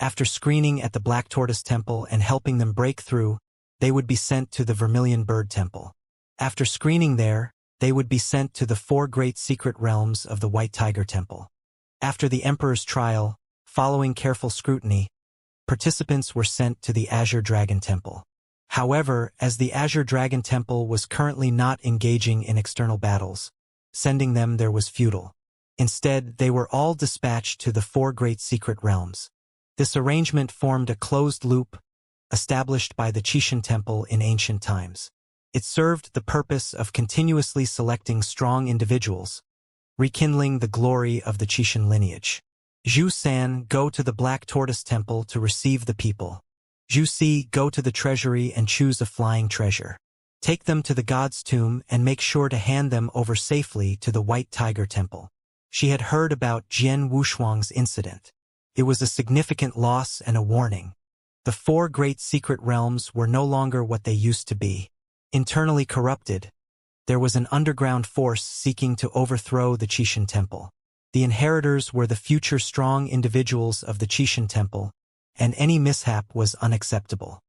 After screening at the Black Tortoise Temple and helping them break through, they would be sent to the Vermilion Bird Temple. After screening there, they would be sent to the 4 great secret realms of the White Tiger Temple. After the Emperor's trial, following careful scrutiny, participants were sent to the Azure Dragon Temple. However, as the Azure Dragon Temple was currently not engaging in external battles, sending them there was futile. Instead, they were all dispatched to the 4 great secret realms. This arrangement formed a closed loop established by the Qixin Temple in ancient times. It served the purpose of continuously selecting strong individuals, rekindling the glory of the Qixin lineage. Zhu San, go to the Black Tortoise Temple to receive the people. Zhu Si, go to the treasury and choose a flying treasure. Take them to the God's tomb and make sure to hand them over safely to the White Tiger Temple. She had heard about Jian Wushuang's incident. It was a significant loss and a warning. The 4 great secret realms were no longer what they used to be. Internally corrupted, there was an underground force seeking to overthrow the Qixin Temple. The inheritors were the future strong individuals of the Qixin Temple, and any mishap was unacceptable.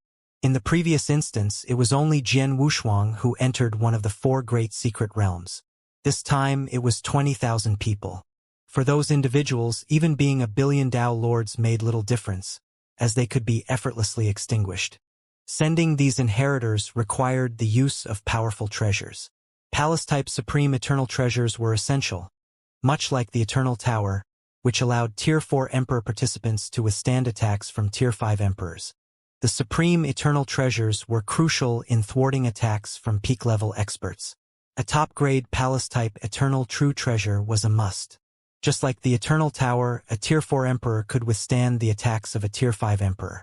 In the previous instance, it was only Jian Wushuang who entered one of the 4 great secret realms. This time, it was 20,000 people. For those individuals, even being a billion Dao Lords made little difference, as they could be effortlessly extinguished. Sending these inheritors required the use of powerful treasures. Palace-type supreme eternal treasures were essential, much like the Eternal Tower, which allowed Tier 4 Emperor participants to withstand attacks from Tier 5 Emperors. The supreme eternal treasures were crucial in thwarting attacks from peak-level experts. A top-grade palace-type eternal true treasure was a must. Just like the Eternal Tower, a Tier 4 Emperor could withstand the attacks of a Tier 5 Emperor.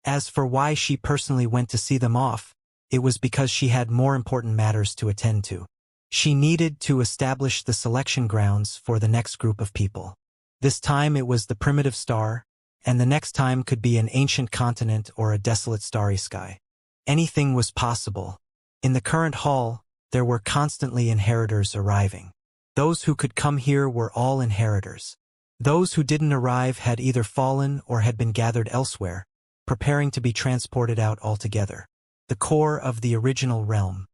As for why she personally went to see them off, it was because she had more important matters to attend to. She needed to establish the selection grounds for the next group of people. This time it was the primitive star, and the next time could be an ancient continent or a desolate starry sky. Anything was possible. In the current hall, there were constantly inheritors arriving. Those who could come here were all inheritors. Those who didn't arrive had either fallen or had been gathered elsewhere, preparing to be transported out altogether. The core of the original realm.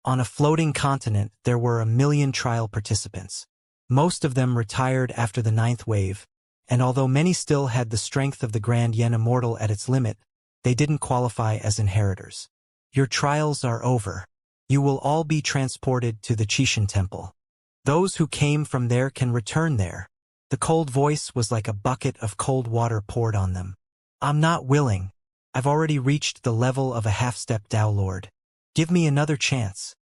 On a floating continent, there were 1 million trial participants. Most of them retired after the 9th wave, and although many still had the strength of the Grand Yen Immortal at its limit, they didn't qualify as inheritors. Your trials are over. You will all be transported to the Qixin Temple. Those who came from there can return there. The cold voice was like a bucket of cold water poured on them. I'm not willing. I've already reached the level of a half-step Dao Lord. Give me another chance.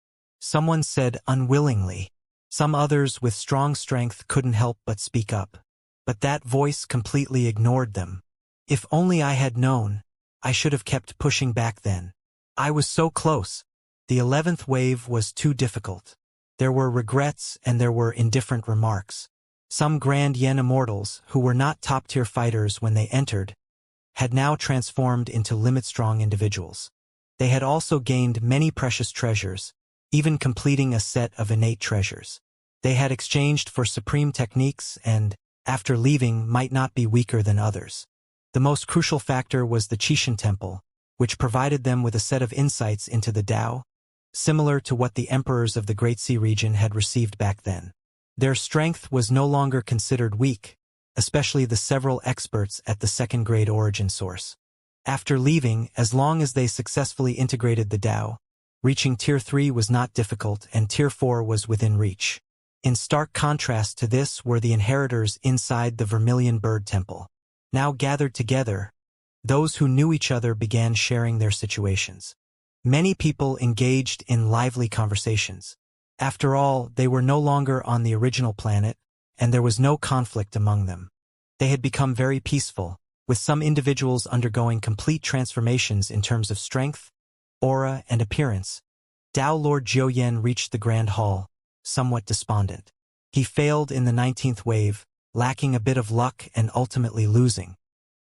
Someone said unwillingly. Some others with strong strength couldn't help but speak up. But that voice completely ignored them. If only I had known, I should have kept pushing back then. I was so close. The 11th wave was too difficult. There were regrets and there were indifferent remarks. Some Grand Yen Immortals, who were not top-tier fighters when they entered, had now transformed into limit-strong individuals. They had also gained many precious treasures, even completing a set of innate treasures. They had exchanged for supreme techniques and, after leaving, might not be weaker than others. The most crucial factor was the Qixin Temple, which provided them with a set of insights into the Tao, similar to what the emperors of the Great Sea region had received back then. Their strength was no longer considered weak, especially the several experts at the second-grade origin source. After leaving, as long as they successfully integrated the Tao, reaching Tier 3 was not difficult and Tier 4 was within reach. In stark contrast to this were the inheritors inside the Vermilion Bird Temple. Now gathered together, those who knew each other began sharing their situations. Many people engaged in lively conversations. After all, they were no longer on the original planet, and there was no conflict among them. They had become very peaceful, with some individuals undergoing complete transformations in terms of strength, aura, and appearance. Dao Lord Zhou reached the Grand Hall, somewhat despondent. He failed in the 19th wave, lacking a bit of luck and ultimately losing.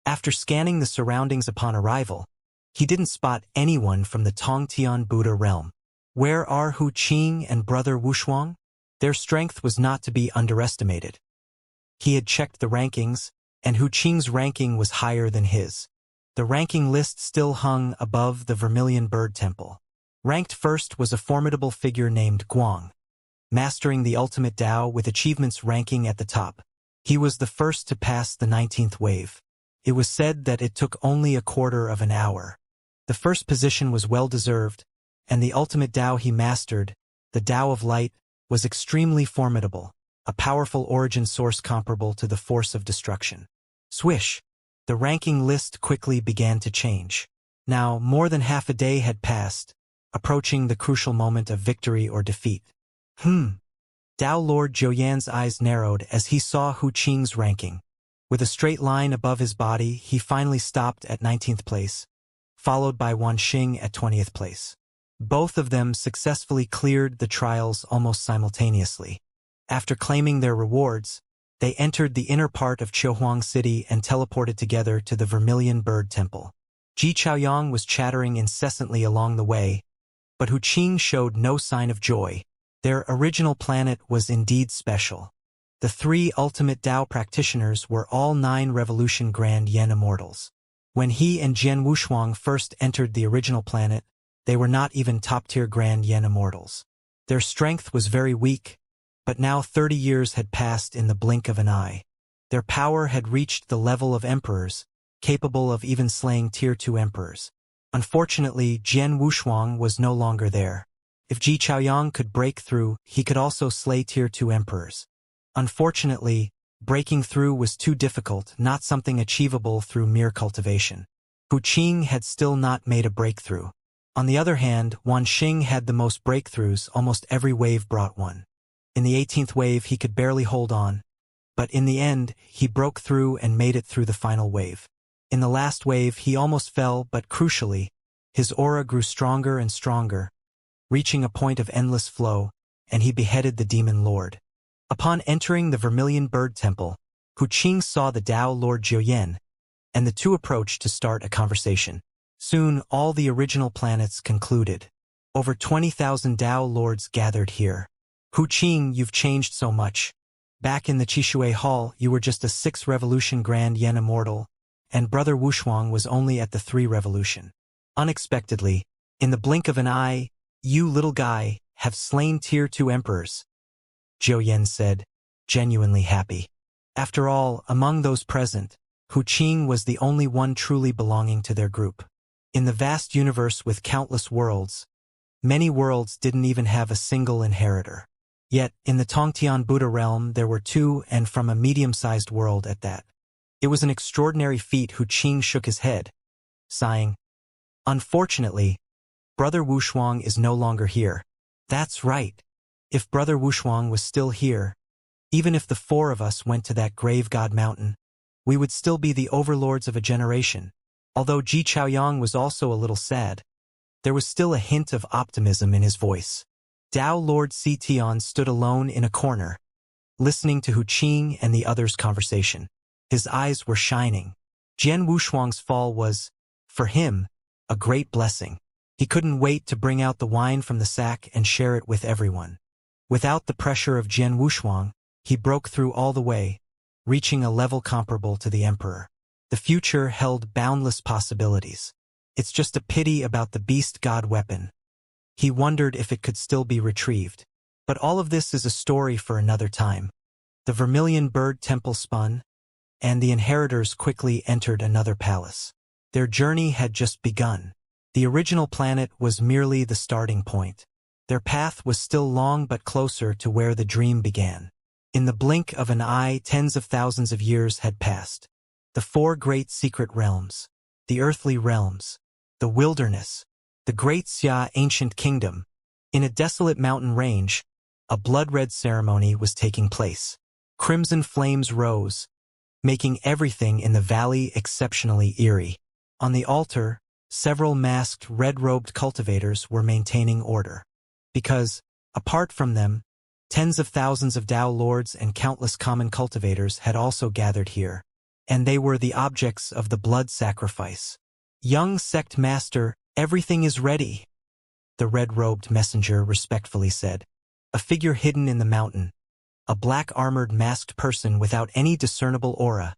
After scanning the surroundings upon arrival, he didn't spot anyone from the Tongtian Buddha realm. Where are Hu Qing and brother Wushuang? Their strength was not to be underestimated. He had checked the rankings, and Hu Qing's ranking was higher than his. The ranking list still hung above the Vermilion Bird Temple. Ranked first was a formidable figure named Guang, mastering the ultimate Tao with achievements ranking at the top. He was the first to pass the 19th wave. It was said that it took only a quarter of an hour. The first position was well-deserved, and the ultimate Tao he mastered, the Tao of Light, was extremely formidable, a powerful origin source comparable to the force of destruction. Swish! The ranking list quickly began to change. Now, more than half a day had passed, approaching the crucial moment of victory or defeat. Tao Lord Zhouyan's eyes narrowed as he saw Hu Qing's ranking. With a straight line above his body, he finally stopped at 19th place, followed by Wan Xing at 20th place. Both of them successfully cleared the trials almost simultaneously. After claiming their rewards, they entered the inner part of Qiuhuang City and teleported together to the Vermilion Bird Temple. Ji Chaoyang was chattering incessantly along the way, but Hu Qing showed no sign of joy. Their original planet was indeed special. The 3 ultimate Tao practitioners were all 9 Revolution Grand Yen Immortals. When he and Jian Wushuang first entered the original planet, they were not even top-tier Grand Yen Immortals. Their strength was very weak, but now 30 years had passed in the blink of an eye. Their power had reached the level of emperors, capable of even slaying Tier 2 emperors. Unfortunately, Jian Wushuang was no longer there. If Ji Chaoyang could break through, he could also slay Tier 2 emperors. Unfortunately, breaking through was too difficult, not something achievable through mere cultivation. Hu Qing had still not made a breakthrough. On the other hand, Wan Xing had the most breakthroughs, almost every wave brought one. In the 18th wave he could barely hold on, but in the end, he broke through and made it through the final wave. In the last wave he almost fell, but crucially, his aura grew stronger and stronger, reaching a point of endless flow, and he beheaded the Demon Lord. Upon entering the Vermilion Bird Temple, Hu Qing saw the Tao Lord Zhouyan, and the two approached to start a conversation. Soon, all the original planets concluded. Over 20,000 Tao Lords gathered here. Hu Qing, you've changed so much. Back in the Qishui Hall, you were just a 6 Revolution Grand Yen Immortal, and Brother Wushuang was only at the 3 Revolution. Unexpectedly, in the blink of an eye, you little guy have slain Tier 2 emperors, Zhouyan said, genuinely happy. After all, among those present, Hu Qing was the only one truly belonging to their group. In the vast universe with countless worlds, many worlds didn't even have a single inheritor. Yet, in the Tongtian Buddha realm there were 2, and from a medium-sized world at that. It was an extraordinary feat. Hu Qing shook his head, sighing. Unfortunately, Brother Wushuang is no longer here. That's right. If Brother Wushuang was still here, even if the 4 of us went to that grave god mountain, we would still be the overlords of a generation. Although Ji Chaoyang was also a little sad, there was still a hint of optimism in his voice. Tao Lord Si Tian stood alone in a corner, listening to Hu Qing and the others' conversation. His eyes were shining. Jian Wushuang's fall was, for him, a great blessing. He couldn't wait to bring out the wine from the sack and share it with everyone. Without the pressure of Jian Wushuang, he broke through all the way, reaching a level comparable to the Emperor. The future held boundless possibilities. It's just a pity about the beast god weapon. He wondered if it could still be retrieved. But all of this is a story for another time. The Vermilion Bird Temple spun, and the inheritors quickly entered another palace. Their journey had just begun. The original planet was merely the starting point. Their path was still long but closer to where the dream began. In the blink of an eye, tens of thousands of years had passed. The 4 great secret realms, the earthly realms, the wilderness, the great Xia ancient kingdom. In a desolate mountain range, a blood-red ceremony was taking place. Crimson flames rose, making everything in the valley exceptionally eerie. On the altar, several masked, red-robed cultivators were maintaining order. Because, apart from them, tens of thousands of Tao Lords and countless common cultivators had also gathered here, and they were the objects of the blood sacrifice. Young sect master, everything is ready, the red-robed messenger respectfully said. A figure hidden in the mountain, a black-armored masked person without any discernible aura,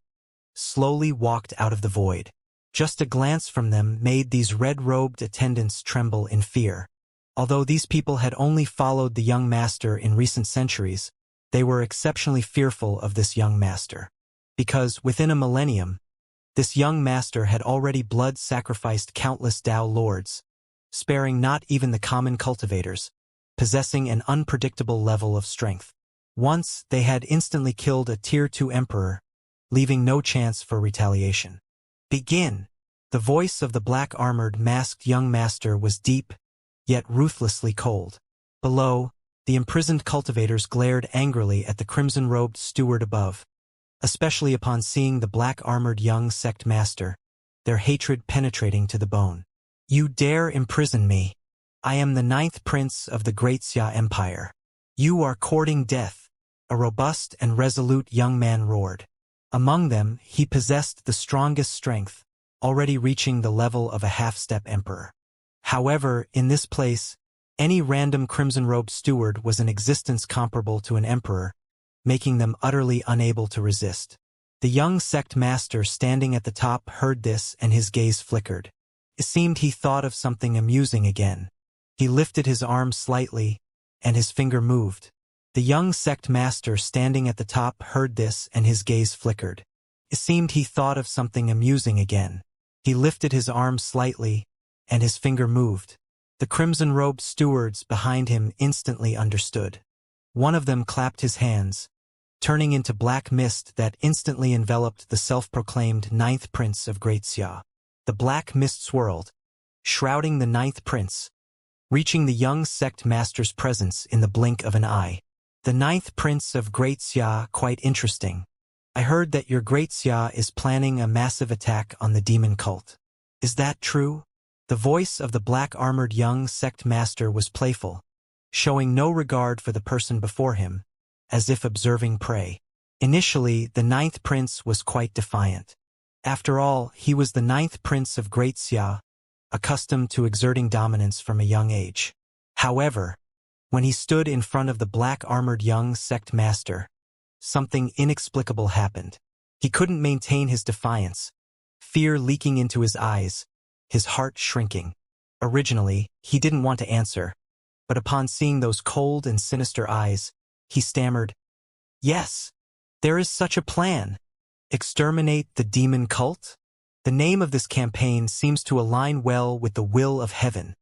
slowly walked out of the void. Just a glance from them made these red-robed attendants tremble in fear. Although these people had only followed the young master in recent centuries, they were exceptionally fearful of this young master. Because, within a millennium, this young master had already blood-sacrificed countless Tao lords, sparing not even the common cultivators, possessing an unpredictable level of strength. Once, they had instantly killed a Tier 2 emperor, leaving no chance for retaliation. Begin! The voice of the black-armored masked young master was deep, yet ruthlessly cold. Below, the imprisoned cultivators glared angrily at the crimson-robed steward above, especially upon seeing the black-armored young sect master, their hatred penetrating to the bone. You dare imprison me? I am the 9th prince of the Great Xia Empire. You are courting death, a robust and resolute young man roared. Among them, he possessed the strongest strength, already reaching the level of a half-step emperor. However, in this place, any random crimson-robed steward was an existence comparable to an emperor, making them utterly unable to resist. The young sect master standing at the top heard this and his gaze flickered. It seemed he thought of something amusing again. He lifted his arm slightly, and his finger moved. The young sect master standing at the top heard this and his gaze flickered. It seemed he thought of something amusing again. He lifted his arm slightly, and his finger moved. The crimson-robed stewards behind him instantly understood. One of them clapped his hands, turning into black mist that instantly enveloped the self-proclaimed 9th prince of Great Xia. The black mist swirled, shrouding the 9th prince, reaching the young sect master's presence in the blink of an eye. The 9th prince of Great Xia, quite interesting. I heard that your Great Xia is planning a massive attack on the demon cult. Is that true? The voice of the black-armored young sect master was playful, showing no regard for the person before him, as if observing prey. Initially, the 9th prince was quite defiant. After all, he was the 9th prince of Great Xia, accustomed to exerting dominance from a young age. However, when he stood in front of the black-armored young sect master, something inexplicable happened. He couldn't maintain his defiance, fear leaking into his eyes, his heart shrinking. Originally, he didn't want to answer, but upon seeing those cold and sinister eyes, he stammered, "Yes, there is such a plan. Exterminate the demon cult?" The name of this campaign seems to align well with the will of heaven.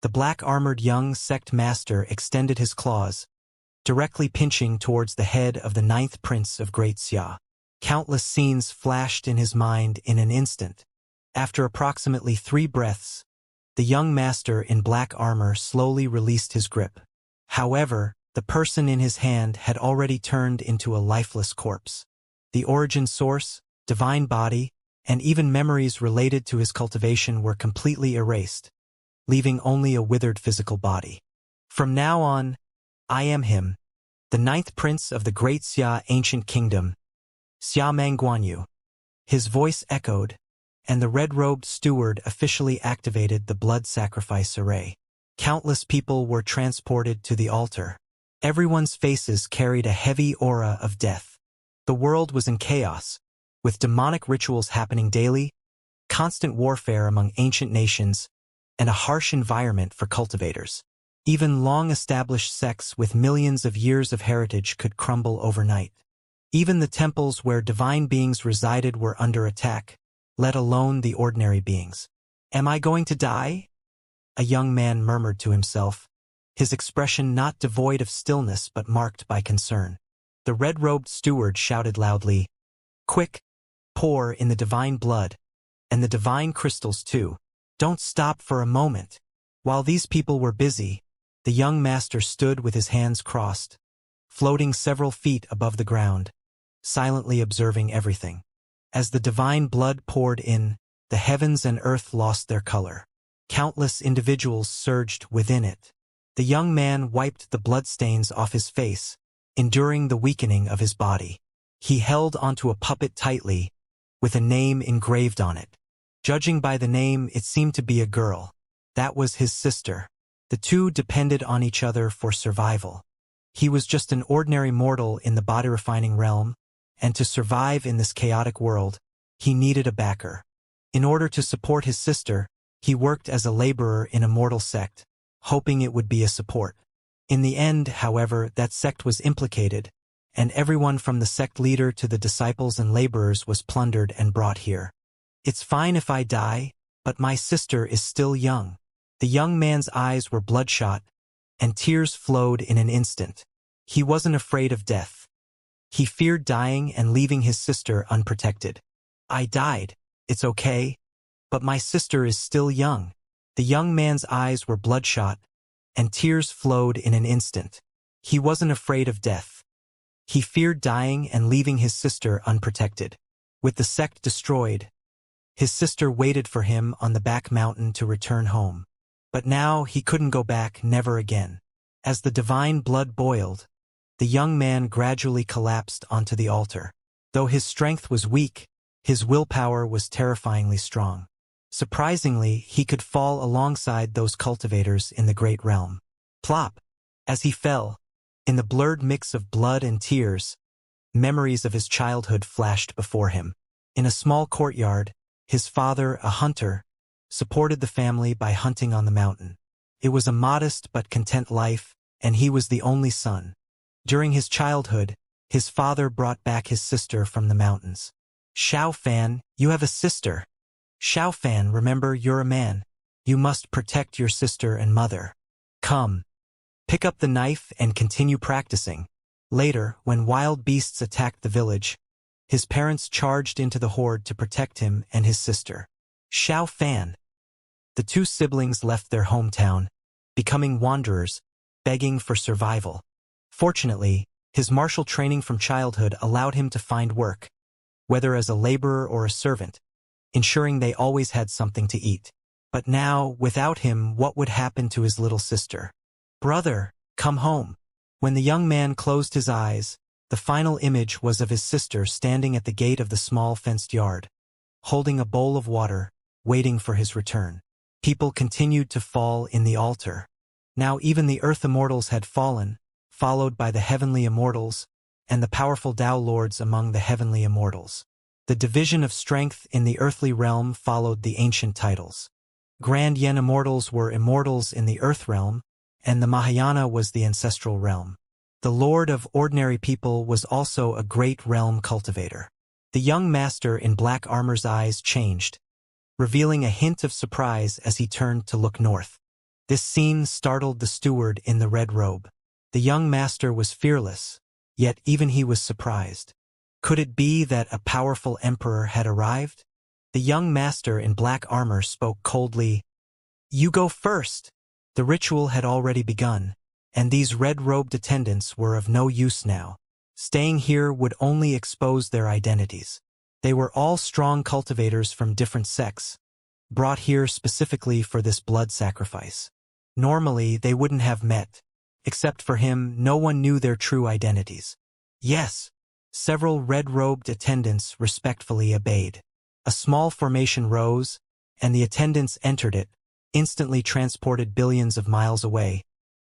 The black-armored young sect master extended his claws, directly pinching towards the head of the 9th prince of Great Xia. Countless scenes flashed in his mind in an instant. After approximately 3 breaths, the young master in black armor slowly released his grip. However, the person in his hand had already turned into a lifeless corpse. The origin source, divine body, and even memories related to his cultivation were completely erased, leaving only a withered physical body. From now on, I am him, the 9th prince of the Great Xia ancient kingdom, Xia Mangguanyu. His voice echoed, and the red-robed steward officially activated the blood sacrifice array. Countless people were transported to the altar. Everyone's faces carried a heavy aura of death. The world was in chaos, with demonic rituals happening daily, constant warfare among ancient nations, and a harsh environment for cultivators. Even long-established sects with millions of years of heritage could crumble overnight. Even the temples where divine beings resided were under attack, let alone the ordinary beings. "Am I going to die?" a young man murmured to himself, his expression not devoid of stillness but marked by concern. The red-robed steward shouted loudly, "Quick, pour in the divine blood, and the divine crystals too. Don't stop for a moment." While these people were busy, the young master stood with his hands crossed, floating several feet above the ground, silently observing everything. As the divine blood poured in, the heavens and earth lost their color. Countless individuals surged within it. The young man wiped the bloodstains off his face, enduring the weakening of his body. He held onto a puppet tightly, with a name engraved on it. Judging by the name, it seemed to be a girl. That was his sister. The two depended on each other for survival. He was just an ordinary mortal in the body-refining realm, and to survive in this chaotic world, he needed a backer. In order to support his sister, he worked as a laborer in Immortal sect, hoping it would be a support. In the end, however, that sect was implicated, and everyone from the sect leader to the disciples and laborers was plundered and brought here. It's fine if I die, but my sister is still young. The young man's eyes were bloodshot, and tears flowed in an instant. He wasn't afraid of death. He feared dying and leaving his sister unprotected. I died, it's okay, but my sister is still young. The young man's eyes were bloodshot, and tears flowed in an instant. He wasn't afraid of death. He feared dying and leaving his sister unprotected. With the sect destroyed, his sister waited for him on the back mountain to return home. But now he couldn't go back, never again. As the divine blood boiled, the young man gradually collapsed onto the altar. Though his strength was weak, his willpower was terrifyingly strong. Surprisingly, he could fall alongside those cultivators in the great realm. Plop! As he fell, in the blurred mix of blood and tears, memories of his childhood flashed before him. In a small courtyard, his father, a hunter, supported the family by hunting on the mountain. It was a modest but content life, and he was the only son. During his childhood, his father brought back his sister from the mountains. Xiao Fan, you have a sister. Xiao Fan, remember, you're a man. You must protect your sister and mother. Come. Pick up the knife and continue practicing. Later, when wild beasts attacked the village, his parents charged into the horde to protect him and his sister. Xiao Fan. The two siblings left their hometown, becoming wanderers, begging for survival. Fortunately, his martial training from childhood allowed him to find work, whether as a laborer or a servant, ensuring they always had something to eat. But now, without him, what would happen to his little sister? Brother, come home. When the young man closed his eyes, the final image was of his sister standing at the gate of the small fenced yard, holding a bowl of water, waiting for his return. People continued to fall in the altar. Now even the earth immortals had fallen, followed by the heavenly immortals, and the powerful Tao lords among the heavenly immortals. The division of strength in the earthly realm followed the ancient titles. Grand Yen immortals were immortals in the earth realm, and the Mahayana was the ancestral realm. The lord of ordinary people was also a great realm cultivator. The young master in black armor's eyes changed, revealing a hint of surprise as he turned to look north. This scene startled the steward in the red robe. The young master was fearless, yet even he was surprised. Could it be that a powerful emperor had arrived? The young master in black armor spoke coldly. You go first. The ritual had already begun, and these red-robed attendants were of no use now. Staying here would only expose their identities. They were all strong cultivators from different sects, brought here specifically for this blood sacrifice. Normally, they wouldn't have met. Except for him, no one knew their true identities. Yes, several red-robed attendants respectfully obeyed. A small formation rose, and the attendants entered it, instantly transported billions of miles away,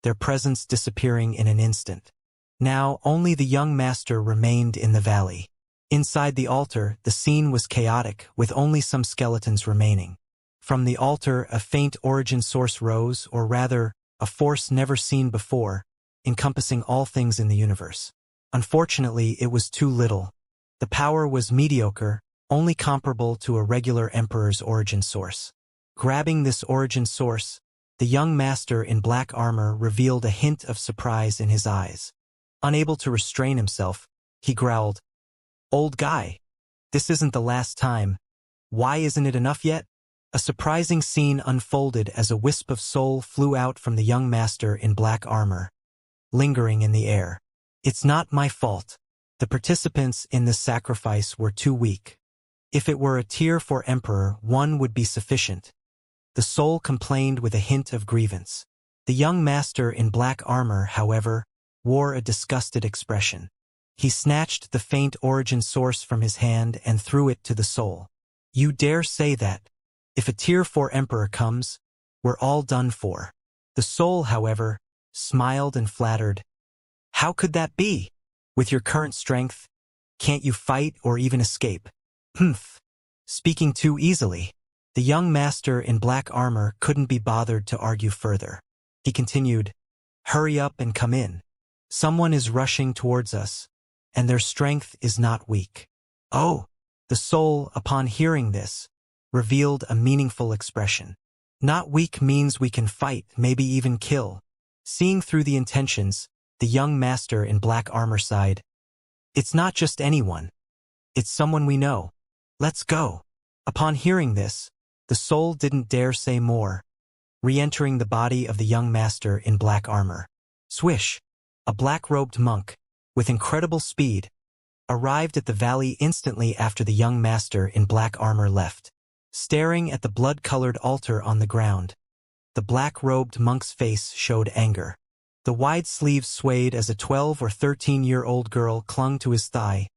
their presence disappearing in an instant. Now, only the young master remained in the valley. Inside the altar, the scene was chaotic, with only some skeletons remaining. From the altar, a faint origin source rose, or rather, a force never seen before, encompassing all things in the universe. Unfortunately, it was too little. The power was mediocre, only comparable to a regular emperor's origin source. Grabbing this origin source, the young master in black armor revealed a hint of surprise in his eyes. Unable to restrain himself, he growled, "Old guy, this isn't the last time. Why isn't it enough yet?" A surprising scene unfolded as a wisp of soul flew out from the young master in black armor, lingering in the air. It's not my fault. The participants in this sacrifice were too weak. If it were a tier 4 emperor, one would be sufficient. The soul complained with a hint of grievance. The young master in black armor, however, wore a disgusted expression. He snatched the faint origin source from his hand and threw it to the soul. You dare say that? If a tier 4 emperor comes, we're all done for. The soul, however, smiled and flattered. How could that be? With your current strength, can't you fight or even escape? Humph. speaking too easily. The young master in black armor couldn't be bothered to argue further. He continued, "Hurry up and come in. Someone is rushing towards us, and their strength is not weak." Oh! The soul, upon hearing this, revealed a meaningful expression. Not weak means we can fight, maybe even kill. Seeing through the intentions, the young master in black armor sighed. "It's not just anyone. It's someone we know. Let's go." Upon hearing this, the soul didn't dare say more, re-entering the body of the young master in black armor. Swish! A black-robed monk, with incredible speed, arrived at the valley instantly after the young master in black armor left. Staring at the blood-colored altar on the ground, the black-robed monk's face showed anger. The wide sleeves swayed as a 12 or 13-year-old girl clung to his thigh,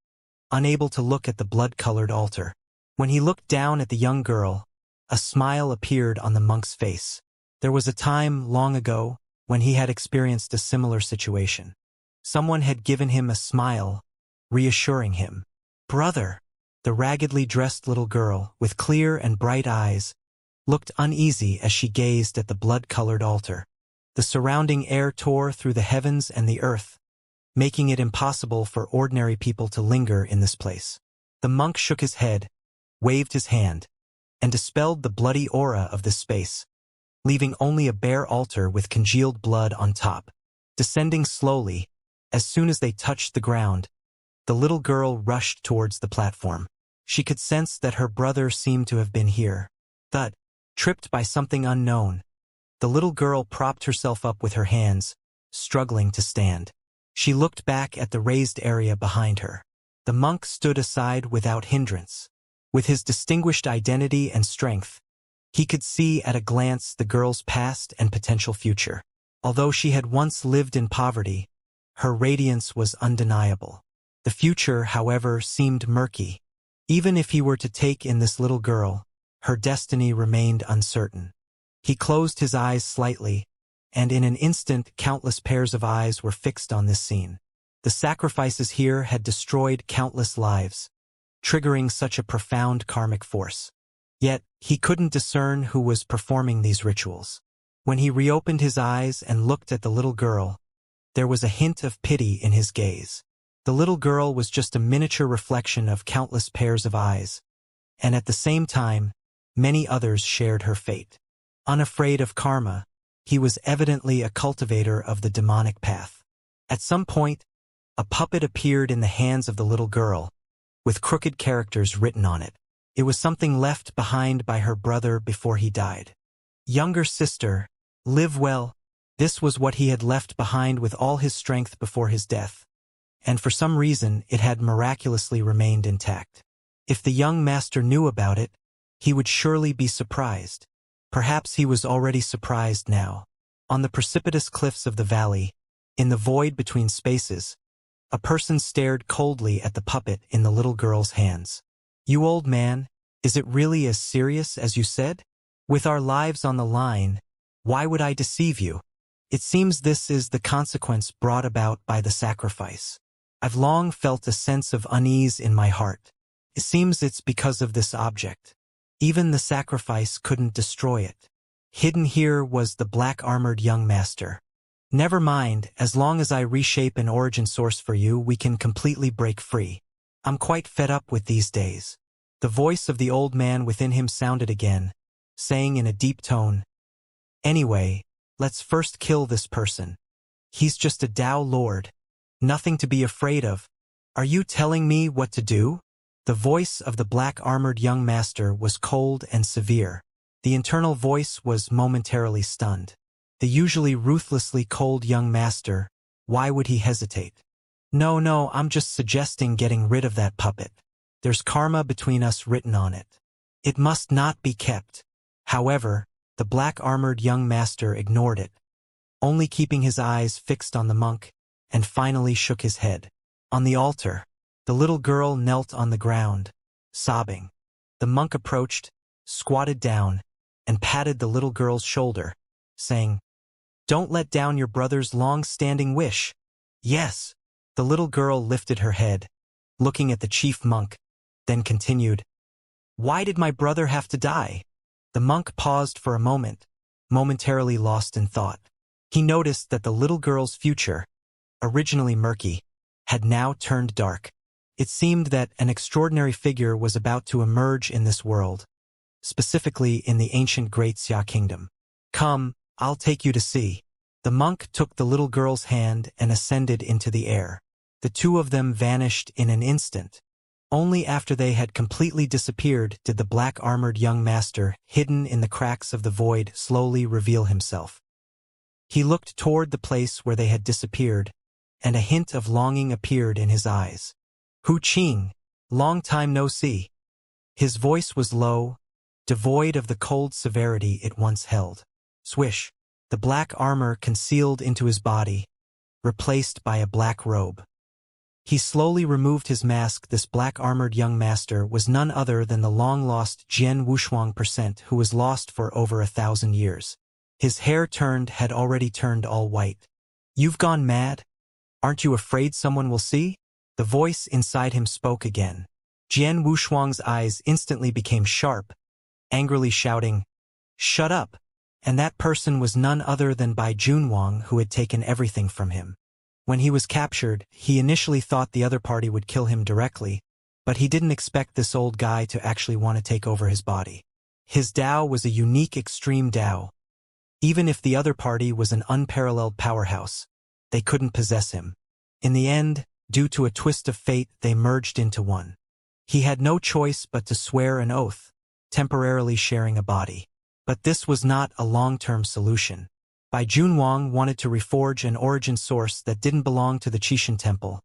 unable to look at the blood-colored altar. When he looked down at the young girl, a smile appeared on the monk's face. There was a time, long ago, when he had experienced a similar situation. Someone had given him a smile, reassuring him. "Brother!" The raggedly dressed little girl, with clear and bright eyes, looked uneasy as she gazed at the blood-colored altar. The surrounding air tore through the heavens and the earth, making it impossible for ordinary people to linger in this place. The monk shook his head, waved his hand, and dispelled the bloody aura of this space, leaving only a bare altar with congealed blood on top. Descending slowly, as soon as they touched the ground, the little girl rushed towards the platform. She could sense that her brother seemed to have been here. But, tripped by something unknown, the little girl propped herself up with her hands, struggling to stand. She looked back at the raised area behind her. The monk stood aside without hindrance. With his distinguished identity and strength, he could see at a glance the girl's past and potential future. Although she had once lived in poverty, her radiance was undeniable. The future, however, seemed murky. Even if he were to take in this little girl, her destiny remained uncertain. He closed his eyes slightly, and in an instant countless pairs of eyes were fixed on this scene. The sacrifices here had destroyed countless lives, triggering such a profound karmic force. Yet, he couldn't discern who was performing these rituals. When he reopened his eyes and looked at the little girl, there was a hint of pity in his gaze. The little girl was just a miniature reflection of countless pairs of eyes, and at the same time, many others shared her fate. Unafraid of karma, he was evidently a cultivator of the demonic path. At some point, a puppet appeared in the hands of the little girl, with crooked characters written on it. It was something left behind by her brother before he died. "Younger sister, live well." This was what he had left behind with all his strength before his death, and for some reason it had miraculously remained intact. If the young master knew about it, he would surely be surprised. Perhaps he was already surprised now. On the precipitous cliffs of the valley, in the void between spaces, a person stared coldly at the puppet in the little girl's hands. "You old man, is it really as serious as you said? With our lives on the line, why would I deceive you? It seems this is the consequence brought about by the sacrifice. I've long felt a sense of unease in my heart. It seems it's because of this object. Even the sacrifice couldn't destroy it." Hidden here was the black-armored young master. "Never mind, as long as I reshape an origin source for you, we can completely break free. I'm quite fed up with these days." The voice of the old man within him sounded again, saying in a deep tone, "Anyway, let's first kill this person. He's just a Tao Lord. Nothing to be afraid of. Are you telling me what to do?" The voice of the black-armored young master was cold and severe. The internal voice was momentarily stunned. The usually ruthlessly cold young master, why would he hesitate? No, I'm just suggesting getting rid of that puppet. There's karma between us written on it. It must not be kept." However, the black-armored young master ignored it, only keeping his eyes fixed on the monk, and finally shook his head. On the altar, the little girl knelt on the ground, sobbing. The monk approached, squatted down, and patted the little girl's shoulder, saying, "Don't let down your brother's long-standing wish." "Yes." The little girl lifted her head, looking at the chief monk, then continued, Why did my brother have to die? The monk paused for a moment, momentarily lost in thought. He noticed that the little girl's future, originally murky, had now turned dark. It seemed that an extraordinary figure was about to emerge in this world, specifically in the ancient Great Xia kingdom. Come, I'll take you to see. The monk took the little girl's hand and ascended into the air. The two of them vanished in an instant. Only after they had completely disappeared did the black-armored young master, hidden in the cracks of the void, slowly reveal himself. He looked toward the place where they had disappeared, and a hint of longing appeared in his eyes. Hu Qing, long time no see. His voice was low, devoid of the cold severity it once held. Swish, the black armor concealed into his body, replaced by a black robe. He slowly removed his mask. This black-armored young master was none other than the long-lost Jian Wushuang percent, who was lost for over 1,000 years. His hair had already turned all white. You've gone mad? Aren't you afraid someone will see? The voice inside him spoke again. Jian Wushuang's eyes instantly became sharp, angrily shouting, "Shut up!" And that person was none other than Bai Junwang, who had taken everything from him. When he was captured, he initially thought the other party would kill him directly, but he didn't expect this old guy to actually want to take over his body. His Dao was a unique extreme Dao. Even if the other party was an unparalleled powerhouse, they couldn't possess him. In the end, due to a twist of fate, they merged into one. He had no choice but to swear an oath, temporarily sharing a body. But this was not a long-term solution. Bai Junwang wanted to reforge an origin source that didn't belong to the Qixin Temple,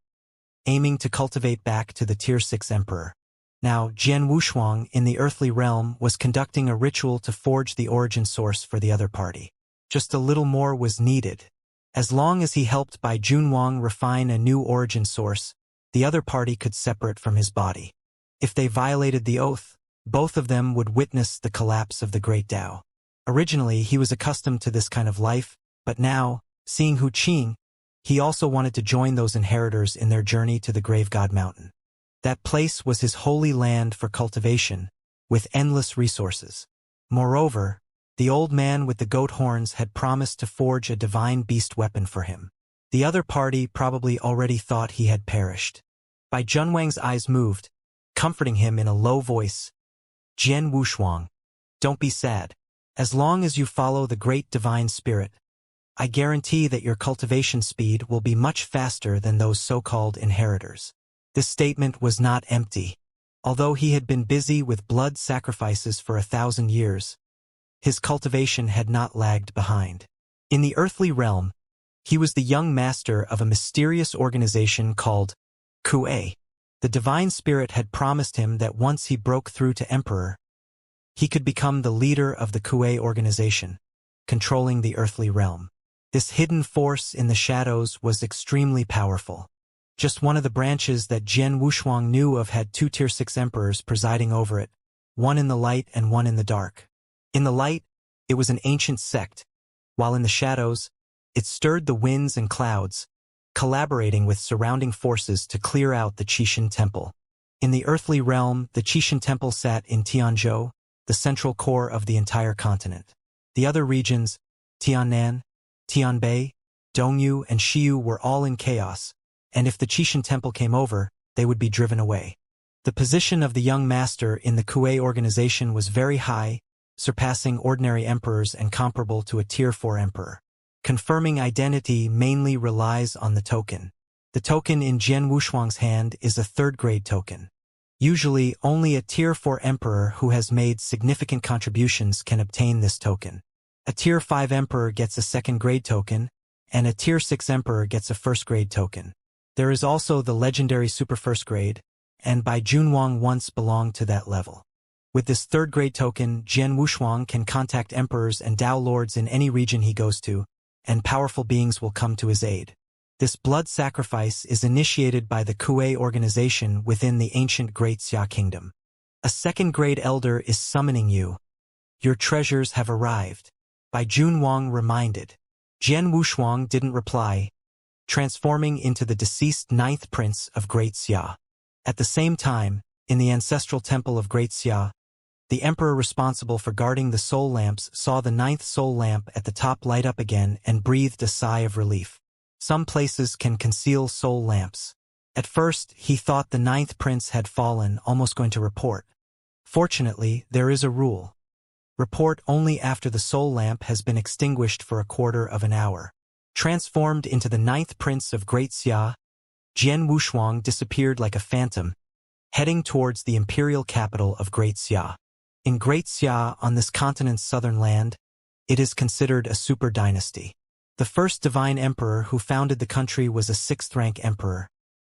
aiming to cultivate back to the Tier 6 Emperor. Now, Jian Wushuang in the earthly realm was conducting a ritual to forge the origin source for the other party. Just a little more was needed. As long as he helped Bai Junwang refine a new origin source, the other party could separate from his body. If they violated the oath, both of them would witness the collapse of the Great Dao. Originally, he was accustomed to this kind of life, but now, seeing Hu Qing, he also wanted to join those inheritors in their journey to the Grave God Mountain. That place was his holy land for cultivation, with endless resources. Moreover, the old man with the goat horns had promised to forge a divine beast weapon for him. The other party probably already thought he had perished. Bai Junwang's eyes moved, comforting him in a low voice. Jian Wushuang, don't be sad. As long as you follow the great divine spirit, I guarantee that your cultivation speed will be much faster than those so-called inheritors. This statement was not empty. Although he had been busy with blood sacrifices for 1,000 years, his cultivation had not lagged behind. In the earthly realm, he was the young master of a mysterious organization called Kuei. The divine spirit had promised him that once he broke through to emperor, he could become the leader of the Kuei organization, controlling the earthly realm. This hidden force in the shadows was extremely powerful. Just one of the branches that Jian Wushuang knew of had 2 Tier 6 emperors presiding over it, one in the light and one in the dark. In the light, it was an ancient sect, while in the shadows, it stirred the winds and clouds, collaborating with surrounding forces to clear out the Qixin Temple. In the earthly realm, the Qixin Temple sat in Tianzhou, the central core of the entire continent. The other regions, Tiannan, Tianbei, Dongyu, and Xiyu were all in chaos, and if the Qixin Temple came over, they would be driven away. The position of the young master in the Kuei organization was very high, surpassing ordinary emperors and comparable to a Tier 4 emperor. Confirming identity mainly relies on the token. The token in Jian Wushuang's hand is a 3rd-grade token. Usually, only a Tier 4 emperor who has made significant contributions can obtain this token. A Tier 5 emperor gets a 2nd-grade token, and a Tier 6 emperor gets a 1st-grade token. There is also the legendary Super 1st grade, and Bai Junwang once belonged to that level. With this 3rd-grade token, Jian Wushuang can contact emperors and Dao lords in any region he goes to, and powerful beings will come to his aid. This blood sacrifice is initiated by the Kuei organization within the ancient Great Xia Kingdom. A 2nd-grade elder is summoning you. Your treasures have arrived. Bai Junwang reminded. Jian Wushuang didn't reply, transforming into the deceased 9th prince of Great Xia. At the same time, in the ancestral temple of Great Xia, The emperor responsible for guarding the soul lamps saw the ninth soul lamp at the top light up again and breathed a sigh of relief. Some places can conceal soul lamps. At first, he thought the ninth prince had fallen, almost going to report. Fortunately, there is a rule. Report only after the soul lamp has been extinguished for a quarter of an hour. Transformed into the ninth prince of Great Xia, Jian Wushuang disappeared like a phantom, heading towards the imperial capital of Great Xia. In Great Xia, on this continent's southern land, it is considered a super dynasty. The first divine emperor who founded the country was a sixth-rank emperor,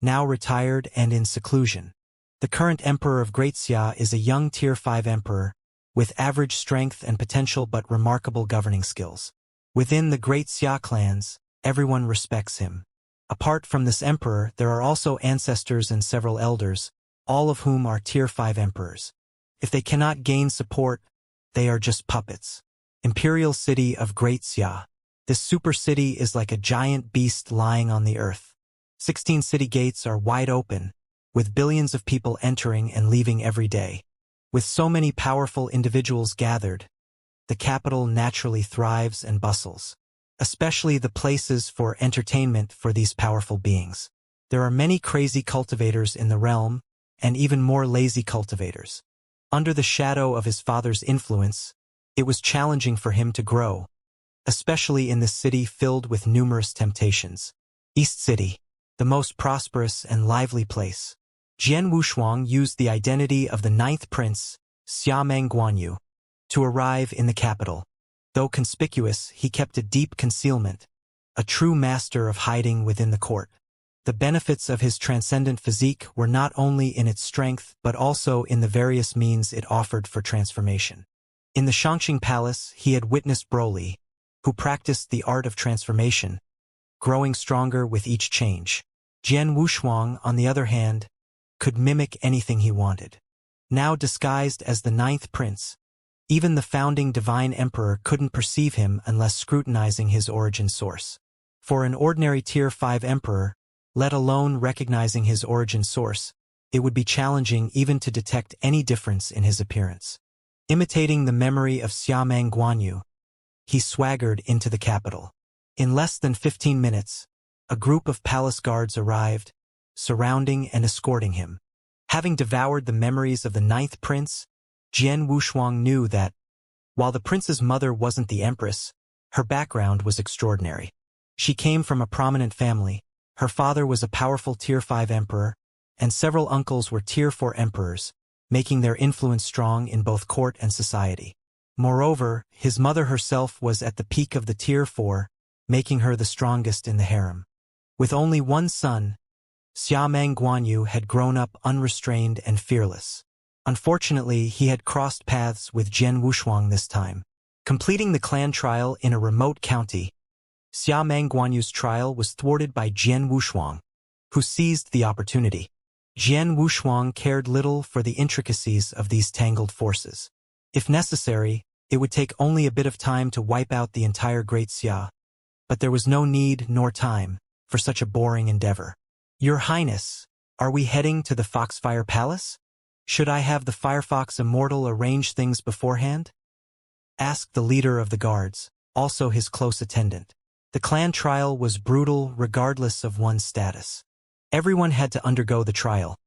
now retired and in seclusion. The current emperor of Great Xia is a young Tier 5 emperor, with average strength and potential but remarkable governing skills. Within the Great Xia clans, everyone respects him. Apart from this emperor, there are also ancestors and several elders, all of whom are Tier 5 emperors. If they cannot gain support, they are just puppets. Imperial City of Great Xia. This super city is like a giant beast lying on the earth. 16 city gates are wide open, with billions of people entering and leaving every day. With so many powerful individuals gathered, the capital naturally thrives and bustles, especially the places for entertainment for these powerful beings. There are many crazy cultivators in the realm, and even more lazy cultivators. Under the shadow of his father's influence, it was challenging for him to grow, especially in this city filled with numerous temptations. East City, the most prosperous and lively place. Jian Wushuang used the identity of the ninth prince, Xiameng Guanyu, to arrive in the capital. Though conspicuous, he kept a deep concealment, a true master of hiding within the court. The benefits of his transcendent physique were not only in its strength but also in the various means it offered for transformation. In the Xianxia palace, he had witnessed Broly, who practiced the art of transformation, growing stronger with each change. Jian Wushuang, on the other hand, could mimic anything he wanted. Now disguised as the ninth prince, even the founding divine emperor couldn't perceive him unless scrutinizing his origin source. For an ordinary Tier 5 emperor, let alone recognizing his origin source, it would be challenging even to detect any difference in his appearance. Imitating the memory of Xiameng Guanyu, he swaggered into the capital. In less than 15 minutes, a group of palace guards arrived, surrounding and escorting him. Having devoured the memories of the ninth prince, Jian Wushuang knew that, while the prince's mother wasn't the empress, her background was extraordinary. She came from a prominent family. Her father was a powerful Tier 5 emperor, and several uncles were Tier 4 emperors, making their influence strong in both court and society. Moreover, his mother herself was at the peak of the Tier 4, making her the strongest in the harem. With only one son, Xiameng Guanyu had grown up unrestrained and fearless. Unfortunately, he had crossed paths with Jian Wushuang this time. Completing the clan trial in a remote county, Xiameng Guanyu's trial was thwarted by Jian Wushuang, who seized the opportunity. Jian Wushuang cared little for the intricacies of these tangled forces. If necessary, it would take only a bit of time to wipe out the entire Great Xia, but there was no need nor time for such a boring endeavor. Your Highness, are we heading to the Foxfire Palace? Should I have the Firefox Immortal arrange things beforehand? Asked the leader of the guards, also his close attendant. The clan trial was brutal regardless of one's status. Everyone had to undergo the trial.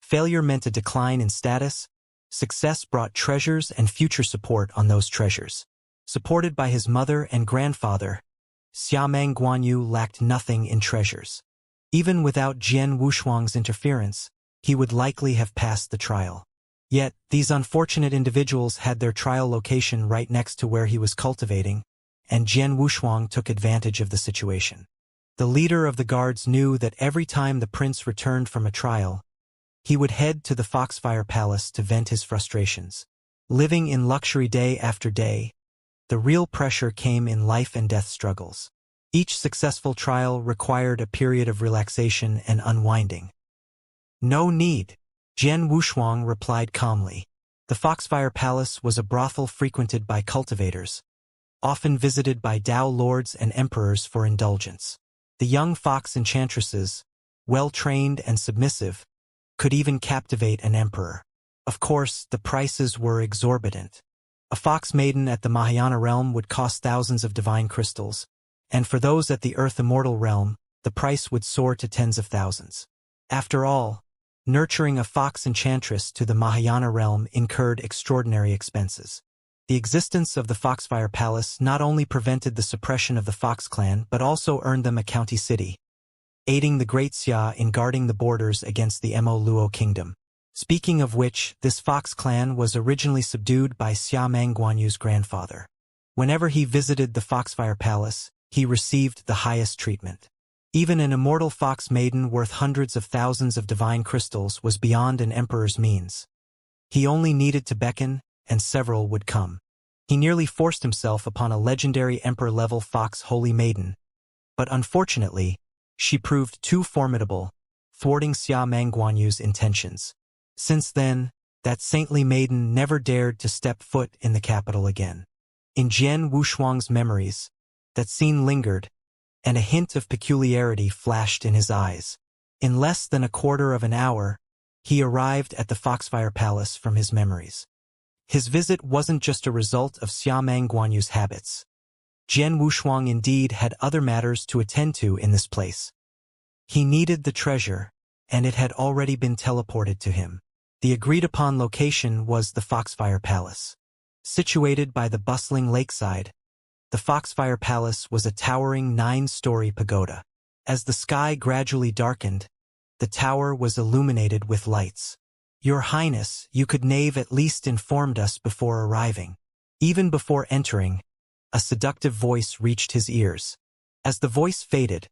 Failure meant a decline in status. Success brought treasures and future support on those treasures. Supported by his mother and grandfather, Xiameng Guanyu lacked nothing in treasures. Even without Jian Wushuang's interference, he would likely have passed the trial. Yet, these unfortunate individuals had their trial location right next to where he was cultivating, and Jian Wushuang took advantage of the situation. The leader of the guards knew that every time the prince returned from a trial, he would head to the Foxfire Palace to vent his frustrations. Living in luxury day after day, the real pressure came in life and death struggles. Each successful trial required a period of relaxation and unwinding. No need, Jian Wushuang replied calmly. The Foxfire Palace was a brothel frequented by cultivators, often visited by Dao lords and emperors for indulgence. The young fox enchantresses, well-trained and submissive, could even captivate an emperor. Of course, the prices were exorbitant. A fox maiden at the Mahayana realm would cost thousands of divine crystals, and for those at the Earth Immortal realm, the price would soar to tens of thousands. After all, nurturing a fox enchantress to the Mahayana realm incurred extraordinary expenses. The existence of the Foxfire Palace not only prevented the suppression of the Fox clan but also earned them a county city, aiding the Great Xia in guarding the borders against the Mo Luo kingdom. Speaking of which, this Fox clan was originally subdued by Xia Mangguanyu's grandfather. Whenever he visited the Foxfire Palace, he received the highest treatment. Even an immortal fox maiden worth hundreds of thousands of divine crystals was beyond an emperor's means. He only needed to beckon, and several would come. He nearly forced himself upon a legendary emperor-level fox holy maiden, but unfortunately, she proved too formidable, thwarting Xia Mangguanyu's intentions. Since then, that saintly maiden never dared to step foot in the capital again. In Jian Wushuang's memories, that scene lingered, and a hint of peculiarity flashed in his eyes. In less than a quarter of an hour, he arrived at the Foxfire Palace from his memories. His visit wasn't just a result of Xia Mangguanyu's habits. Jian Wushuang indeed had other matters to attend to in this place. He needed the treasure, and it had already been teleported to him. The agreed-upon location was the Foxfire Palace. Situated by the bustling lakeside, the Foxfire Palace was a towering 9-story pagoda. As the sky gradually darkened, the tower was illuminated with lights. "Your Highness, you could have at least informed us before arriving." Even before entering, a seductive voice reached his ears. As the voice faded,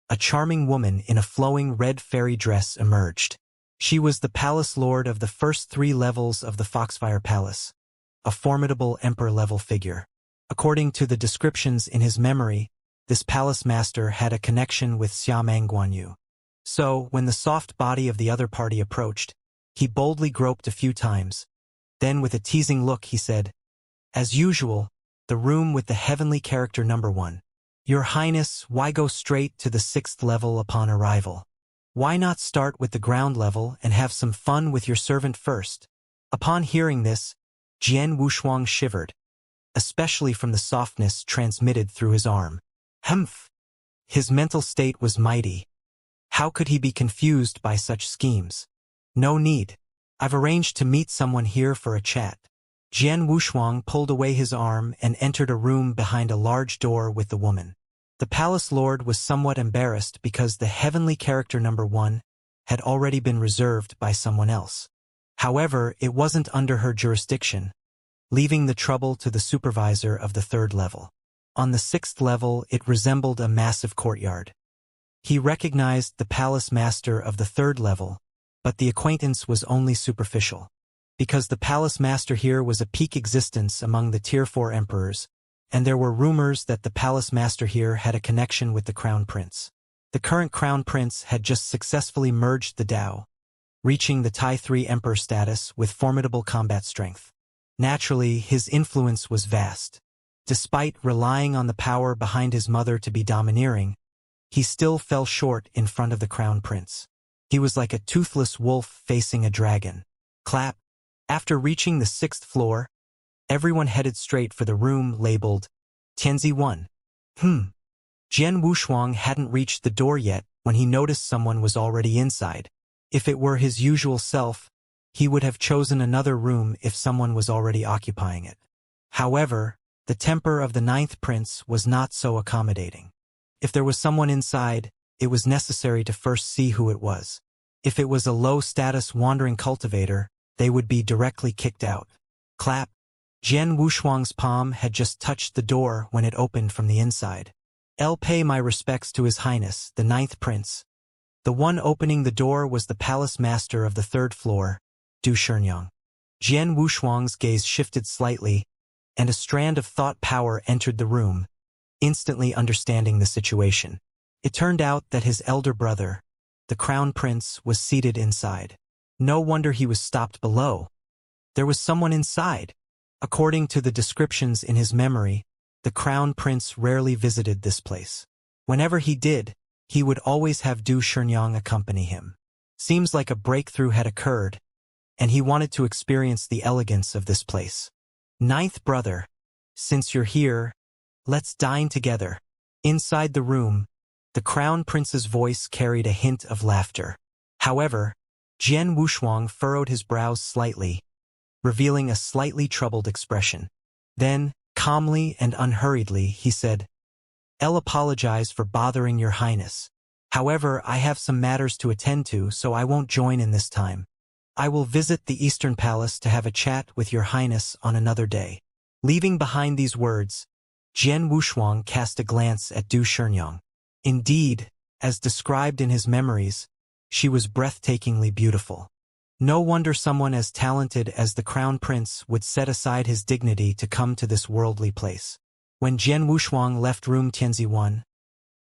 a charming woman in a flowing red fairy dress emerged. She was the palace lord of the first 3 levels of the Foxfire Palace, a formidable emperor-level figure. According to the descriptions in his memory, this palace master had a connection with Xia Mangguanyu. So, when the soft body of the other party approached, he boldly groped a few times. Then with a teasing look he said, "As usual, the room with the heavenly character number 1. Your Highness, why go straight to the 6th level upon arrival? Why not start with the ground level and have some fun with your servant first?" Upon hearing this, Jian Wushuang shivered, especially from the softness transmitted through his arm. Humph! His mental state was mighty. How could he be confused by such schemes? "No need. I've arranged to meet someone here for a chat." Jian Wushuang pulled away his arm and entered a room behind a large door with the woman. The palace lord was somewhat embarrassed because the heavenly character number 1 had already been reserved by someone else. However, it wasn't under her jurisdiction, leaving the trouble to the supervisor of the 3rd level. On the 6th level, it resembled a massive courtyard. He recognized the palace master of the 3rd level, but the acquaintance was only superficial. Because the palace master here was a peak existence among the Tier 4 emperors, and there were rumors that the palace master here had a connection with the crown prince. The current crown prince had just successfully merged the Dao, reaching the Tai 3 emperor status with formidable combat strength. Naturally, his influence was vast. Despite relying on the power behind his mother to be domineering, he still fell short in front of the crown prince. He was like a toothless wolf facing a dragon. Clap. After reaching the 6th floor, everyone headed straight for the room labeled Tianzi 1. Jian Wushuang hadn't reached the door yet when he noticed someone was already inside. If it were his usual self, he would have chosen another room if someone was already occupying it. However, the temper of the 9th prince was not so accommodating. If there was someone inside, it was necessary to first see who it was. If it was a low-status wandering cultivator, they would be directly kicked out. Clap. Jian Wushuang's palm had just touched the door when it opened from the inside. "I'll pay my respects to His Highness, the 9th prince." The one opening the door was the palace master of the 3rd floor, Du Sherngyang. Jian Wushuang's gaze shifted slightly, and a strand of thought power entered the room, instantly understanding the situation. It turned out that his elder brother, the crown prince, was seated inside. No wonder he was stopped below. There was someone inside. According to the descriptions in his memory, the crown prince rarely visited this place. Whenever he did, he would always have Du Sherngyang accompany him. Seems like a breakthrough had occurred, and he wanted to experience the elegance of this place. Ninth brother, since you're here, let's dine together. Inside the room, the crown prince's voice carried a hint of laughter. However, Jian Wushuang furrowed his brows slightly, revealing a slightly troubled expression. Then, calmly and unhurriedly, he said, "I'll apologize for bothering your highness. However, I have some matters to attend to, so I won't join in this time. I will visit the Eastern Palace to have a chat with your highness on another day." Leaving behind these words, Jian Wushuang cast a glance at Du Shenyang. Indeed, as described in his memories, she was breathtakingly beautiful. No wonder someone as talented as the crown prince would set aside his dignity to come to this worldly place. When Jian Wushuang left room Tianzi-1,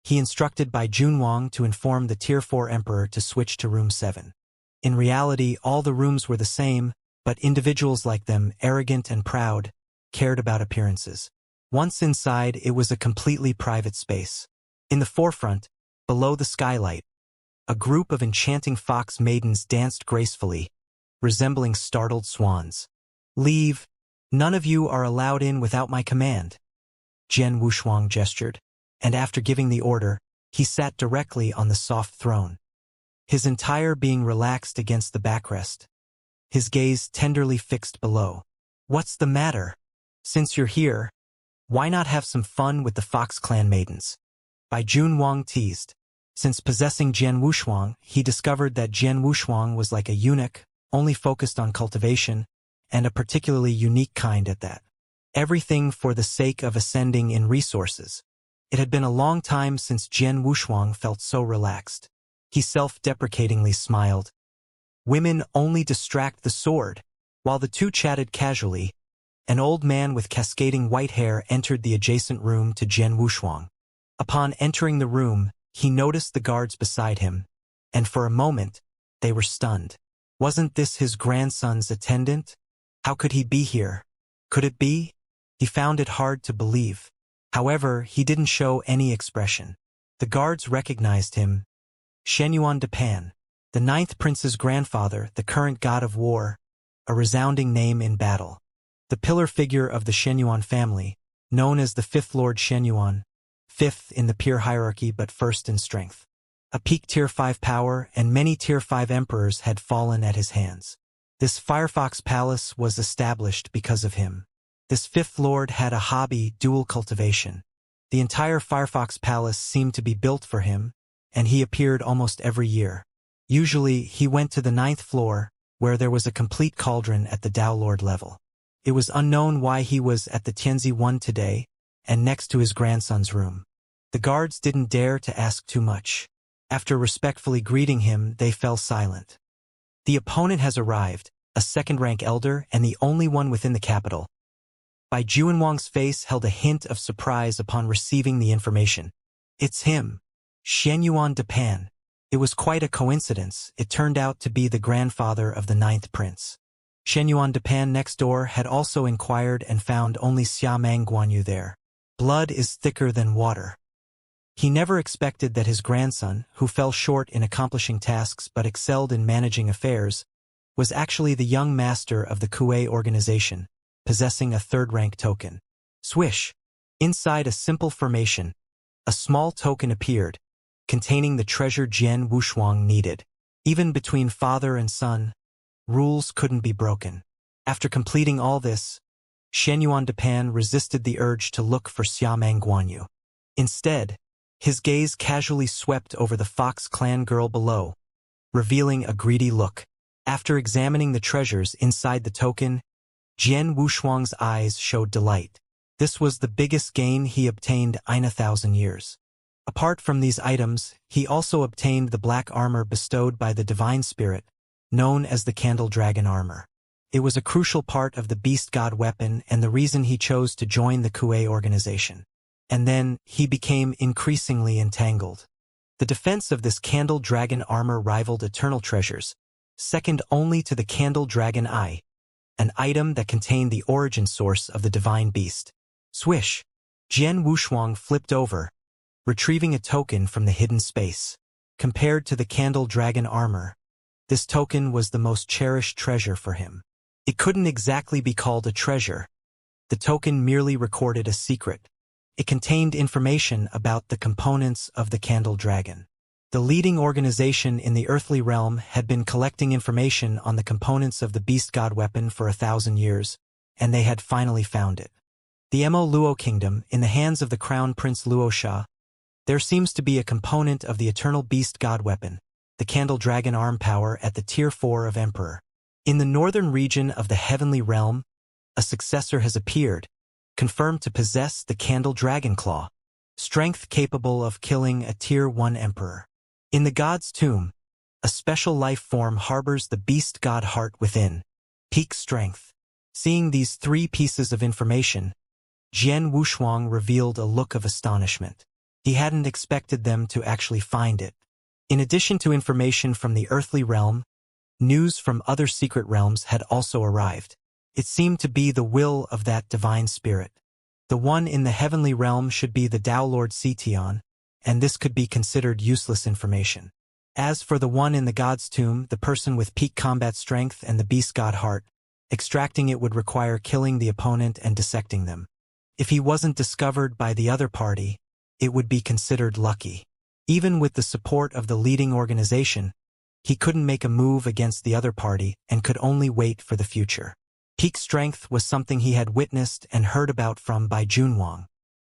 he instructed Bai Junwang to inform the Tier 4 emperor to switch to room 7. In reality, all the rooms were the same, but individuals like them, arrogant and proud, cared about appearances. Once inside, it was a completely private space. In the forefront, below the skylight, a group of enchanting fox maidens danced gracefully, resembling startled swans. "Leave. None of you are allowed in without my command." Jian Wushuang gestured, and after giving the order, he sat directly on the soft throne. His entire being relaxed against the backrest, his gaze tenderly fixed below. "What's the matter? Since you're here, why not have some fun with the Fox Clan maidens?" Bai Junwang teased. Since possessing Jian Wushuang, he discovered that Jian Wushuang was like a eunuch, only focused on cultivation, and a particularly unique kind at that. Everything for the sake of ascending in resources. It had been a long time since Jian Wushuang felt so relaxed. He self-deprecatingly smiled. Women only distract the sword. While the two chatted casually, an old man with cascading white hair entered the adjacent room to Jian Wushuang. Upon entering the room, he noticed the guards beside him, and for a moment, they were stunned. Wasn't this his grandson's attendant? How could he be here? Could it be? He found it hard to believe. However, he didn't show any expression. The guards recognized him. Shenyuan Depan, the 9th prince's grandfather, the current god of war, a resounding name in battle. The pillar figure of the Shenyuan family, known as the 5th Lord Shenyuan, 5th in the peer hierarchy but 1st in strength. A peak Tier 5 power, and many Tier 5 emperors had fallen at his hands. This Firefox Palace was established because of him. This 5th Lord had a hobby, dual cultivation. The entire Firefox Palace seemed to be built for him, and he appeared almost every year. Usually, he went to the 9th floor, where there was a complete cauldron at the Tao Lord level. It was unknown why he was at the Tianzi-1 today, and next to his grandson's room. The guards didn't dare to ask too much. After respectfully greeting him, they fell silent. The opponent has arrived, a second-rank elder and the only one within the capital. Bai Junwang's face held a hint of surprise upon receiving the information. "It's him, Shenyuan Depan." It was quite a coincidence. It turned out to be the grandfather of the 9th prince. Shenyuan Depan next door had also inquired and found only Xiamang Guanyu there. Blood is thicker than water. He never expected that his grandson, who fell short in accomplishing tasks but excelled in managing affairs, was actually the young master of the Kuei organization, possessing a 3rd-rank token. Swish! Inside a simple formation, a small token appeared, containing the treasure Jian Wushuang needed. Even between father and son, rules couldn't be broken. After completing all this, Shenyuan Depan resisted the urge to look for Xiamang Guanyu. Instead, his gaze casually swept over the Fox Clan girl below, revealing a greedy look. After examining the treasures inside the token, Jian Wushuang's eyes showed delight. This was the biggest gain he obtained in 1,000 years. Apart from these items, he also obtained the black armor bestowed by the Divine Spirit, known as the Candle Dragon armor. It was a crucial part of the Beast God weapon and the reason he chose to join the Kuei organization. And then, he became increasingly entangled. The defense of this Candle Dragon armor rivaled Eternal Treasures, second only to the Candle Dragon Eye, an item that contained the origin source of the Divine Beast. Swish! Jian Wushuang flipped over, retrieving a token from the hidden space. Compared to the Candle Dragon armor, This token was the most cherished treasure for him. It couldn't exactly be called a treasure. The token merely recorded a secret. It contained information about the components of the Candle Dragon. The leading organization in the earthly realm had been collecting information on the components of the beast god weapon for 1,000 years, and they had finally found it. The Mo Luo Kingdom, in the hands of the Crown Prince Luoxia, there seems to be a component of the eternal beast god weapon, the Candle Dragon arm power at the Tier 4 of Emperor. In the northern region of the heavenly realm, a successor has appeared, confirmed to possess the Candle Dragon Claw, strength capable of killing a Tier 1 Emperor. In the God's Tomb, a special life form harbors the beast god heart within, peak strength. Seeing these 3 pieces of information, Jian Wushuang revealed a look of astonishment. He hadn't expected them to actually find it. In addition to information from the earthly realm, news from other secret realms had also arrived. It seemed to be the will of that divine spirit. The one in the heavenly realm should be the Tao Lord Citian, and this could be considered useless information. As for the one in the God's Tomb, the person with peak combat strength and the beast god heart, extracting it would require killing the opponent and dissecting them. If he wasn't discovered by the other party, it would be considered lucky. Even with the support of the leading organization, he couldn't make a move against the other party and could only wait for the future. Peak strength was something he had witnessed and heard about from Bai Junwang.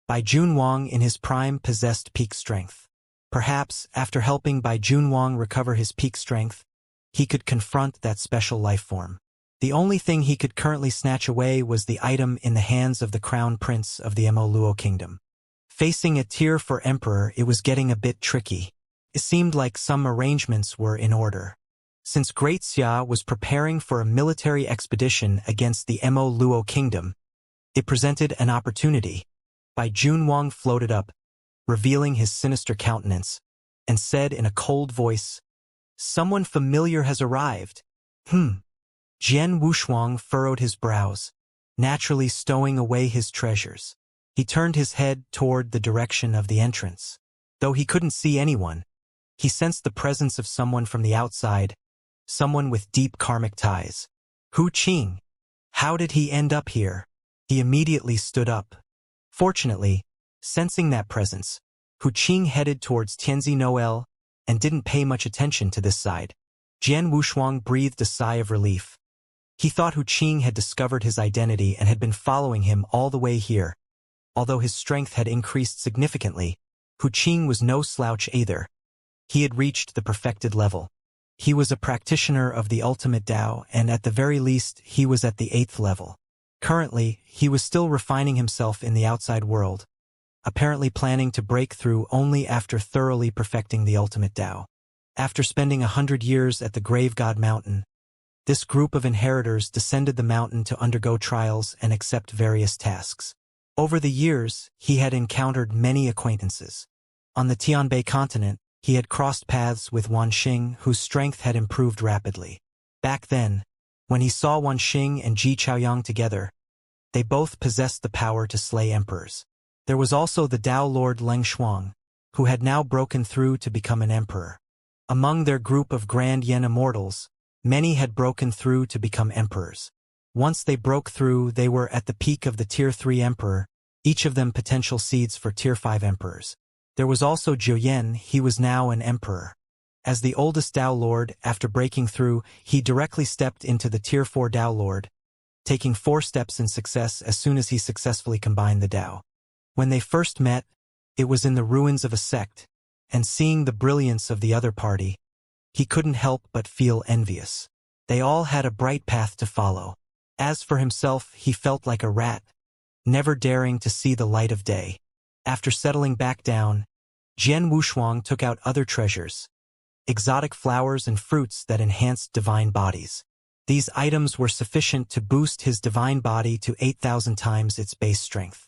Bai Junwang in his prime possessed peak strength. Perhaps, after helping Bai Junwang recover his peak strength, he could confront that special life form. The only thing he could currently snatch away was the item in the hands of the Crown Prince of the Mo Luo Kingdom. Facing a Tier 4 Emperor, it was getting a bit tricky. It seemed like some arrangements were in order. Since Great Xia was preparing for a military expedition against the Mo Luo Kingdom, it presented an opportunity. Bai Junwang floated up, revealing his sinister countenance, and said in a cold voice, "Someone familiar has arrived." Jian Wushuang furrowed his brows, naturally stowing away his treasures. He turned his head toward the direction of the entrance. Though he couldn't see anyone, he sensed the presence of someone from the outside, someone with deep karmic ties. Hu Qing. How did he end up here? He immediately stood up. Fortunately, sensing that presence, Hu Qing headed towards Tianzi Noel and didn't pay much attention to this side. Jian Wushuang breathed a sigh of relief. He thought Hu Qing had discovered his identity and had been following him all the way here. Although his strength had increased significantly, Hu Qing was no slouch either. He had reached the perfected level. He was a practitioner of the ultimate Tao, and at the very least, he was at the 8th level. Currently, he was still refining himself in the outside world, apparently planning to break through only after thoroughly perfecting the ultimate Tao. After spending 100 years at the Grave God Mountain, this group of inheritors descended the mountain to undergo trials and accept various tasks. Over the years, he had encountered many acquaintances. On the Tianbei continent, he had crossed paths with Wan Xing, whose strength had improved rapidly. Back then, when he saw Wan Xing and Ji Chaoyang together, they both possessed the power to slay emperors. There was also the Tao Lord Leng Shuang, who had now broken through to become an emperor. Among their group of Grand Yen Immortals, many had broken through to become emperors. Once they broke through, they were at the peak of the Tier 3 Emperor, each of them potential seeds for Tier 5 Emperors. There was also Zhou Yan. He was now an emperor. As the oldest Tao Lord, after breaking through, he directly stepped into the Tier 4 Tao Lord, taking 4 steps in success as soon as he successfully combined the Tao. When they first met, it was in the ruins of a sect, and seeing the brilliance of the other party, he couldn't help but feel envious. They all had a bright path to follow. As for himself, he felt like a rat, never daring to see the light of day. After settling back down, Jian Wushuang took out other treasures, exotic flowers and fruits that enhanced divine bodies. These items were sufficient to boost his divine body to 8,000 times its base strength.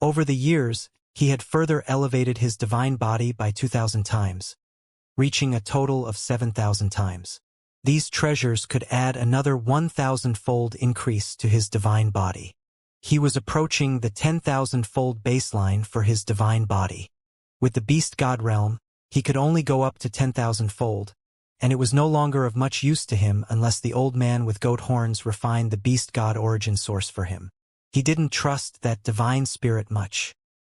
Over the years, he had further elevated his divine body by 2,000 times, reaching a total of 7,000 times. These treasures could add another 1,000-fold increase to his divine body. He was approaching the 10,000-fold baseline for his divine body. With the Beast God realm, he could only go up to 10,000-fold, and it was no longer of much use to him unless the old man with goat horns refined the beast god origin source for him. He didn't trust that divine spirit much.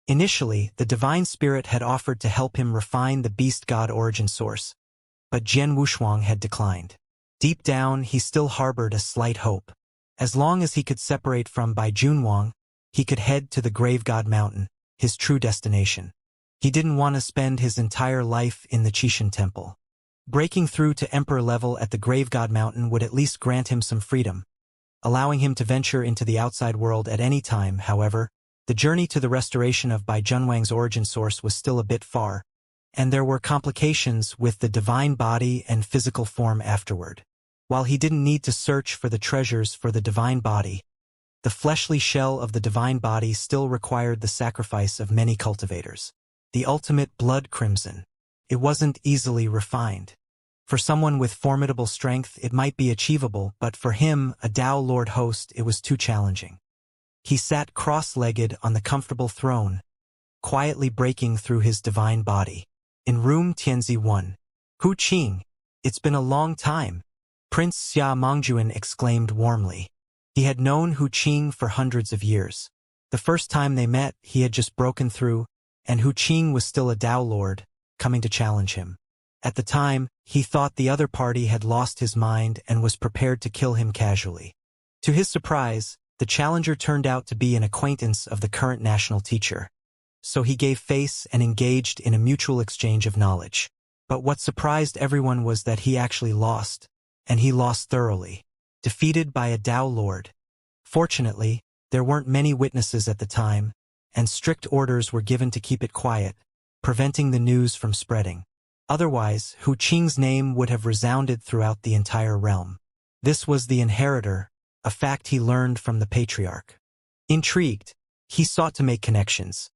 Initially, the divine spirit had offered to help him refine the beast god origin source, but Jian Wushuang had declined. Deep down, he still harbored a slight hope. As long as he could separate from Bai Junwang, he could head to the Grave God Mountain, his true destination. He didn't want to spend his entire life in the Qixin Temple. Breaking through to emperor level at the Grave God Mountain would at least grant him some freedom, allowing him to venture into the outside world at any time. However, the journey to the restoration of Bai Junwang's origin source was still a bit far, and there were complications with the divine body and physical form afterward. While he didn't need to search for the treasures for the divine body, the fleshly shell of the divine body still required the sacrifice of many cultivators. The ultimate blood crimson. It wasn't easily refined. For someone with formidable strength, it might be achievable, but for him, a Tao Lord host, it was too challenging. He sat cross-legged on the comfortable throne, quietly breaking through his divine body. In room Tianzi 1. Hu Qing, it's been a long time, Prince Xia Mengjuan exclaimed warmly. He had known Hu Qing for hundreds of years. The first time they met, he had just broken through, and Hu Qing was still a Tao Lord, coming to challenge him. At the time, he thought the other party had lost his mind and was prepared to kill him casually. To his surprise, the challenger turned out to be an acquaintance of the current national teacher. So he gave face and engaged in a mutual exchange of knowledge. But what surprised everyone was that he actually lost, and he lost thoroughly, defeated by a Tao Lord. Fortunately, there weren't many witnesses at the time, and strict orders were given to keep it quiet, preventing the news from spreading. Otherwise, Hu Qing's name would have resounded throughout the entire realm. This was the inheritor, a fact he learned from the patriarch. Intrigued, he sought to make connections.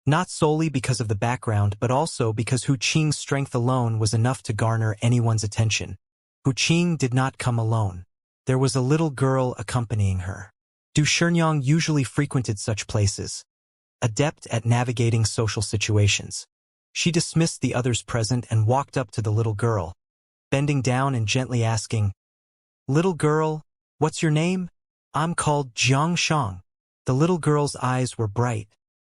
Not solely because of the background, but also because Hu Qing's strength alone was enough to garner anyone's attention. Hu Qing did not come alone. There was a little girl accompanying her. Du Shenyang usually frequented such places, adept at navigating social situations. She dismissed the others present and walked up to the little girl, bending down and gently asking, "Little girl, what's your name?" "I'm called Xianxia." The little girl's eyes were bright,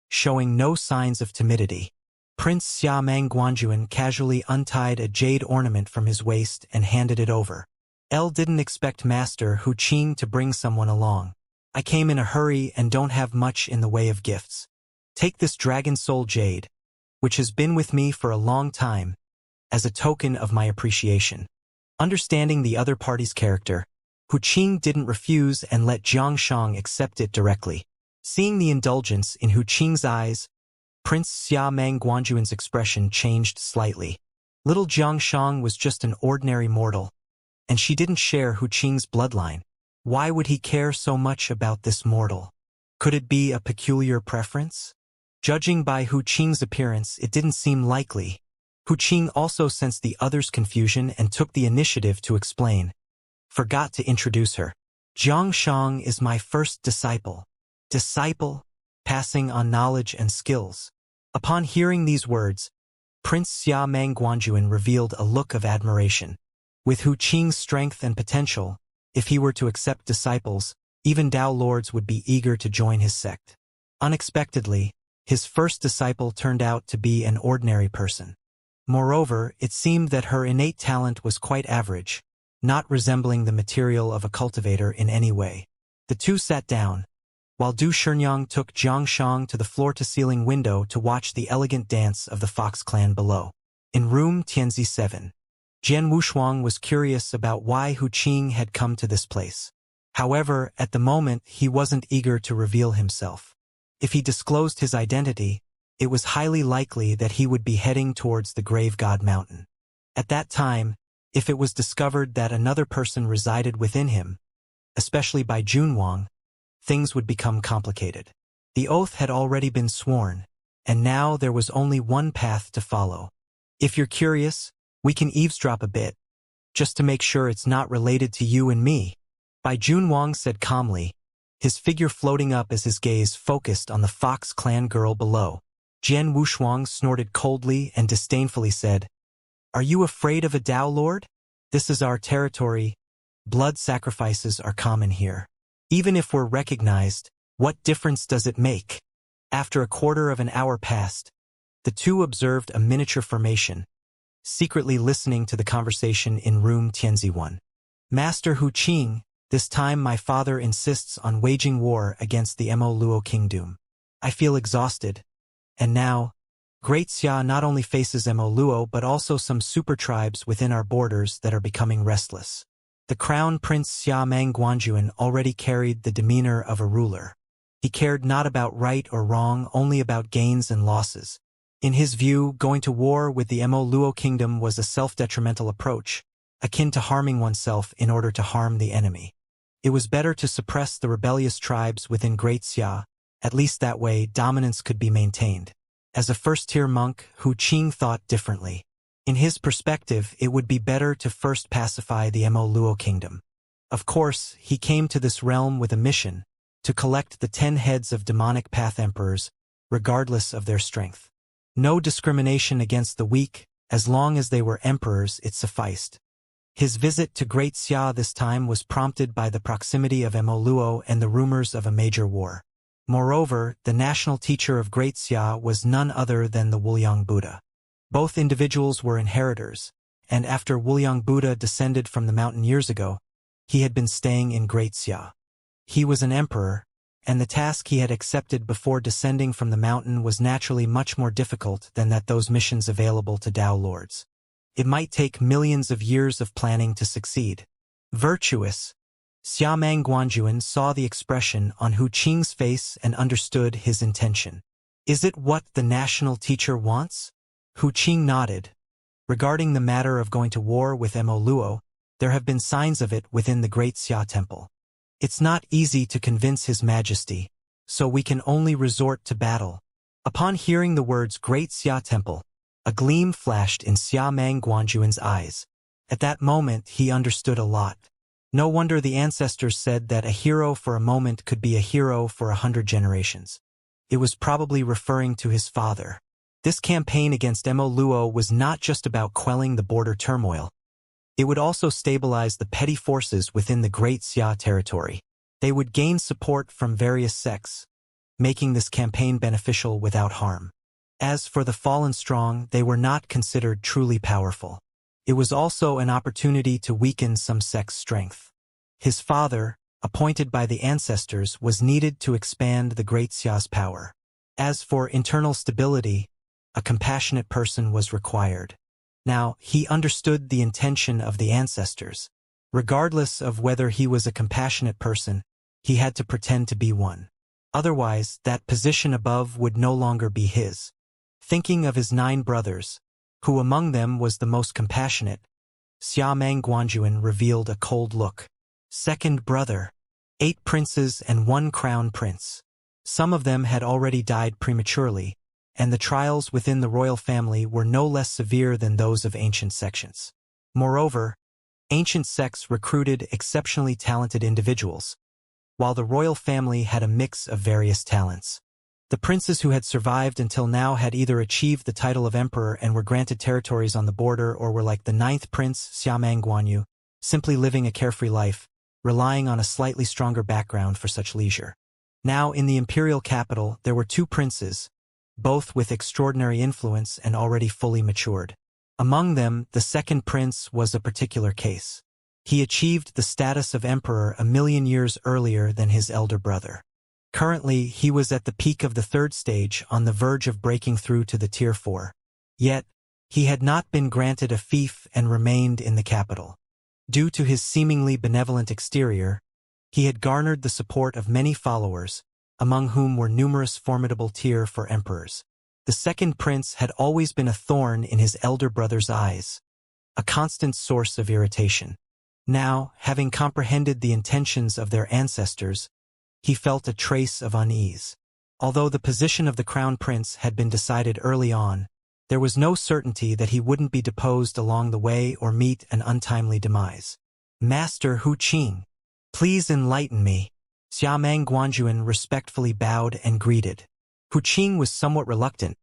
showing no signs of timidity. Prince Xia Mengguanjuan casually untied a jade ornament from his waist and handed it over. "Elle didn't expect Master Hu Qing to bring someone along. I came in a hurry and don't have much in the way of gifts. Take this dragon soul jade, which has been with me for a long time, as a token of my appreciation." Understanding the other party's character, Hu Qing didn't refuse and let Jiangshang accept it directly. Seeing the indulgence in Hu Qing's eyes, Prince Xia Mengguanjuan's expression changed slightly. Little Jiangshang was just an ordinary mortal, and she didn't share Hu Qing's bloodline. Why would he care so much about this mortal? Could it be a peculiar preference? Judging by Hu Qing's appearance, it didn't seem likely. Hu Qing also sensed the other's confusion and took the initiative to explain. Forgot to introduce her. "Jiangshang is my first disciple." Disciple, passing on knowledge and skills. Upon hearing these words, Prince Xia Mengguanjuan revealed a look of admiration. With Hu Qing's strength and potential, if he were to accept disciples, even Tao Lords would be eager to join his sect. Unexpectedly, his first disciple turned out to be an ordinary person. Moreover, it seemed that her innate talent was quite average, not resembling the material of a cultivator in any way. The two sat down, while Du Shenyang took Jiangshang to the floor-to-ceiling window to watch the elegant dance of the Fox clan below. In room Tianzi 7, Jian Wushuang was curious about why Hu Qing had come to this place. However, at the moment, he wasn't eager to reveal himself. If he disclosed his identity, it was highly likely that he would be heading towards the Grave God Mountain. At that time, if it was discovered that another person resided within him, especially by Junwang, things would become complicated. The oath had already been sworn, and now there was only one path to follow. If you're curious, we can eavesdrop a bit, just to make sure it's not related to you and me. Bai Junwang said calmly, his figure floating up as his gaze focused on the Fox clan girl below. Jian Wushuang snorted coldly and disdainfully said, "Are you afraid of a Tao Lord?" This is our territory. Blood sacrifices are common here. Even if we're recognized, what difference does it make? After a quarter of an hour passed, the two observed a miniature formation, secretly listening to the conversation in room Tianzi 1. Master Hu Qing, this time my father insists on waging war against the Mo Luo kingdom. I feel exhausted. And now, Great Xia not only faces Mo Luo but also some super tribes within our borders that are becoming restless. The Crown Prince Xia Mang Guanjuan already carried the demeanor of a ruler. He cared not about right or wrong, only about gains and losses. In his view, going to war with the Mo Luo kingdom was a self-detrimental approach, akin to harming oneself in order to harm the enemy. It was better to suppress the rebellious tribes within Great Xia. At least that way dominance could be maintained. As a first-tier monk, Hu Qing thought differently. In his perspective, it would be better to first pacify the Mo Luo kingdom. Of course, he came to this realm with a mission, to collect the 10 heads of demonic path emperors, regardless of their strength. No discrimination against the weak, as long as they were emperors it sufficed. His visit to Great Xia this time was prompted by the proximity of Mo Luo and the rumors of a major war. Moreover, the national teacher of Great Xia was none other than the Wuliang Buddha. Both individuals were inheritors, and after Wuliang Buddha descended from the mountain years ago, he had been staying in Great Xia. He was an emperor, and the task he had accepted before descending from the mountain was naturally much more difficult than those missions available to Tao lords. It might take millions of years of planning to succeed. Virtuous. Xia Mang Guanjuan saw the expression on Hu Qing's face and understood his intention. Is it what the national teacher wants? Hu Qing nodded. Regarding the matter of going to war with Mo Luo, there have been signs of it within the Great Xia Temple. It's not easy to convince His Majesty, so we can only resort to battle. Upon hearing the words Great Xia Temple, a gleam flashed in Xia Mang Guanjuan's eyes. At that moment he understood a lot. No wonder the ancestors said that a hero for a moment could be a hero for 100 generations. It was probably referring to his father. This campaign against Mo Luo was not just about quelling the border turmoil. It would also stabilize the petty forces within the Great Xia territory. They would gain support from various sects, making this campaign beneficial without harm. As for the fallen strong, they were not considered truly powerful. It was also an opportunity to weaken some sect's strength. His father, appointed by the ancestors, was needed to expand the Great Xia's power. As for internal stability, a compassionate person was required. Now, he understood the intention of the ancestors. Regardless of whether he was a compassionate person, he had to pretend to be one. Otherwise, that position above would no longer be his. Thinking of his 9 brothers, who among them was the most compassionate, Xia Mang Guanjuan revealed a cold look. Second brother, 8 princes and 1 crown prince. Some of them had already died prematurely, and the trials within the royal family were no less severe than those of ancient sections. Moreover, ancient sects recruited exceptionally talented individuals, while the royal family had a mix of various talents. The princes who had survived until now had either achieved the title of emperor and were granted territories on the border, or were like the 9th prince, Xia Mang Guanyu, simply living a carefree life, relying on a slightly stronger background for such leisure. Now, in the imperial capital, there were 2 princes, both with extraordinary influence and already fully matured. Among them, the 2nd prince was a particular case. He achieved the status of emperor 1,000,000 years earlier than his elder brother. Currently, he was at the peak of the 3rd stage, on the verge of breaking through to the Tier 4. Yet, he had not been granted a fief and remained in the capital. Due to his seemingly benevolent exterior, he had garnered the support of many followers, among whom were numerous formidable Tier 4 emperors. The 2nd prince had always been a thorn in his elder brother's eyes, a constant source of irritation. Now, having comprehended the intentions of their ancestors, he felt a trace of unease. Although the position of the crown prince had been decided early on, there was no certainty that he wouldn't be deposed along the way or meet an untimely demise. Master Hu Qing, please enlighten me. Xia Mang Guanjuan respectfully bowed and greeted. Hu Qing was somewhat reluctant.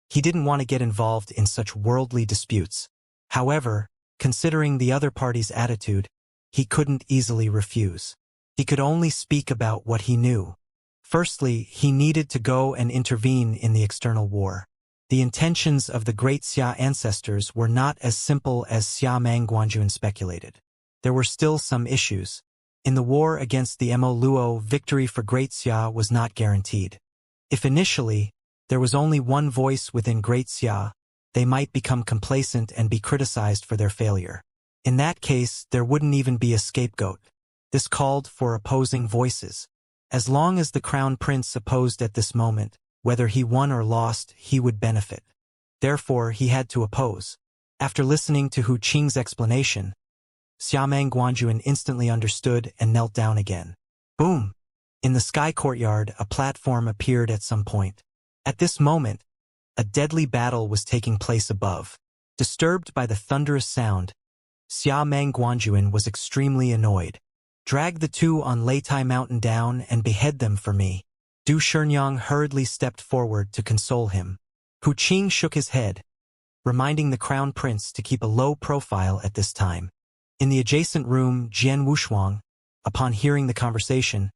He didn't want to get involved in such worldly disputes. However, considering the other party's attitude, he couldn't easily refuse. He could only speak about what he knew. Firstly, he needed to go and intervene in the external war. The intentions of the great Xia ancestors were not as simple as Xia Mangguanjuan speculated. There were still some issues. In the war against the Mo Luo, victory for Great Xia was not guaranteed. If initially, there was only one voice within Great Xia, they might become complacent and be criticized for their failure. In that case, there wouldn't even be a scapegoat. This called for opposing voices. As long as the crown prince opposed at this moment, whether he won or lost, he would benefit. Therefore, he had to oppose. After listening to Hu Qing's explanation, Xia Mangguanjuan instantly understood and knelt down again. Boom! In the sky courtyard, a platform appeared at some point. At this moment, a deadly battle was taking place above. Disturbed by the thunderous sound, Xia Mangguanjuan was extremely annoyed. Drag the two on Leitai Mountain down and behead them for me. Du Sherngyang hurriedly stepped forward to console him. Hu Qing shook his head, reminding the crown prince to keep a low profile at this time. In the adjacent room, Jian Wushuang, upon hearing the conversation,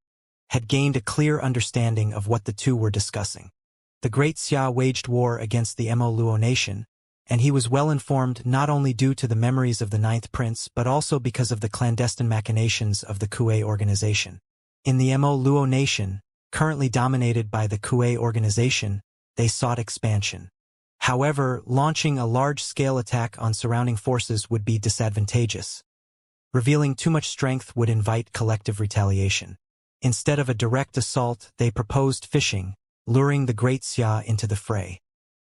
had gained a clear understanding of what the two were discussing. The great Xia waged war against the Mo Luo nation, and he was well informed not only due to the memories of the ninth prince but also because of the clandestine machinations of the Kuei organization. In the Mo Luo nation, currently dominated by the Kuei organization, they sought expansion. However, launching a large-scale attack on surrounding forces would be disadvantageous. Revealing too much strength would invite collective retaliation. Instead of a direct assault, they proposed fishing, luring the Great Xia into the fray.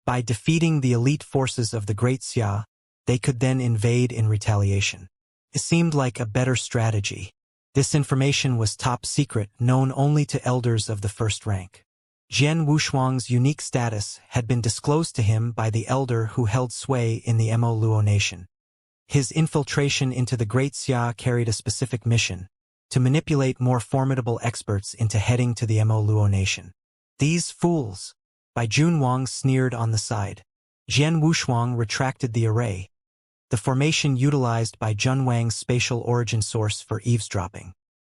By defeating the elite forces of the Great Xia, they could then invade in retaliation. It seemed like a better strategy. This information was top secret, known only to elders of the first rank. Jian Wushuang's unique status had been disclosed to him by the elder who held sway in the Mo Luo nation. His infiltration into the Great Xia carried a specific mission: to manipulate more formidable experts into heading to the Mo Luo nation. These fools! Bai Junwang sneered on the side. Jian Wushuang retracted the array, the formation utilized by Junwang's spatial origin source for eavesdropping.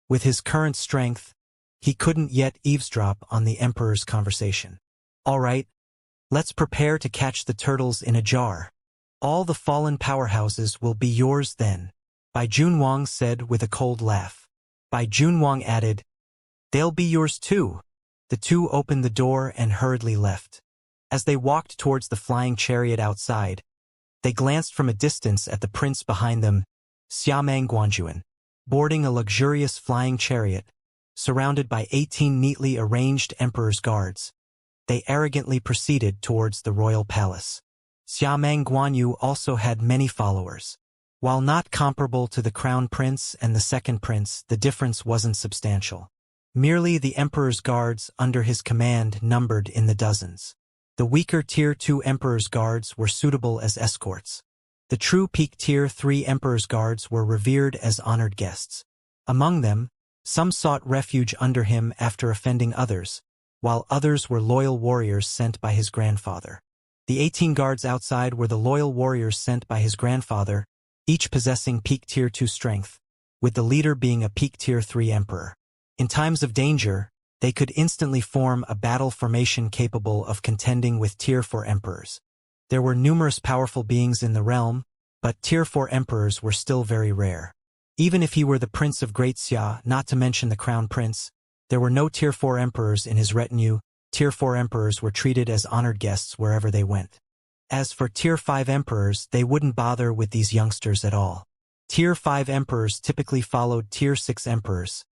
With his current strength, he couldn't yet eavesdrop on the Emperor's conversation. All right, let's prepare to catch the turtles in a jar. All the fallen powerhouses will be yours then, Bai Junwang said with a cold laugh. Bai Junwang added, they'll be yours too. The two opened the door and hurriedly left. As they walked towards the flying chariot outside, they glanced from a distance at the prince behind them, Xia Mangguanjuan, boarding a luxurious flying chariot, surrounded by 18 neatly arranged emperor's guards. They arrogantly proceeded towards the royal palace. Xia Mangguanyu also had many followers. While not comparable to the crown prince and the second prince, the difference wasn't substantial. Merely the emperor's guards under his command numbered in the dozens. The weaker Tier 2 Emperor's Guards were suitable as escorts. The true peak Tier 3 Emperor's Guards were revered as honored guests. Among them, some sought refuge under him after offending others, while others were loyal warriors sent by his grandfather. The 18 guards outside were the loyal warriors sent by his grandfather, each possessing peak Tier 2 strength, with the leader being a peak Tier 3 Emperor. In times of danger, they could instantly form a battle formation capable of contending with Tier 4 Emperors. There were numerous powerful beings in the realm, but Tier 4 Emperors were still very rare. Even if he were the Prince of Great Xia, not to mention the Crown Prince, there were no Tier 4 Emperors in his retinue. Tier 4 Emperors were treated as honored guests wherever they went. As for Tier 5 Emperors, they wouldn't bother with these youngsters at all. Tier 5 Emperors typically followed Tier 6 Emperors,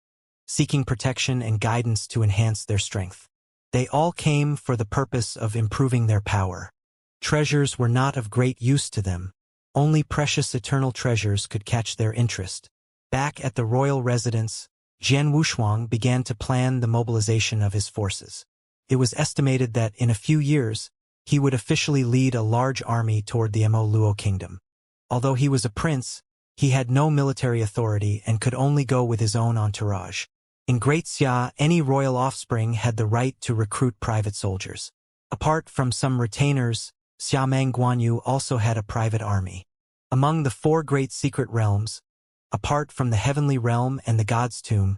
seeking protection and guidance to enhance their strength. They all came for the purpose of improving their power. Treasures were not of great use to them. Only precious eternal treasures could catch their interest. Back at the royal residence, Jian Wushuang began to plan the mobilization of his forces. It was estimated that in a few years, he would officially lead a large army toward the Mo Luo kingdom. Although he was a prince, he had no military authority and could only go with his own entourage. In Great Xia, any royal offspring had the right to recruit private soldiers. Apart from some retainers, Xia Mangguanyu also had a private army. Among the four great secret realms, apart from the heavenly realm and the god's tomb,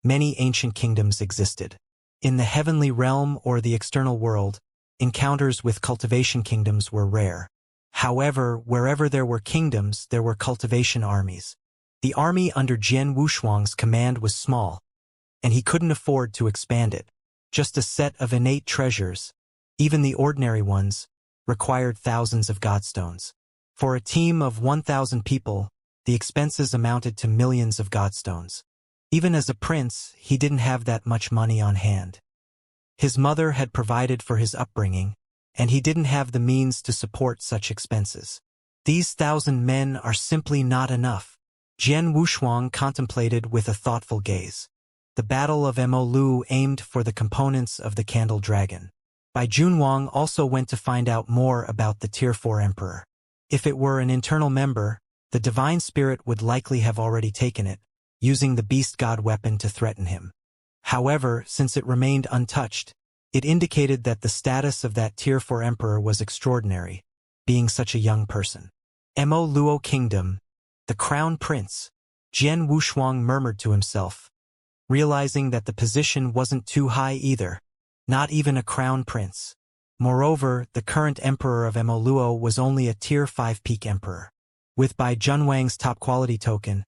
many ancient kingdoms existed. In the heavenly realm or the external world, encounters with cultivation kingdoms were rare. However, wherever there were kingdoms, there were cultivation armies. The army under Jian Wushuang's command was small, and he couldn't afford to expand it. Just a set of innate treasures, even the ordinary ones, required thousands of godstones. For a team of 1,000 people, the expenses amounted to millions of godstones. Even as a prince, he didn't have that much money on hand. His mother had provided for his upbringing, and he didn't have the means to support such expenses. These 1,000 men are simply not enough. Jian Wushuang contemplated with a thoughtful gaze. The Battle of Mo Lu aimed for the components of the Candle Dragon. Bai Junwang also went to find out more about the Tier 4 Emperor. If it were an internal member, the Divine Spirit would likely have already taken it, using the Beast God weapon to threaten him. However, since it remained untouched, it indicated that the status of that Tier 4 Emperor was extraordinary, being such a young person. Mo Luo Kingdom, the Crown Prince, Jian Wushuang murmured to himself, realizing that the position wasn't too high either, not even a crown prince. Moreover, the current emperor of Mo Luo was only a Tier 5 peak emperor. With Bai Junwang's top quality token,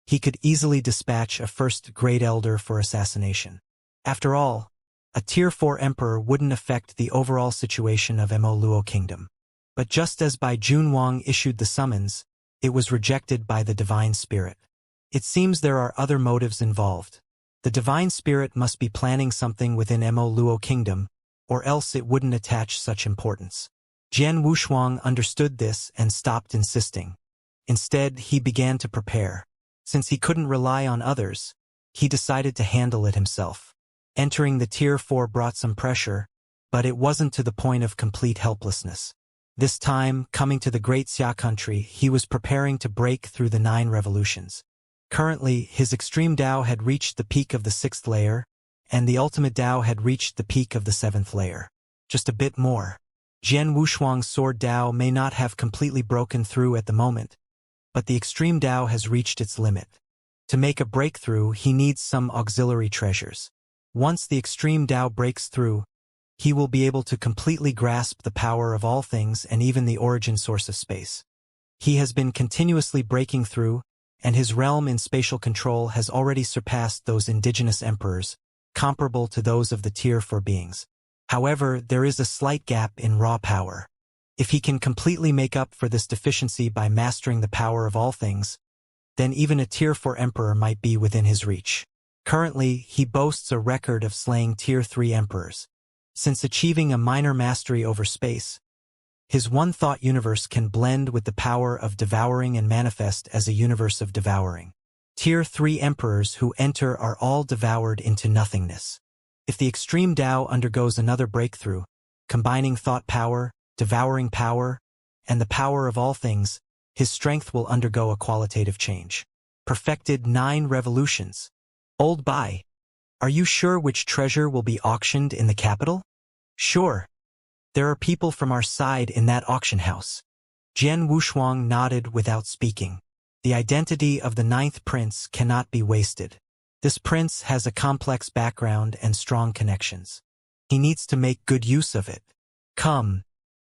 he could easily dispatch a first-grade elder for assassination. After all, a Tier 4 emperor wouldn't affect the overall situation of Mo Luo Kingdom. But just as Bai Junwang issued the summons, it was rejected by the Divine Spirit. It seems there are other motives involved. The Divine Spirit must be planning something within Mo Luo Kingdom, or else it wouldn't attach such importance. Jian Wushuang understood this and stopped insisting. Instead, he began to prepare. Since he couldn't rely on others, he decided to handle it himself. Entering the Tier 4 brought some pressure, but it wasn't to the point of complete helplessness. This time, coming to the Great Xia country, he was preparing to break through the 9 revolutions. Currently, his extreme Dao had reached the peak of the 6th layer, and the ultimate Dao had reached the peak of the 7th layer. Just a bit more. Jian Wushuang's sword Dao may not have completely broken through at the moment, but the extreme Dao has reached its limit. To make a breakthrough, he needs some auxiliary treasures. Once the extreme Dao breaks through, he will be able to completely grasp the power of all things and even the origin source of space. He has been continuously breaking through, and his realm in spatial control has already surpassed those indigenous emperors, comparable to those of the Tier 4 beings. However, there is a slight gap in raw power. If he can completely make up for this deficiency by mastering the power of all things, then even a Tier 4 emperor might be within his reach. Currently, he boasts a record of slaying Tier 3 emperors. Since achieving a minor mastery over space, his one-thought universe can blend with the power of devouring and manifest as a universe of devouring. Tier 3 emperors who enter are all devoured into nothingness. If the extreme Dao undergoes another breakthrough, combining thought power, devouring power, and the power of all things, his strength will undergo a qualitative change. Perfected 9 revolutions. Old Bai, are you sure which treasure will be auctioned in the capital? Sure. There are people from our side in that auction house. Jian Wushuang nodded without speaking. The identity of the 9th prince cannot be wasted. This prince has a complex background and strong connections. He needs to make good use of it. Come,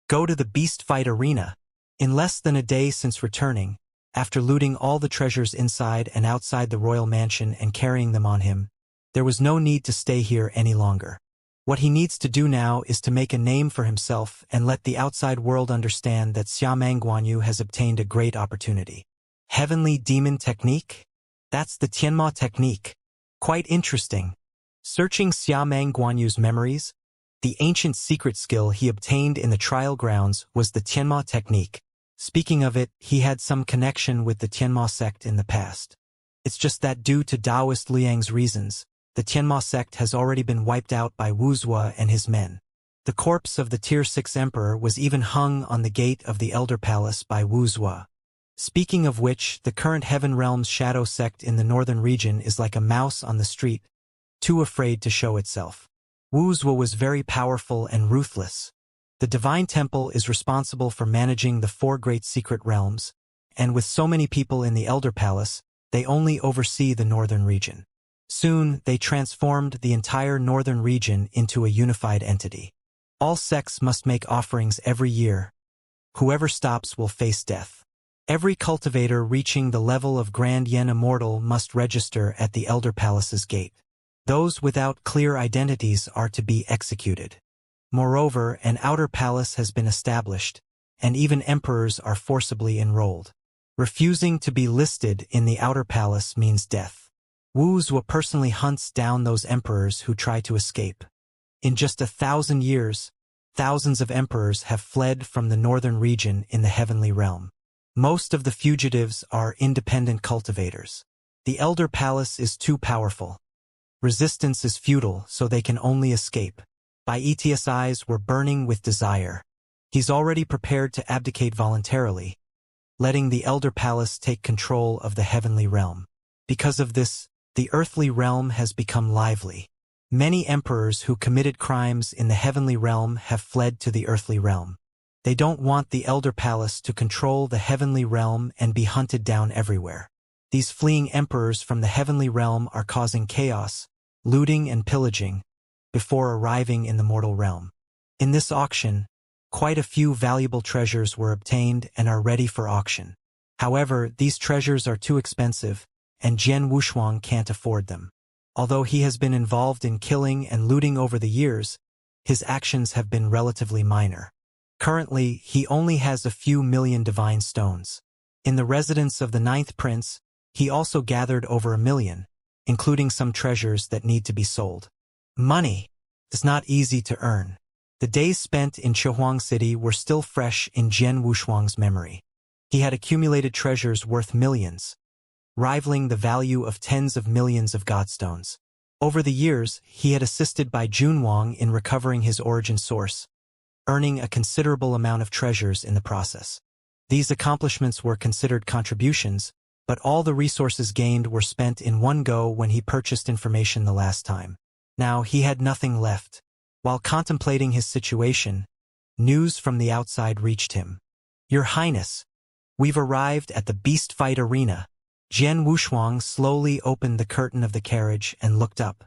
go to the beast fight arena. In less than a day since returning, after looting all the treasures inside and outside the royal mansion and carrying them on him, there was no need to stay here any longer. What he needs to do now is to make a name for himself and let the outside world understand that Xiamang Guanyu has obtained a great opportunity. Heavenly Demon Technique? That's the Tianma technique. Quite interesting. Searching Xiamang Guanyu's memories, the ancient secret skill he obtained in the trial grounds was the Tianma technique. Speaking of it, he had some connection with the Tianma sect in the past. It's just that due to Taoist Liang's reasons, the Tianma sect has already been wiped out by Wuxia and his men. The corpse of the Tier 6 emperor was even hung on the gate of the Elder Palace by Wuxia. Speaking of which, the current Heaven Realm's shadow sect in the northern region is like a mouse on the street, too afraid to show itself. Wuxia was very powerful and ruthless. The Divine Temple is responsible for managing the 4 great secret realms, and with so many people in the Elder Palace, they only oversee the northern region. Soon, they transformed the entire northern region into a unified entity. All sects must make offerings every year. Whoever stops will face death. Every cultivator reaching the level of Grand Yen Immortal must register at the Elder Palace's gate. Those without clear identities are to be executed. Moreover, an outer palace has been established, and even emperors are forcibly enrolled. Refusing to be listed in the outer palace means death. Wuxia personally hunts down those emperors who try to escape. In just 1,000 years, thousands of emperors have fled from the northern region in the heavenly realm. Most of the fugitives are independent cultivators. The Elder Palace is too powerful. Resistance is futile, so they can only escape. Baietius' eyes were burning with desire. He's already prepared to abdicate voluntarily, letting the Elder Palace take control of the heavenly realm. Because of this, the earthly realm has become lively. Many emperors who committed crimes in the heavenly realm have fled to the earthly realm. They don't want the Elder Palace to control the heavenly realm and be hunted down everywhere. These fleeing emperors from the heavenly realm are causing chaos, looting and pillaging, before arriving in the mortal realm. In this auction, quite a few valuable treasures were obtained and are ready for auction. However, these treasures are too expensive, and Jian Wuxuang can't afford them. Although he has been involved in killing and looting over the years, his actions have been relatively minor. Currently, he only has a few million divine stones. In the residence of the 9th prince, he also gathered over 1 million, including some treasures that need to be sold. Money is not easy to earn. The days spent in Chihuang City were still fresh in Jian Wuxuang's memory. He had accumulated treasures worth millions, rivaling the value of tens of millions of godstones. Over the years, he had assisted Bai Junwang in recovering his origin source, earning a considerable amount of treasures in the process. These accomplishments were considered contributions, but all the resources gained were spent in one go when he purchased information the last time. Now he had nothing left. While contemplating his situation, news from the outside reached him. "Your Highness, we've arrived at the beast fight arena." Jian Wuxuang slowly opened the curtain of the carriage and looked up.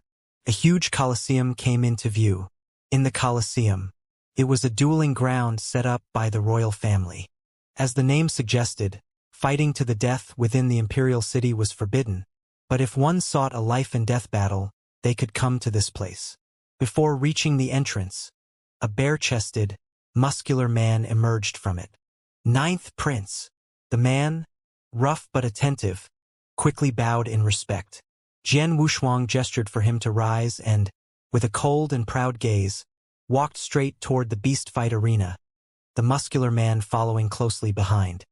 A huge coliseum came into view. In the coliseum, it was a dueling ground set up by the royal family. As the name suggested, fighting to the death within the imperial city was forbidden, but if one sought a life-and-death battle, they could come to this place. Before reaching the entrance, a bare-chested, muscular man emerged from it. 9th Prince. The man, rough but attentive, quickly bowed in respect. Jian Wuxuang gestured for him to rise and, with a cold and proud gaze, walked straight toward the beast fight arena, the muscular man following closely behind.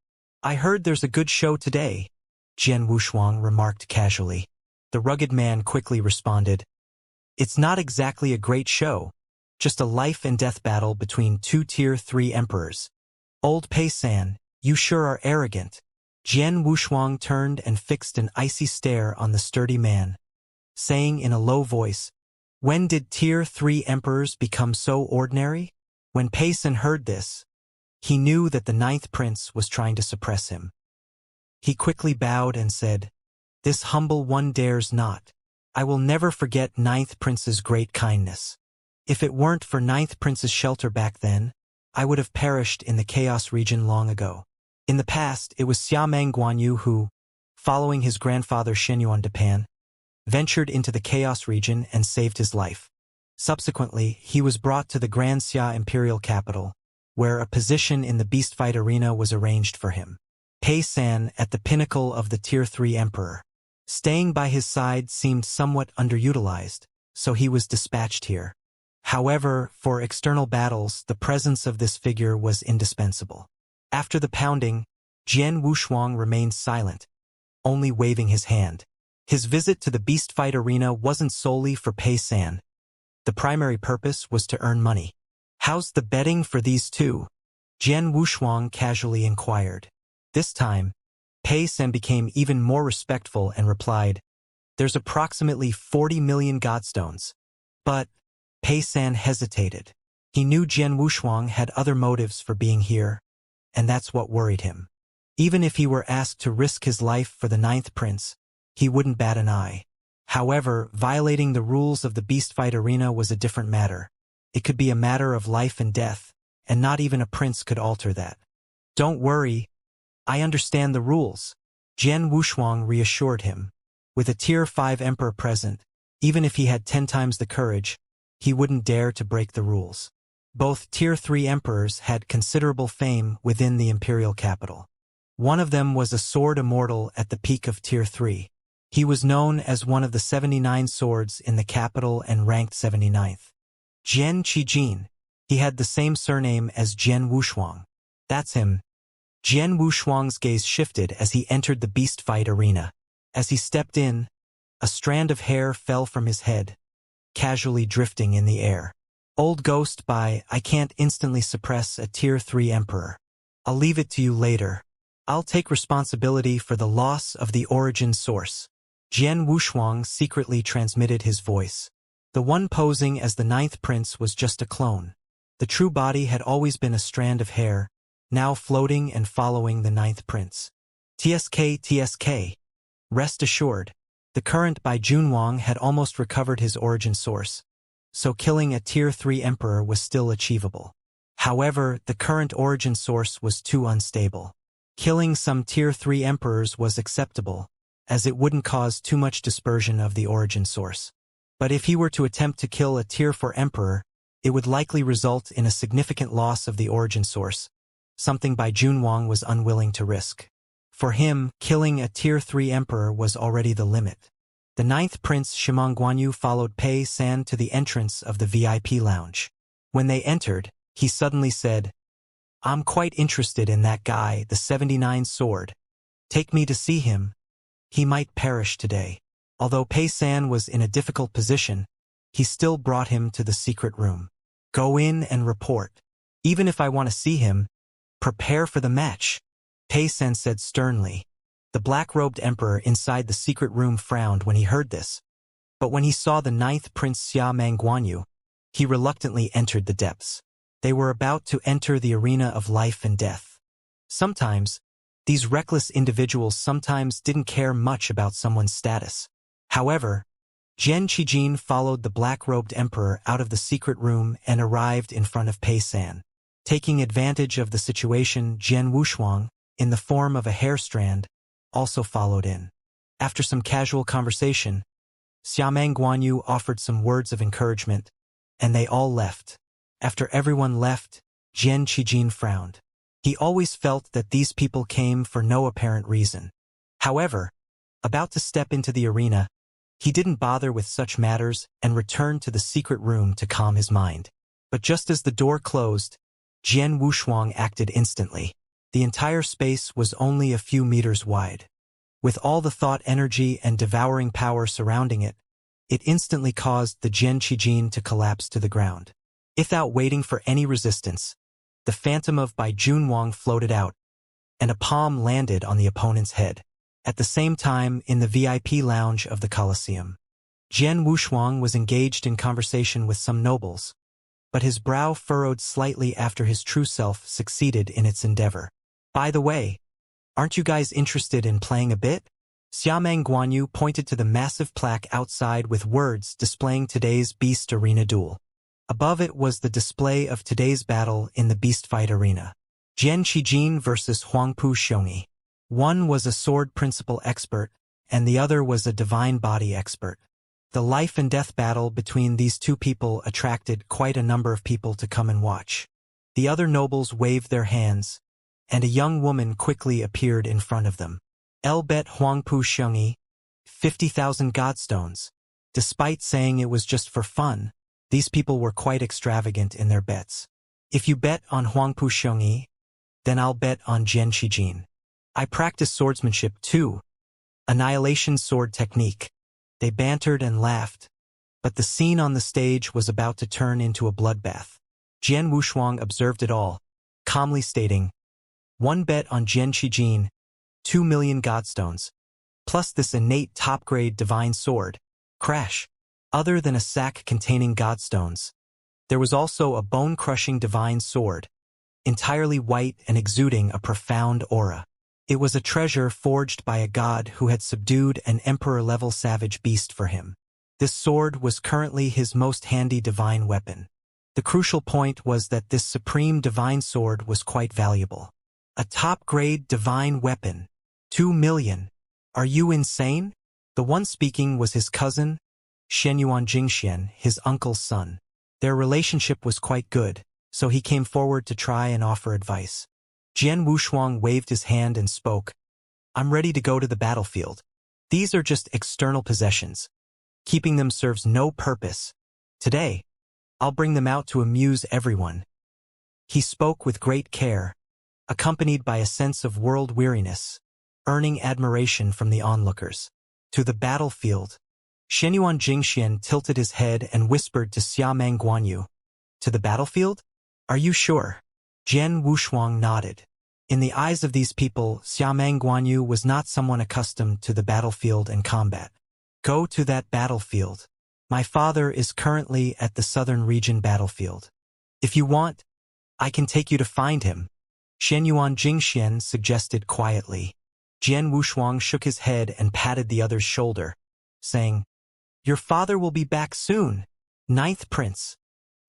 "I heard there's a good show today," Jian Wuxuang remarked casually. The rugged man quickly responded, "It's not exactly a great show, just a life-and-death battle between 2 Tier 3 emperors." "Old Pei-san, you sure are arrogant." Jian Wuxuang turned and fixed an icy stare on the sturdy man, saying in a low voice, "When did Tier 3 emperors become so ordinary?" When Pei-san heard this, he knew that the 9th prince was trying to suppress him. He quickly bowed and said, "This humble one dares not. I will never forget 9th prince's great kindness. If it weren't for 9th prince's shelter back then, I would have perished in the chaos region long ago." In the past, it was Xiameng Guanyu who, following his grandfather Shenyuan Depan, ventured into the chaos region and saved his life. Subsequently, he was brought to the Grand Xia imperial capital, where a position in the beast fight arena was arranged for him. Pei-san at the pinnacle of the Tier 3 emperor. Staying by his side seemed somewhat underutilized, so he was dispatched here. However, for external battles, the presence of this figure was indispensable. After the pounding, Jian Wuxuang remained silent, only waving his hand. His visit to the beast fight arena wasn't solely for Pei-san. The primary purpose was to earn money. "How's the betting for these two?" Jian Wuxuang casually inquired. This time, Pei-san became even more respectful and replied, "There's approximately 40 million godstones." But Pei-san hesitated. He knew Jian Wuxuang had other motives for being here, and that's what worried him. Even if he were asked to risk his life for the ninth prince, he wouldn't bat an eye. However, violating the rules of the beast fight arena was a different matter. It could be a matter of life and death, and not even a prince could alter that. Don't worry, I understand the rules, Jian Wushuang reassured him. With a Tier 5 emperor present, even if he had 10 times the courage, he wouldn't dare to break the rules. Both Tier 3 emperors had considerable fame within the imperial capital. One of them was a sword immortal at the peak of Tier 3. He was known as one of the 79 swords in the capital and ranked 79th. Jian Qijin. He had the same surname as Jian Wushuang. That's him. Jian Wushuang's gaze shifted as he entered the beast fight arena. As he stepped in, a strand of hair fell from his head, casually drifting in the air. Old Ghost by I can't instantly suppress a Tier 3 emperor. I'll leave it to you later. I'll take responsibility for the loss of the origin source. Jian Wushuang secretly transmitted his voice. The one posing as the ninth prince was just a clone. The true body had always been a strand of hair, now floating and following the ninth prince. TSK. Rest assured, the current by Junwang had almost recovered his origin source, so killing a Tier 3 emperor was still achievable. However, the current origin source was too unstable. Killing some Tier 3 emperors was acceptable, as it wouldn't cause too much dispersion of the origin source. But if he were to attempt to kill a Tier 4 emperor, it would likely result in a significant loss of the origin source, something Bai Junwang was unwilling to risk. For him, killing a Tier 3 emperor was already the limit. The ninth prince Shimong Guanyu followed Pei San to the entrance of the VIP lounge. When they entered, he suddenly said, "I'm quite interested in that guy, the 79 sword. Take me to see him. He might perish today." Although Pei San was in a difficult position, he still brought him to the secret room. "Go in and report. Even if I want to see him, prepare for the match," Pei San said sternly. The black-robed emperor inside the secret room frowned when he heard this. But when he saw the ninth prince Xiamang Guanyu, he reluctantly entered the depths. They were about to enter the arena of life and death. Sometimes, these reckless individuals sometimes didn't care much about someone's status. However, Jian Qijin followed the black-robed emperor out of the secret room and arrived in front of Pei San. Taking advantage of the situation, Jian Wushuang, in the form of a hair strand, also followed in. After some casual conversation, Xiamang Guanyu offered some words of encouragement, and they all left. After everyone left, Jian Qijin frowned. He always felt that these people came for no apparent reason. However, about to step into the arena, he didn't bother with such matters and returned to the secret room to calm his mind. But just as the door closed, Jian Wushuang acted instantly. The entire space was only a few meters wide. With all the thought energy and devouring power surrounding it, it instantly caused the Jian Qijin to collapse to the ground. Without waiting for any resistance, the phantom of Bai Junwang floated out, and a palm landed on the opponent's head. At the same time, in the VIP lounge of the Colosseum, Jian Wushuang was engaged in conversation with some nobles, but his brow furrowed slightly after his true self succeeded in its endeavor. "By the way, aren't you guys interested in playing a bit?" Xiamang Guanyu pointed to the massive plaque outside with words displaying today's Beast Arena duel. Above it was the display of today's battle in the Beast Fight Arena. Jian Qijin versus Huangpu Xiongyi. One was a sword principle expert, and the other was a divine body expert. The life and death battle between these two people attracted quite a number of people to come and watch. The other nobles waved their hands, and a young woman quickly appeared in front of them. "El bet Huangpu Xiongyi, 50,000 godstones." Despite saying it was just for fun, these people were quite extravagant in their bets. "If you bet on Huangpu Xiongyi, then I'll bet on Jian Qijin. I practice swordsmanship too. Annihilation sword technique." They bantered and laughed, but the scene on the stage was about to turn into a bloodbath. Jian Wushuang observed it all, calmly stating, "One bet on Jian Qijin, 2 million godstones, plus this innate top-grade divine sword." Crash. Other than a sack containing godstones, there was also a bone-crushing divine sword, entirely white and exuding a profound aura. It was a treasure forged by a god who had subdued an emperor-level savage beast for him. This sword was currently his most handy divine weapon. The crucial point was that this supreme divine sword was quite valuable. A top-grade divine weapon. 2 million. Are you insane? The one speaking was his cousin, Xianxia, his uncle's son. Their relationship was quite good, so he came forward to try and offer advice. Jian Wushuang waved his hand and spoke. I'm ready to go to the battlefield. These are just external possessions. Keeping them serves no purpose. Today, I'll bring them out to amuse everyone. He spoke with great care, accompanied by a sense of world weariness, earning admiration from the onlookers. To the battlefield. Xianxia tilted his head and whispered to Xiameng Guanyu. To the battlefield? Are you sure? Jian Wushuang nodded. In the eyes of these people, Xiameng Guanyu was not someone accustomed to the battlefield and combat. Go to that battlefield. My father is currently at the southern region battlefield. If you want, I can take you to find him, Xianxia suggested quietly. Jian Wushuang shook his head and patted the other's shoulder, saying, Your father will be back soon, 9th Prince.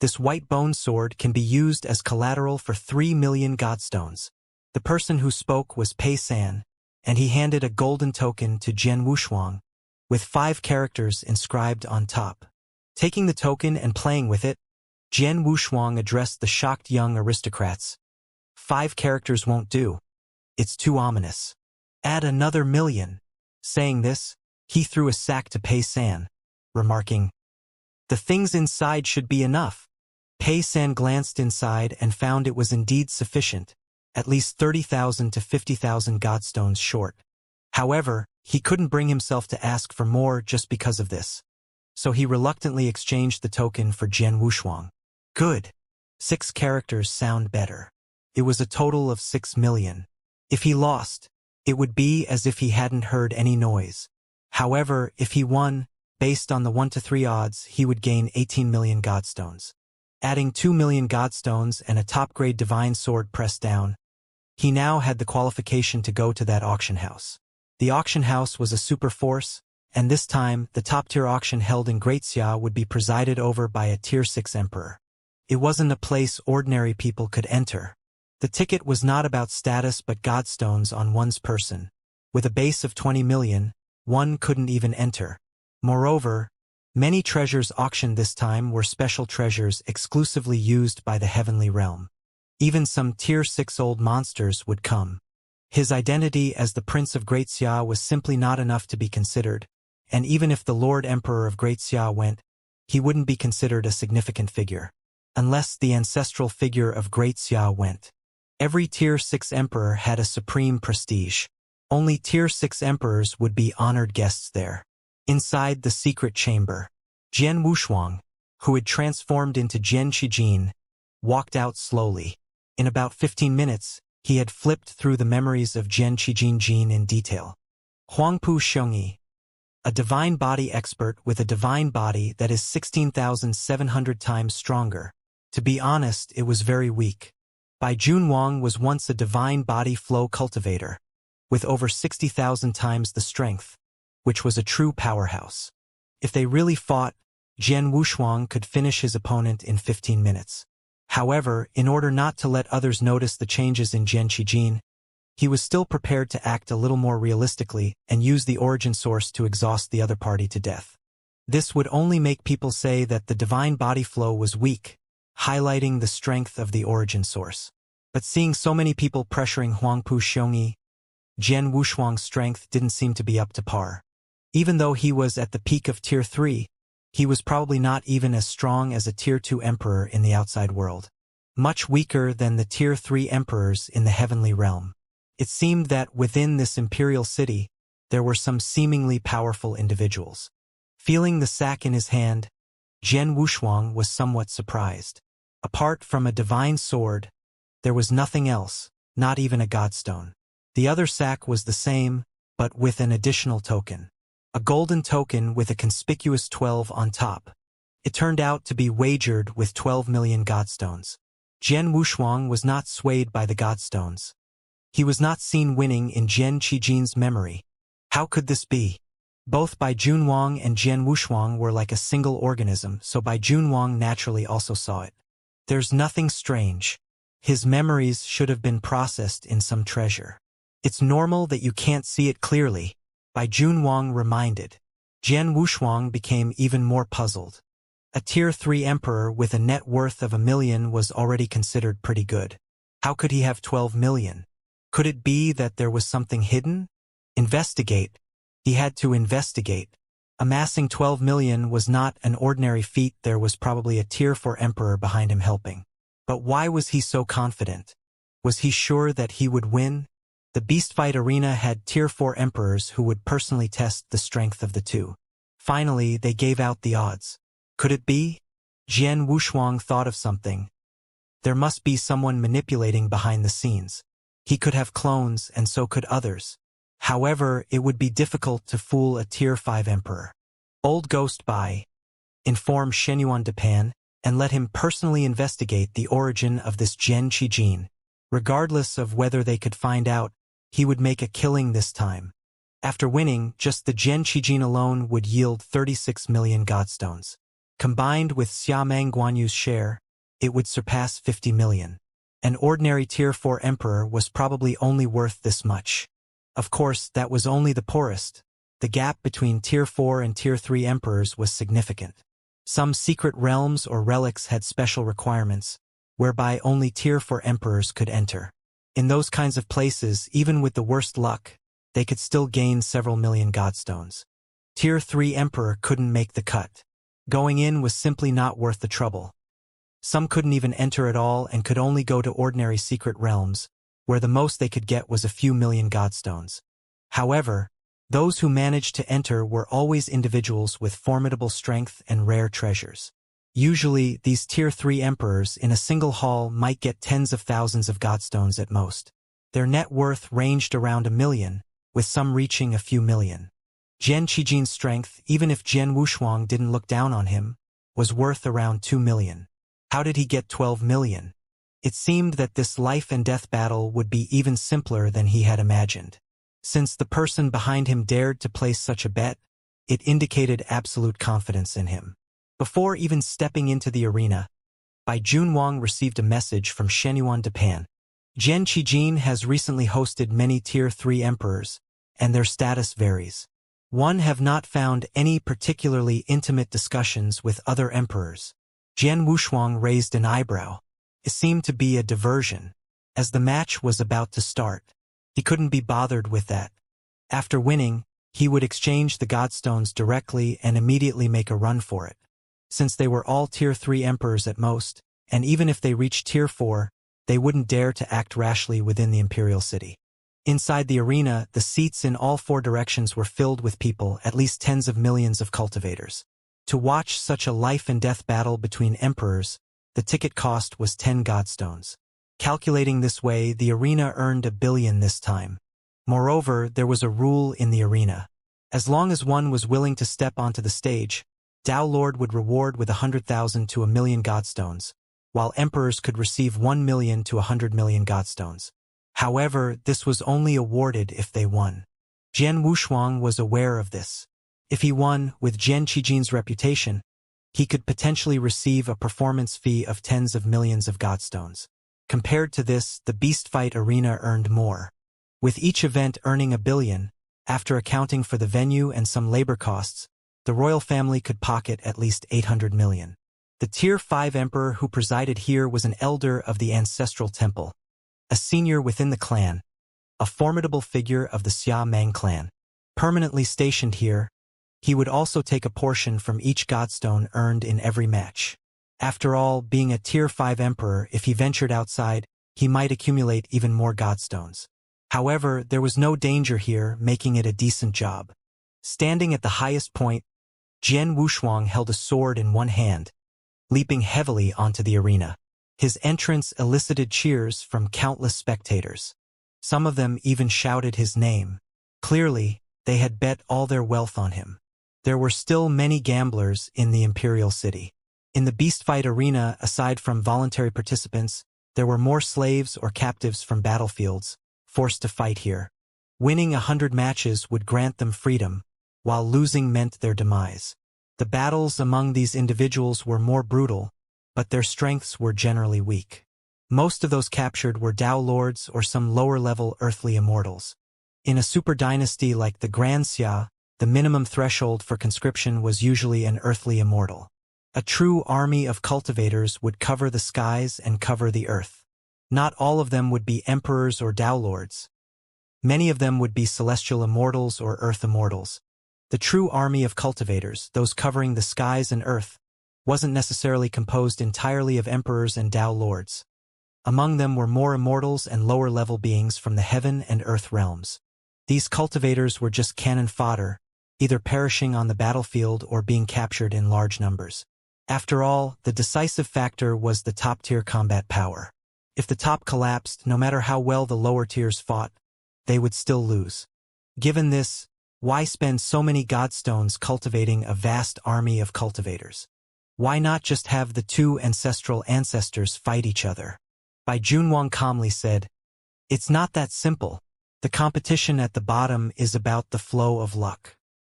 This white bone sword can be used as collateral for 3 million godstones. The person who spoke was Pei San, and he handed a golden token to Jian Wushuang, with 5 characters inscribed on top. Taking the token and playing with it, Jian Wushuang addressed the shocked young aristocrats. 5 characters won't do. It's too ominous. Add another million. Saying this, he threw a sack to Pei San, remarking, The things inside should be enough. Pei San glanced inside and found it was indeed sufficient, at least 30,000 to 50,000 godstones short. However, he couldn't bring himself to ask for more just because of this. So he reluctantly exchanged the token for Jian Wushuang. Good. 6 characters sound better. It was a total of 6 million. If he lost, it would be as if he hadn't heard any noise. However, if he won, based on the 1 to 3 odds, he would gain 18 million godstones. Adding 2 million godstones and a top-grade divine sword pressed down, he now had the qualification to go to that auction house. The auction house was a super force, and this time, the top-tier auction held in Great Xia would be presided over by a Tier 6 emperor. It wasn't a place ordinary people could enter. The ticket was not about status but godstones on one's person. With a base of 20 million, one couldn't even enter. Moreover, many treasures auctioned this time were special treasures exclusively used by the heavenly realm. Even some Tier 6 old monsters would come. His identity as the Prince of Great Xia was simply not enough to be considered, and even if the Lord Emperor of Great Xia went, he wouldn't be considered a significant figure. Unless the ancestral figure of Great Xia went. Every Tier 6 emperor had a supreme prestige. Only Tier 6 emperors would be honored guests there. Inside the secret chamber, Jian Wushuang, who had transformed into Jian Qijin, walked out slowly. In about 15 minutes, he had flipped through the memories of Jian Qijin in detail. Huangpu Xiongyi, a divine body expert with a divine body that is 16,700 times stronger. To be honest, it was very weak. Bai Junwang was once a divine body flow cultivator, with over 60,000 times the strength, which was a true powerhouse. If they really fought, Jian Wushuang could finish his opponent in 15 minutes. However, in order not to let others notice the changes in Jian Qijin, he was still prepared to act a little more realistically and use the origin source to exhaust the other party to death. This would only make people say that the divine body flow was weak, highlighting the strength of the origin source. But seeing so many people pressuring Huangpu Xiongyi, Jian Wushuang's strength didn't seem to be up to par. Even though he was at the peak of Tier 3, he was probably not even as strong as a Tier 2 emperor in the outside world. Much weaker than the Tier 3 emperors in the heavenly realm. It seemed that within this imperial city, there were some seemingly powerful individuals. Feeling the sack in his hand, Jian Wushuang was somewhat surprised. Apart from a divine sword, there was nothing else, not even a godstone. The other sack was the same, but with an additional token. A golden token with a conspicuous 12 on top. It turned out to be wagered with 12 million godstones. Jian Wushuang was not swayed by the godstones. He was not seen winning in Jian Qijin's memory. How could this be? Both Bai Junwang and Jian Wushuang were like a single organism, so Bai Junwang naturally also saw it. There's nothing strange. His memories should have been processed in some treasure. It's normal that you can't see it clearly, Bai Junwang reminded. Jian Wushuang became even more puzzled. A Tier 3 emperor with a net worth of 1 million was already considered pretty good. How could he have 12 million? Could it be that there was something hidden? Investigate. He had to investigate. Amassing 12 million was not an ordinary feat. There was probably a Tier 4 emperor behind him helping. But why was he so confident? Was he sure that he would win? The beast fight arena had Tier 4 emperors who would personally test the strength of the two. Finally, they gave out the odds. Could it be? Jian Wushuang thought of something. There must be someone manipulating behind the scenes. He could have clones, and so could others. However, it would be difficult to fool a Tier 5 emperor. Old Ghost Bai informed Shenyuan Depan and let him personally investigate the origin of this Jian Qijin. Regardless of whether they could find out, he would make a killing this time. After winning, just the Jian Qijin alone would yield 36 million godstones. Combined with Xia Meng Guanyu's share, it would surpass 50 million. An ordinary Tier 4 emperor was probably only worth this much. Of course, that was only the poorest. The gap between Tier 4 and Tier 3 emperors was significant. Some secret realms or relics had special requirements, whereby only Tier 4 emperors could enter. In those kinds of places, even with the worst luck, they could still gain several million godstones. Tier 3 emperor couldn't make the cut. Going in was simply not worth the trouble. Some couldn't even enter at all and could only go to ordinary secret realms, where the most they could get was a few million godstones. However, those who managed to enter were always individuals with formidable strength and rare treasures. Usually, these Tier 3 emperors in a single haul might get tens of thousands of godstones at most. Their net worth ranged around 1 million, with some reaching a few million. Jian Qijin's strength, even if Jian Wushuang didn't look down on him, was worth around 2 million. How did he get 12 million? It seemed that this life and death battle would be even simpler than he had imagined. Since the person behind him dared to place such a bet, it indicated absolute confidence in him. Before even stepping into the arena, Bai Junwang received a message from Shenyuan Depan. Jian Qijin has recently hosted many Tier 3 emperors, and their status varies. One have not found any particularly intimate discussions with other emperors. Jian Wushuang raised an eyebrow. It seemed to be a diversion. As the match was about to start, he couldn't be bothered with that. After winning, he would exchange the godstones directly and immediately make a run for it. Since they were all Tier 3 emperors at most, and even if they reached Tier 4, they wouldn't dare to act rashly within the imperial city. Inside the arena, the seats in all 4 directions were filled with people, at least tens of millions of cultivators. To watch such a life and death battle between emperors, the ticket cost was 10 godstones. Calculating this way, the arena earned 1 billion this time. Moreover, there was a rule in the arena. As long as one was willing to step onto the stage, Dao Lord would reward with 100,000 to 1 million godstones, while emperors could receive 1 million to 100 million godstones. However, this was only awarded if they won. Jian Wushuang was aware of this. If he won, with Jian Qijin's reputation, he could potentially receive a performance fee of tens of millions of godstones. Compared to this, the beast fight arena earned more. With each event earning 1 billion, after accounting for the venue and some labor costs, the royal family could pocket at least 800 million. The Tier 5 emperor who presided here was an elder of the ancestral temple, a senior within the clan, a formidable figure of the Xia Meng clan. Permanently stationed here, he would also take a portion from each godstone earned in every match. After all, being a Tier 5 emperor, if he ventured outside, he might accumulate even more godstones. However, there was no danger here, making it a decent job. Standing at the highest point, Jian Wushuang held a sword in one hand, leaping heavily onto the arena. His entrance elicited cheers from countless spectators. Some of them even shouted his name. Clearly, they had bet all their wealth on him. There were still many gamblers in the imperial city. In the beast fight arena, aside from voluntary participants, there were more slaves or captives from battlefields, forced to fight here. Winning 100 matches would grant them freedom, while losing meant their demise. The battles among these individuals were more brutal, but their strengths were generally weak. Most of those captured were Tao Lords or some lower-level earthly immortals. In a super dynasty like the Xianxia, the minimum threshold for conscription was usually an earthly immortal. A true army of cultivators would cover the skies and cover the earth. Not all of them would be emperors or Tao Lords. Many of them would be celestial immortals or earth immortals. The true army of cultivators, those covering the skies and earth, wasn't necessarily composed entirely of emperors and Tao Lords. Among them were more immortals and lower-level beings from the heaven and earth realms. These cultivators were just cannon fodder, either perishing on the battlefield or being captured in large numbers. After all, the decisive factor was the top-tier combat power. If the top collapsed, no matter how well the lower tiers fought, they would still lose. Given this, why spend so many godstones cultivating a vast army of cultivators? Why not just have the two ancestral ancestors fight each other? Bai Junwang calmly said, "It's not that simple. The competition at the bottom is about the flow of luck.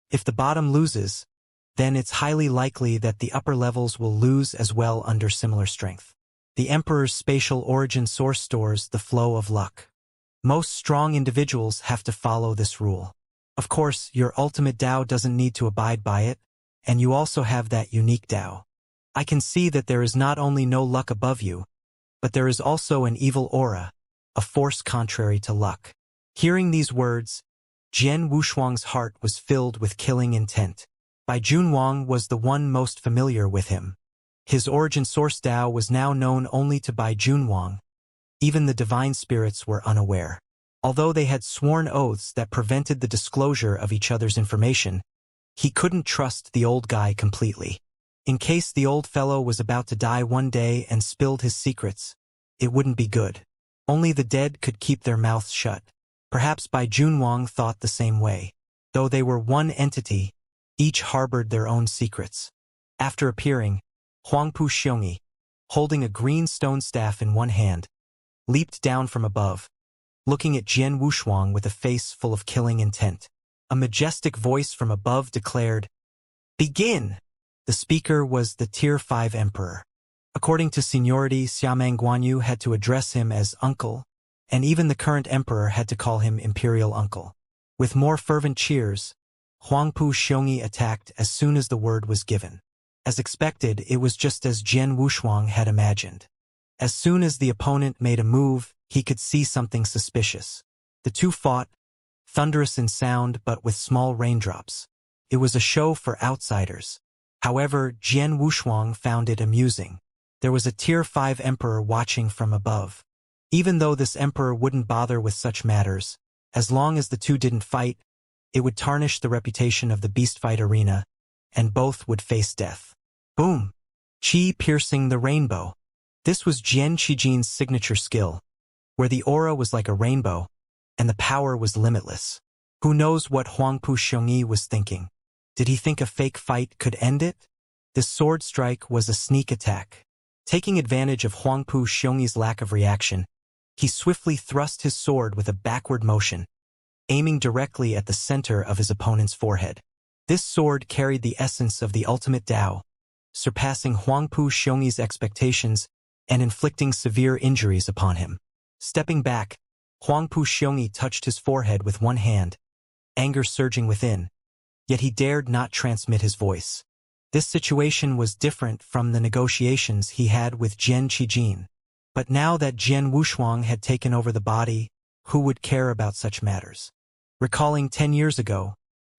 If the bottom loses, then it's highly likely that the upper levels will lose as well under similar strength. The Emperor's spatial origin source stores the flow of luck. Most strong individuals have to follow this rule. Of course, your ultimate Tao doesn't need to abide by it, and you also have that unique Tao. I can see that there is not only no luck above you, but there is also an evil aura, a force contrary to luck." Hearing these words, Jian Wushuang's heart was filled with killing intent. Bai Junwang was the one most familiar with him. His origin source Tao was now known only to Bai Junwang. Even the divine spirits were unaware. Although they had sworn oaths that prevented the disclosure of each other's information, he couldn't trust the old guy completely. In case the old fellow was about to die one day and spilled his secrets, it wouldn't be good. Only the dead could keep their mouths shut. Perhaps Bai Junwang thought the same way. Though they were one entity, each harbored their own secrets. After appearing, Huangpu Xiongyi, holding a green stone staff in one hand, leaped down from above, looking at Jian Wushuang with a face full of killing intent. A majestic voice from above declared, "Begin!" The speaker was the Tier 5 Emperor. According to seniority, Xiamang Guanyu had to address him as Uncle, and even the current Emperor had to call him Imperial Uncle. With more fervent cheers, Huangpu Xiongyi attacked as soon as the word was given. As expected, it was just as Jian Wushuang had imagined. As soon as the opponent made a move, he could see something suspicious. The two fought, thunderous in sound but with small raindrops. It was a show for outsiders. However, Jian Wushuang found it amusing. There was a Tier 5 Emperor watching from above. Even though this Emperor wouldn't bother with such matters, as long as the two didn't fight, it would tarnish the reputation of the beast fight arena, and both would face death. Boom! Qi piercing the rainbow. This was Jian Qijin's signature skill, where the aura was like a rainbow, and the power was limitless. Who knows what Huangpu Xiongyi was thinking? Did he think a fake fight could end it? This sword strike was a sneak attack. Taking advantage of Huangpu Xiongyi's lack of reaction, he swiftly thrust his sword with a backward motion, aiming directly at the center of his opponent's forehead. This sword carried the essence of the ultimate Tao, surpassing Huangpu Xiongyi's expectations and inflicting severe injuries upon him. Stepping back, Huangpu Xiongyi touched his forehead with one hand, anger surging within, yet he dared not transmit his voice. This situation was different from the negotiations he had with Jian Qijin. But now that Jian Wushuang had taken over the body, who would care about such matters? Recalling 10 years ago,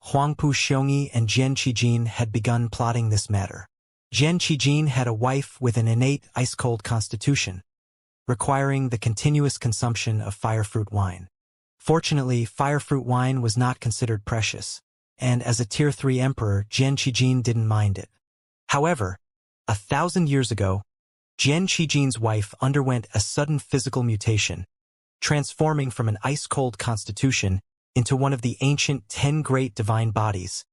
Huangpu Xiongyi and Jian Qijin had begun plotting this matter. Jian Qijin had a wife with an innate ice-cold constitution, requiring the continuous consumption of firefruit wine. Fortunately, firefruit wine was not considered precious, and as a Tier 3 Emperor, Jian Qijin didn't mind it. However, 1,000 years ago, Jian Qijin's wife underwent a sudden physical mutation, transforming from an ice-cold constitution into one of the ancient 10 great divine bodies,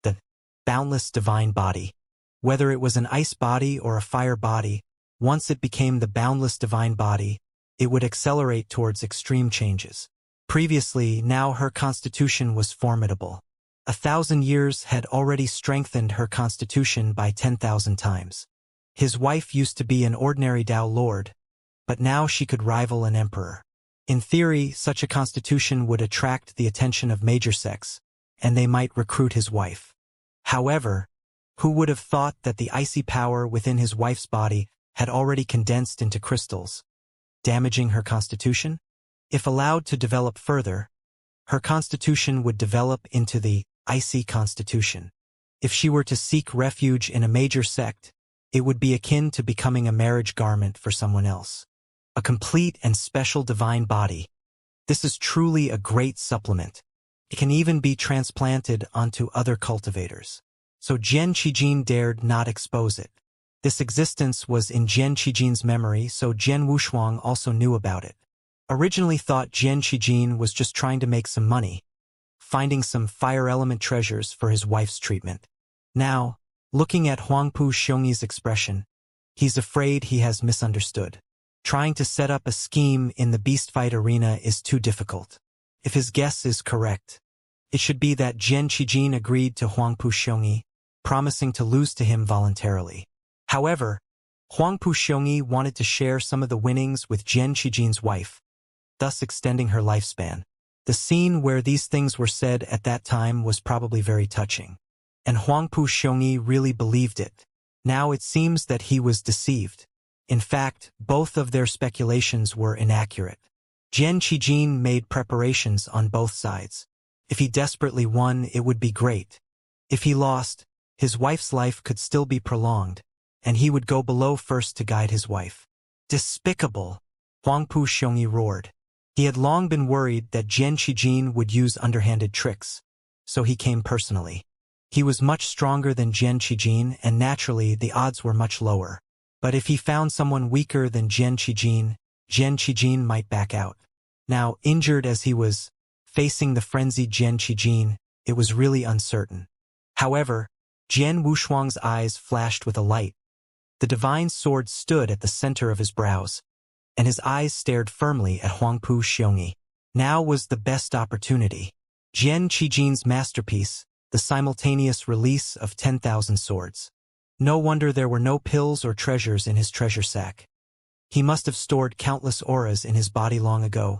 the boundless divine body. Whether it was an ice body or a fire body, once it became the boundless divine body, it would accelerate towards extreme changes. Previously, now her constitution was formidable. 1,000 years had already strengthened her constitution by 10,000 times. His wife used to be an ordinary Dao lord, but now she could rival an emperor. In theory, such a constitution would attract the attention of major sects, and they might recruit his wife. However, who would have thought that the icy power within his wife's body had already condensed into crystals, damaging her constitution? If allowed to develop further, her constitution would develop into the icy constitution. If she were to seek refuge in a major sect, it would be akin to becoming a marriage garment for someone else. A complete and special divine body. This is truly a great supplement. It can even be transplanted onto other cultivators. So Jian Qijin dared not expose it. This existence was in Jian Qijin's memory, so Jian Wushuang also knew about it. Originally thought Jian Qijin was just trying to make some money, finding some fire element treasures for his wife's treatment. Now, looking at Huangpu Xiongyi's expression, he's afraid he has misunderstood. Trying to set up a scheme in the beast fight arena is too difficult. If his guess is correct, it should be that Jian Qijin agreed to Huangpu Xiongyi, promising to lose to him voluntarily. However, Huangpu Xiongyi wanted to share some of the winnings with Jian Qijin's wife, thus extending her lifespan. The scene where these things were said at that time was probably very touching. And Huangpu Xiongyi really believed it. Now it seems that he was deceived. In fact, both of their speculations were inaccurate. Jian Qijin made preparations on both sides. If he desperately won, it would be great. If he lost, his wife's life could still be prolonged, and he would go below first to guide his wife. Despicable! Huangpu Xiongyi roared. He had long been worried that Jian Qijin would use underhanded tricks, so he came personally. He was much stronger than Jian Qijin, and naturally the odds were much lower. But if he found someone weaker than Jian Qijin might back out. Now, injured as he was, facing the frenzied Jian Qijin, it was really uncertain. However, Jian Wushuang's eyes flashed with a light. The divine sword stood at the center of his brows, and his eyes stared firmly at Huangpu Xiongyi. Now was the best opportunity. Jian Qijin's masterpiece, the simultaneous release of 10,000 swords. No wonder there were no pills or treasures in his treasure sack. He must have stored countless auras in his body long ago,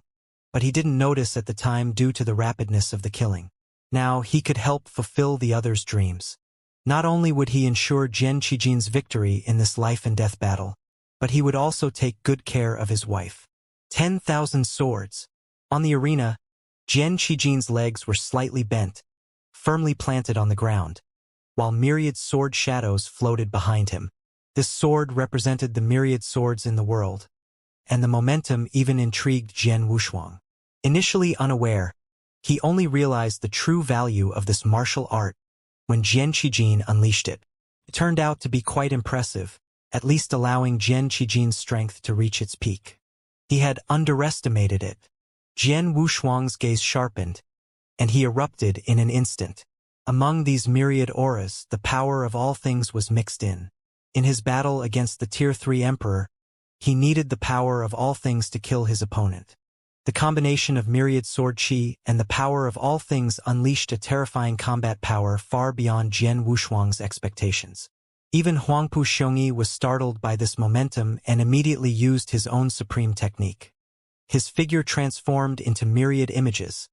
but he didn't notice at the time due to the rapidness of the killing. Now he could help fulfill the others' dreams. Not only would he ensure Jian Qijin's victory in this life and death battle, but he would also take good care of his wife. 10,000 swords. On the arena, Jian Qijin's legs were slightly bent, firmly planted on the ground, while myriad sword shadows floated behind him. This sword represented the myriad swords in the world, and the momentum even intrigued Jian Wushuang. Initially unaware, he only realized the true value of this martial art when Jian Qijin unleashed it. It turned out to be quite impressive, at least allowing Jian Qijin's strength to reach its peak. He had underestimated it. Jian Wushuang's gaze sharpened, and he erupted in an instant. Among these myriad auras, the power of all things was mixed in. In his battle against the Tier 3 Emperor, he needed the power of all things to kill his opponent. The combination of myriad sword chi and the power of all things unleashed a terrifying combat power far beyond Jian Wushuang's expectations. Even Huangpu Xiongyi was startled by this momentum and immediately used his own supreme technique. His figure transformed into myriad images,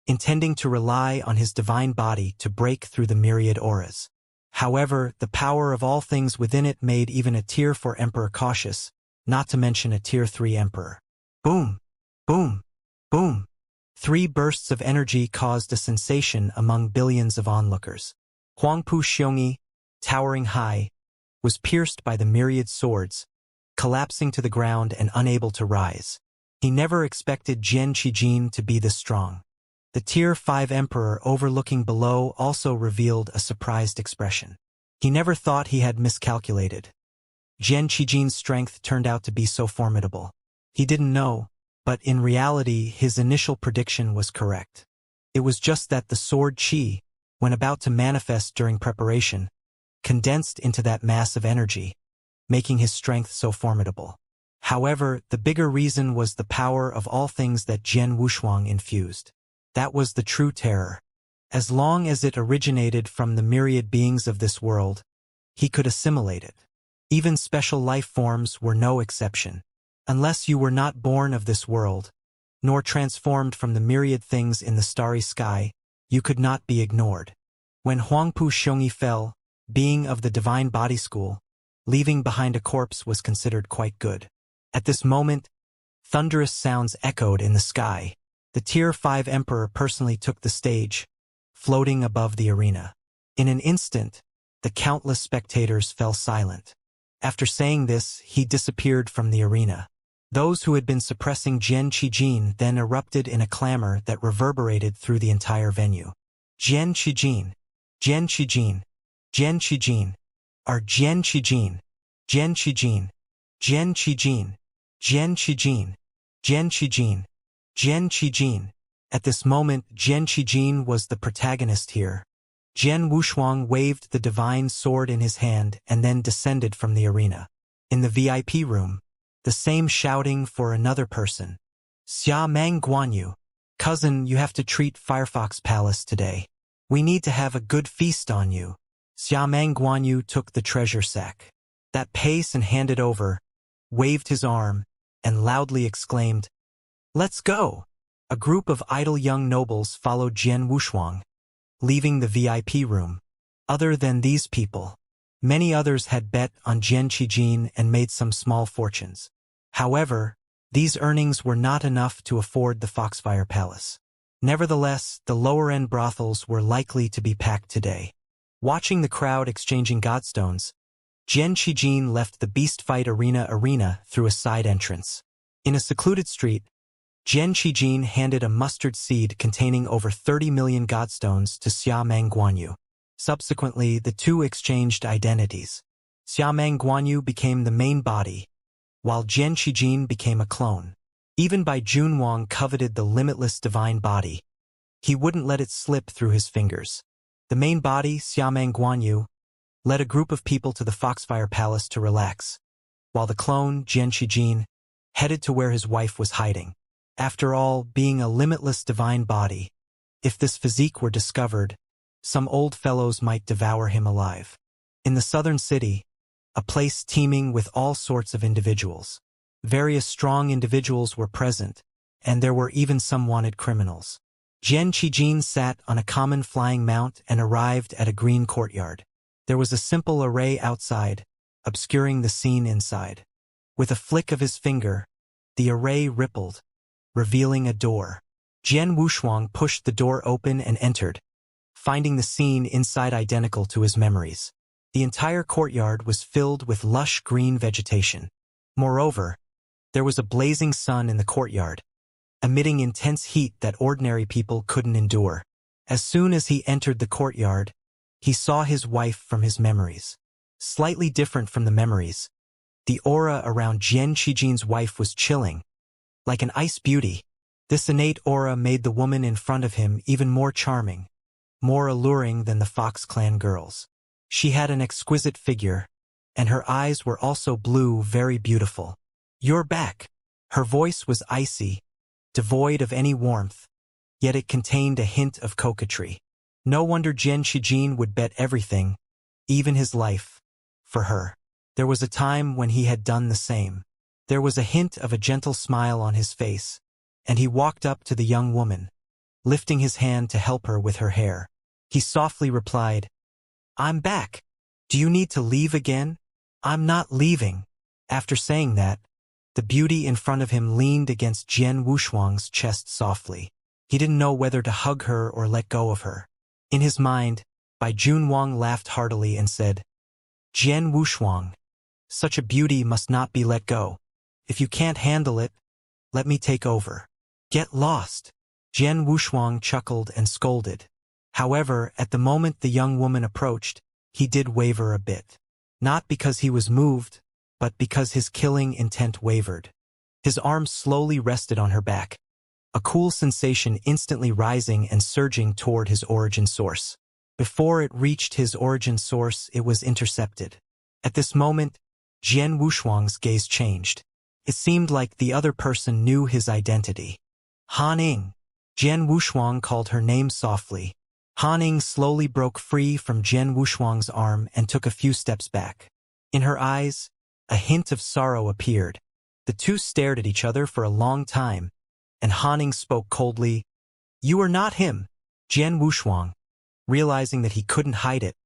intending to rely on his divine body to break through the myriad auras. However, the power of all things within it made even a Tier 4 Emperor cautious, not to mention a Tier 3 Emperor. Boom! Boom! Boom! 3 bursts of energy caused a sensation among billions of onlookers. Huangpu Xiongyi, towering high, was pierced by the myriad swords, collapsing to the ground and unable to rise. He never expected Jian Qijin to be this strong. The Tier 5 Emperor overlooking below also revealed a surprised expression. He never thought he had miscalculated. Jian Qijin's strength turned out to be so formidable. He didn't know, but in reality his initial prediction was correct. It was just that the sword chi, when about to manifest during preparation, condensed into that mass of energy, making his strength so formidable. However, the bigger reason was the power of all things that Jian Wushuang infused. That was the true terror. As long as it originated from the myriad beings of this world, he could assimilate it. Even special life forms were no exception. Unless you were not born of this world, nor transformed from the myriad things in the starry sky, you could not be ignored. When Huangpu Xiongyi fell, being of the divine body school, leaving behind a corpse was considered quite good. At this moment, thunderous sounds echoed in the sky. The Tier 5 Emperor personally took the stage, floating above the arena. In an instant, the countless spectators fell silent. After saying this, he disappeared from the arena. Those who had been suppressing Jian Qijin then erupted in a clamor that reverberated through the entire venue. Jian Qijin, Jian Qijin, Jian Qijin, or Jian Qijin, Jian Qijin, Jian Qijin, Jian Qijin, Jian Qijin, Jian Qijin. At this moment, Jian Qijin was the protagonist here. Jian Wushuang waved the divine sword in his hand and then descended from the arena. In the VIP room, the same shouting for another person. Xia Mang Guanyu, cousin, you have to treat Firefox Palace today. We need to have a good feast on you. Xia Mang Guanyu took the treasure sack. That pace and handed over, waved his arm, and loudly exclaimed, "Let's go!" A group of idle young nobles followed Jian Wushuang, leaving the VIP room. Other than these people, many others had bet on Jian Qijin and made some small fortunes. However, these earnings were not enough to afford the Foxfire Palace. Nevertheless, the lower-end brothels were likely to be packed today. Watching the crowd exchanging godstones, Jian Qijin left the beast fight arena through a side entrance. In a secluded street, Jian Qijin handed a mustard seed containing over 30 million godstones to Xia Mang Guanyu. Subsequently, the two exchanged identities. Xia Mang Guanyu became the main body, while Jian Qijin became a clone. Even Bai Junwang coveted the limitless divine body. He wouldn't let it slip through his fingers. The main body, Xia Mang Guanyu, led a group of people to the Foxfire Palace to relax, while the clone, Jian Qijin, headed to where his wife was hiding. After all, being a limitless divine body, if this physique were discovered, some old fellows might devour him alive. In the southern city, a place teeming with all sorts of individuals, various strong individuals were present, and there were even some wanted criminals. Jian Qijin sat on a common flying mount and arrived at a green courtyard. There was a simple array outside, obscuring the scene inside. With a flick of his finger, the array rippled, revealing a door. Jian Wushuang pushed the door open and entered, finding the scene inside identical to his memories. The entire courtyard was filled with lush green vegetation. Moreover, there was a blazing sun in the courtyard, emitting intense heat that ordinary people couldn't endure. As soon as he entered the courtyard, he saw his wife from his memories. Slightly different from the memories, the aura around Jian Qijin's wife was chilling, like an ice beauty. This innate aura made the woman in front of him even more charming, more alluring than the Fox Clan girls. She had an exquisite figure, and her eyes were also blue, very beautiful. "You're back." Her voice was icy, devoid of any warmth, yet it contained a hint of coquetry. No wonder Jian Qijin would bet everything, even his life, for her. There was a time when he had done the same. There was a hint of a gentle smile on his face, and he walked up to the young woman, lifting his hand to help her with her hair. He softly replied, "I'm back. Do you need to leave again?" "I'm not leaving." After saying that, the beauty in front of him leaned against Jian Wushuang's chest softly. He didn't know whether to hug her or let go of her. In his mind, Bai Junwang laughed heartily and said, "Jian Wushuang, such a beauty must not be let go. If you can't handle it, let me take over." "Get lost." Jian Wushuang chuckled and scolded. However, at the moment the young woman approached, he did waver a bit. Not because he was moved, but because his killing intent wavered. His arm slowly rested on her back, a cool sensation instantly rising and surging toward his origin source. Before it reached his origin source, it was intercepted. At this moment, Jian Wushuang's gaze changed. It seemed like the other person knew his identity. Han Ing. Jian Wushuang called her name softly. Han Ing slowly broke free from Jian Wushuang's arm and took a few steps back. In her eyes, a hint of sorrow appeared. The two stared at each other for a long time, and Han Ing spoke coldly, "You are not him." Jian Wushuang, realizing that he couldn't hide it,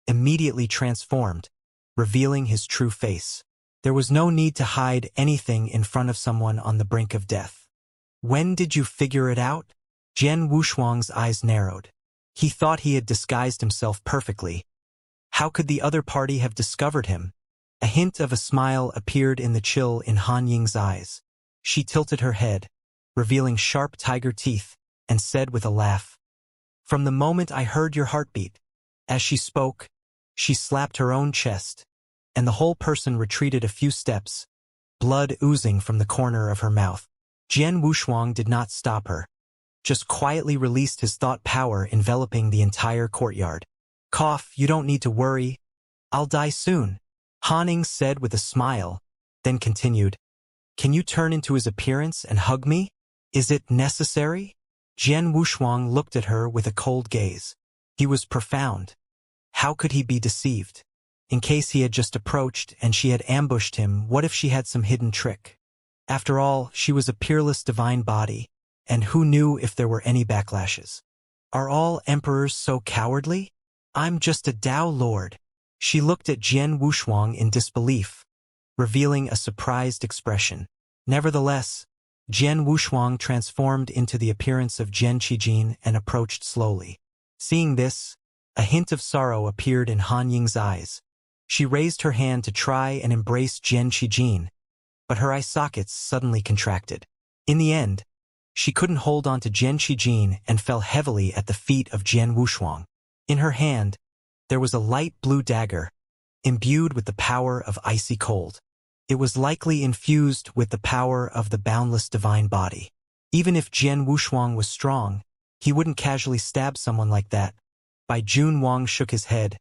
immediately transformed, revealing his true face. There was no need to hide anything in front of someone on the brink of death. "When did you figure it out?" Jian Wushuang's eyes narrowed. He thought he had disguised himself perfectly. How could the other party have discovered him? A hint of a smile appeared in the chill in Han Ying's eyes. She tilted her head, revealing sharp tiger teeth, and said with a laugh, "From the moment I heard your heartbeat." As she spoke, she slapped her own chest, and the whole person retreated a few steps, blood oozing from the corner of her mouth. Jian Wushuang did not stop her, just quietly released his thought power enveloping the entire courtyard. "Cough, you don't need to worry. I'll die soon," Han Ing said with a smile, then continued, "Can you turn into his appearance and hug me? Is it necessary?" Jian Wushuang looked at her with a cold gaze. He was profound. How could he be deceived? In case he had just approached and she had ambushed him, what if she had some hidden trick? After all, she was a peerless divine body, and who knew if there were any backlashes? Are all emperors so cowardly? "I'm just a Dao Lord." She looked at Jian Wushuang in disbelief, revealing a surprised expression. Nevertheless, Jian Wushuang transformed into the appearance of Jian Qijin and approached slowly. Seeing this, a hint of sorrow appeared in Han Ying's eyes. She raised her hand to try and embrace Jian Qijin, but her eye sockets suddenly contracted. In the end, she couldn't hold on to Jian Qijin and fell heavily at the feet of Jian Wushuang. In her hand, there was a light blue dagger, imbued with the power of icy cold. It was likely infused with the power of the boundless divine body. Even if Jian Wushuang was strong, he wouldn't casually stab someone like that. Bai Jun Wang shook his head,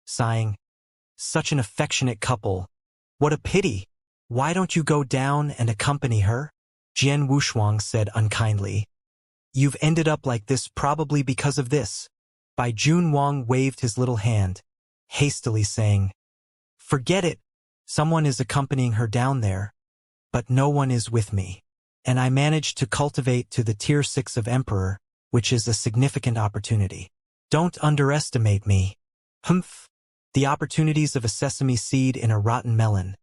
sighing, "Such an affectionate couple. What a pity. Why don't you go down and accompany her?" Jian Wushuang said unkindly, "You've ended up like this probably because of this." Bai Jun Wang waved his little hand, hastily saying, "Forget it. Someone is accompanying her down there, but no one is with me. And I managed to cultivate to the tier 6 of Emperor, which is a significant opportunity. Don't underestimate me." Humph. The opportunities of a sesame seed in a rotten melon.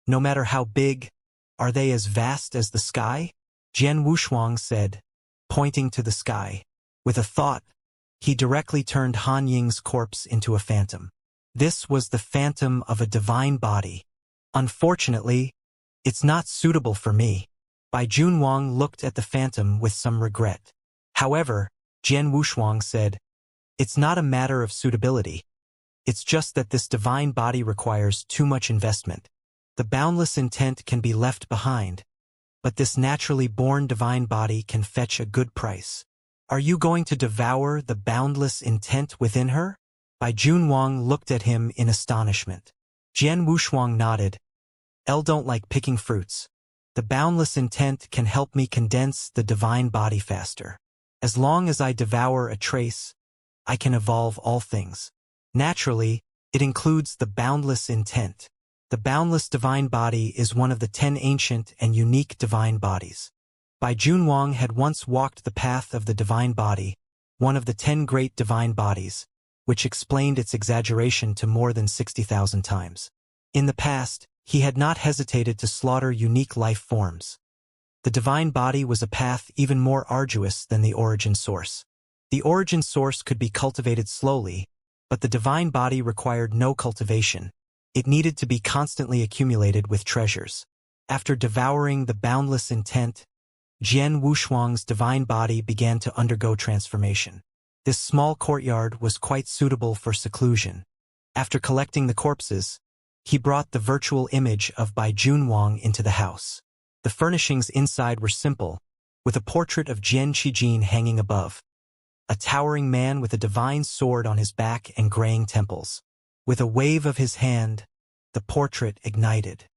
No matter how big, are they as vast as the sky? Jian Wushuang said, pointing to the sky. With a thought, he directly turned Han Ying's corpse into a phantom. This was the phantom of a divine body. "Unfortunately, it's not suitable for me." Bai Jun Wang looked at the phantom with some regret. However, Jian Wushuang said, "It's not a matter of suitability. It's just that this divine body requires too much investment. The boundless intent can be left behind, but this naturally born divine body can fetch a good price." "Are you going to devour the boundless intent within her?" Bai Jun Wang looked at him in astonishment. Jian Wushuang nodded. "I don't like picking fruits. The boundless intent can help me condense the divine body faster. As long as I devour a trace, I can evolve all things. Naturally, it includes the boundless intent. The boundless divine body is one of the 10 ancient and unique divine bodies." Bai Jun Wang had once walked the path of the divine body, one of the 10 great divine bodies, which explained its exaggeration to more than 60,000 times. In the past, he had not hesitated to slaughter unique life forms. The divine body was a path even more arduous than the origin source. The origin source could be cultivated slowly, but the divine body required no cultivation. It needed to be constantly accumulated with treasures. After devouring the boundless intent, Jian Wushuang's divine body began to undergo transformation. This small courtyard was quite suitable for seclusion. After collecting the corpses, he brought the virtual image of Bai Jun Wang into the house. The furnishings inside were simple, with a portrait of Jian Qijin hanging above. A towering man with a divine sword on his back and graying temples. With a wave of his hand, the portrait ignited.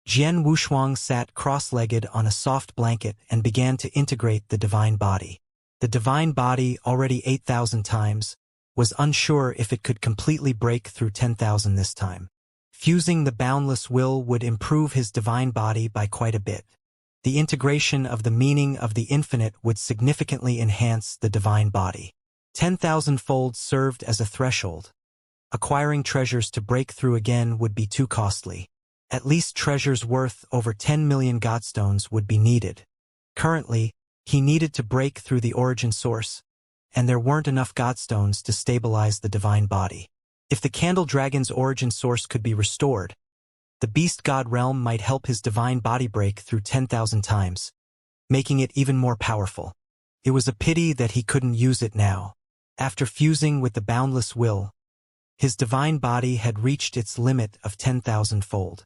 Jian Wushuang sat cross-legged on a soft blanket and began to integrate the divine body. The divine body, already 8,000 times, was unsure if it could completely break through 10,000 this time. Fusing the boundless will would improve his divine body by quite a bit. The integration of the meaning of the infinite would significantly enhance the divine body. 10,000 folds served as a threshold. Acquiring treasures to break through again would be too costly. At least treasures worth over 10 million godstones would be needed. Currently, he needed to break through the origin source, and there weren't enough godstones to stabilize the divine body. If the Candle Dragon's origin source could be restored, the Beast God realm might help his divine body break through 10,000 times, making it even more powerful. It was a pity that he couldn't use it now. After fusing with the boundless will, his divine body had reached its limit of 10,000-fold.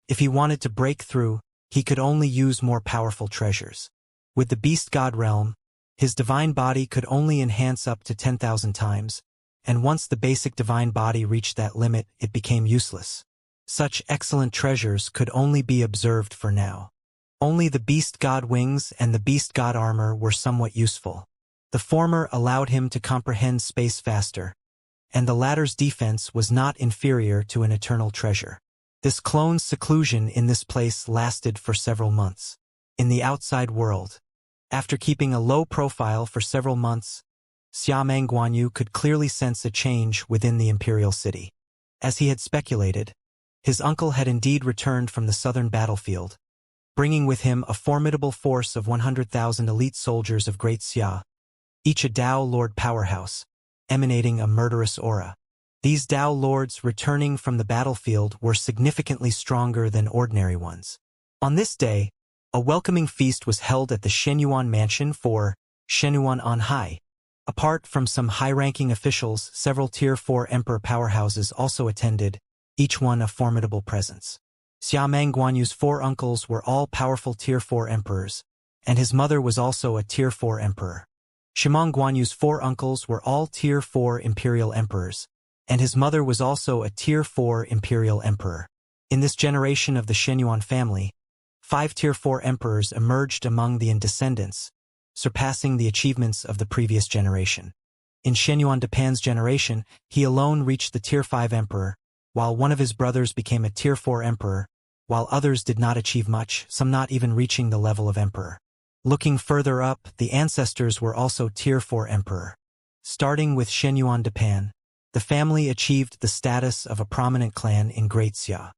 If he wanted to break through, he could only use more powerful treasures. With the Beast God realm, his divine body could only enhance up to 10,000 times, and once the basic divine body reached that limit, it became useless. Such excellent treasures could only be observed for now. Only the Beast God wings and the Beast God armor were somewhat useful. The former allowed him to comprehend space faster, and the latter's defense was not inferior to an eternal treasure. This clone's seclusion in this place lasted for several months. In the outside world, after keeping a low profile for several months, Xiameng Guanyu could clearly sense a change within the imperial city. As he had speculated, his uncle had indeed returned from the southern battlefield, bringing with him a formidable force of 100,000 elite soldiers of Great Xia, each a Dao Lord powerhouse, emanating a murderous aura. These Dao Lords returning from the battlefield were significantly stronger than ordinary ones. On this day, a welcoming feast was held at the Shenyuan mansion for Shenyuan on High. Apart from some high-ranking officials, several Tier 4 emperor powerhouses also attended, each one a formidable presence. Xiameng Guanyu's 4 uncles were all powerful Tier 4 emperors, and his mother was also a Tier 4 emperor. Shimong Guanyu's 4 uncles were all Tier 4 imperial emperors, and his mother was also a Tier 4 imperial emperor. In this generation of the Shenyuan family, 5 Tier 4 emperors emerged among the descendants, surpassing the achievements of the previous generation. In Shenyuan Dapan's generation, he alone reached the Tier 5 emperor, while one of his brothers became a Tier 4 emperor, while others did not achieve much, some not even reaching the level of emperor. Looking further up, the ancestors were also Tier 4 emperor. Starting with Shenyuan Dapan, the family achieved the status of a prominent clan in Great Xia.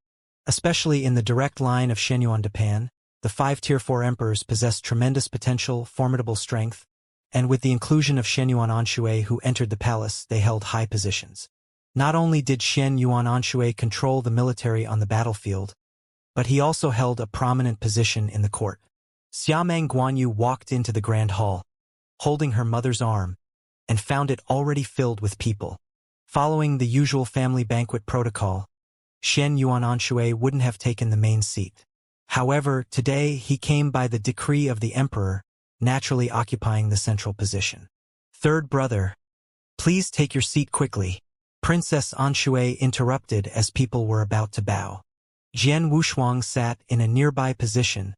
Especially in the direct line of Shenyuan Dapan, the 5 Tier 4 emperors possessed tremendous potential, formidable strength, and with the inclusion of Shen Yuan Anshui who entered the palace, they held high positions. Not only did Shen Yuan Anshui control the military on the battlefield, but he also held a prominent position in the court. Xiameng Guanyu walked into the grand hall, holding her mother's arm, and found it already filled with people. Following the usual family banquet protocol, Shen Yuan Anshui wouldn't have taken the main seat. However, today he came by the decree of the emperor, naturally occupying the central position. Third brother, please take your seat quickly. Princess Anshui interrupted as people were about to bow. Jian Wushuang sat in a nearby position,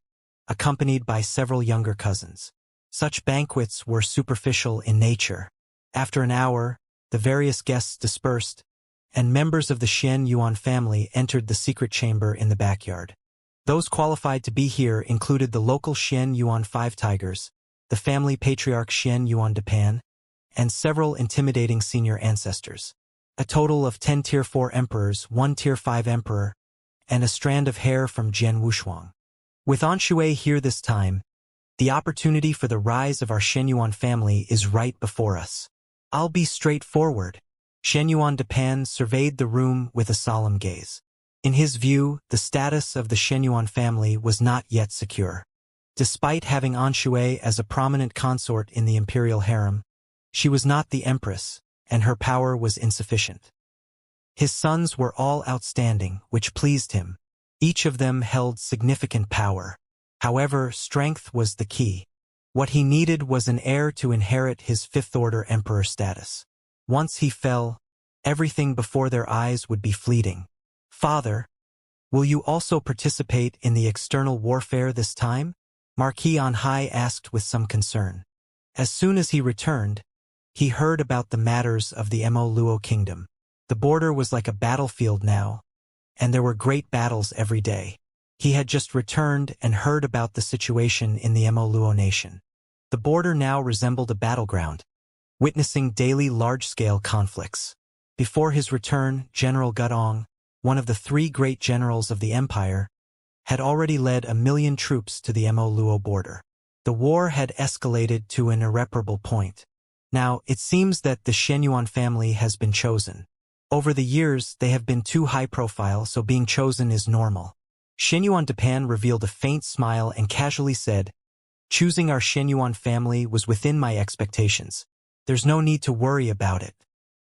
accompanied by several younger cousins. Such banquets were superficial in nature. After an hour, the various guests dispersed, and members of the Shen Yuan family entered the secret chamber in the backyard. Those qualified to be here included the local Shen Yuan 5 tigers, the family patriarch Shen Yuan Dapan, and several intimidating senior ancestors. A total of 10 Tier 4 emperors, 1 Tier 5 emperor, and a strand of hair from Jian Wushuang. With Anshui here this time, the opportunity for the rise of our Shen Yuan family is right before us. I'll be straightforward. Shen Yuan Dapan surveyed the room with a solemn gaze. In his view, the status of the Shen Yuan family was not yet secure. Despite having Anshui as a prominent consort in the imperial harem, she was not the empress, and her power was insufficient. His sons were all outstanding, which pleased him. Each of them held significant power. However, strength was the key. What he needed was an heir to inherit his fifth-order emperor status. Once he fell, everything before their eyes would be fleeting. Father, Will you also participate in the external warfare this time? Marquis on High asked with some concern. As soon as he returned, he heard about the matters of the Mo Luo kingdom. The border was like a battlefield now, and there were great battles every day. He had just returned and heard about the situation in the Mo Luo nation. The border now resembled a battleground, witnessing daily large-scale conflicts. Before his return, General Gudong, one of the 3 great generals of the empire, had already led 1 million troops to the Mo Luo border. The war had escalated to an irreparable point. Now, it seems that the Shenyuan family has been chosen. Over the years, they have been too high profile, so being chosen is normal. Shenyuan Depan revealed a faint smile and casually said, "Choosing our Shenyuan family was within my expectations. There's no need to worry about it.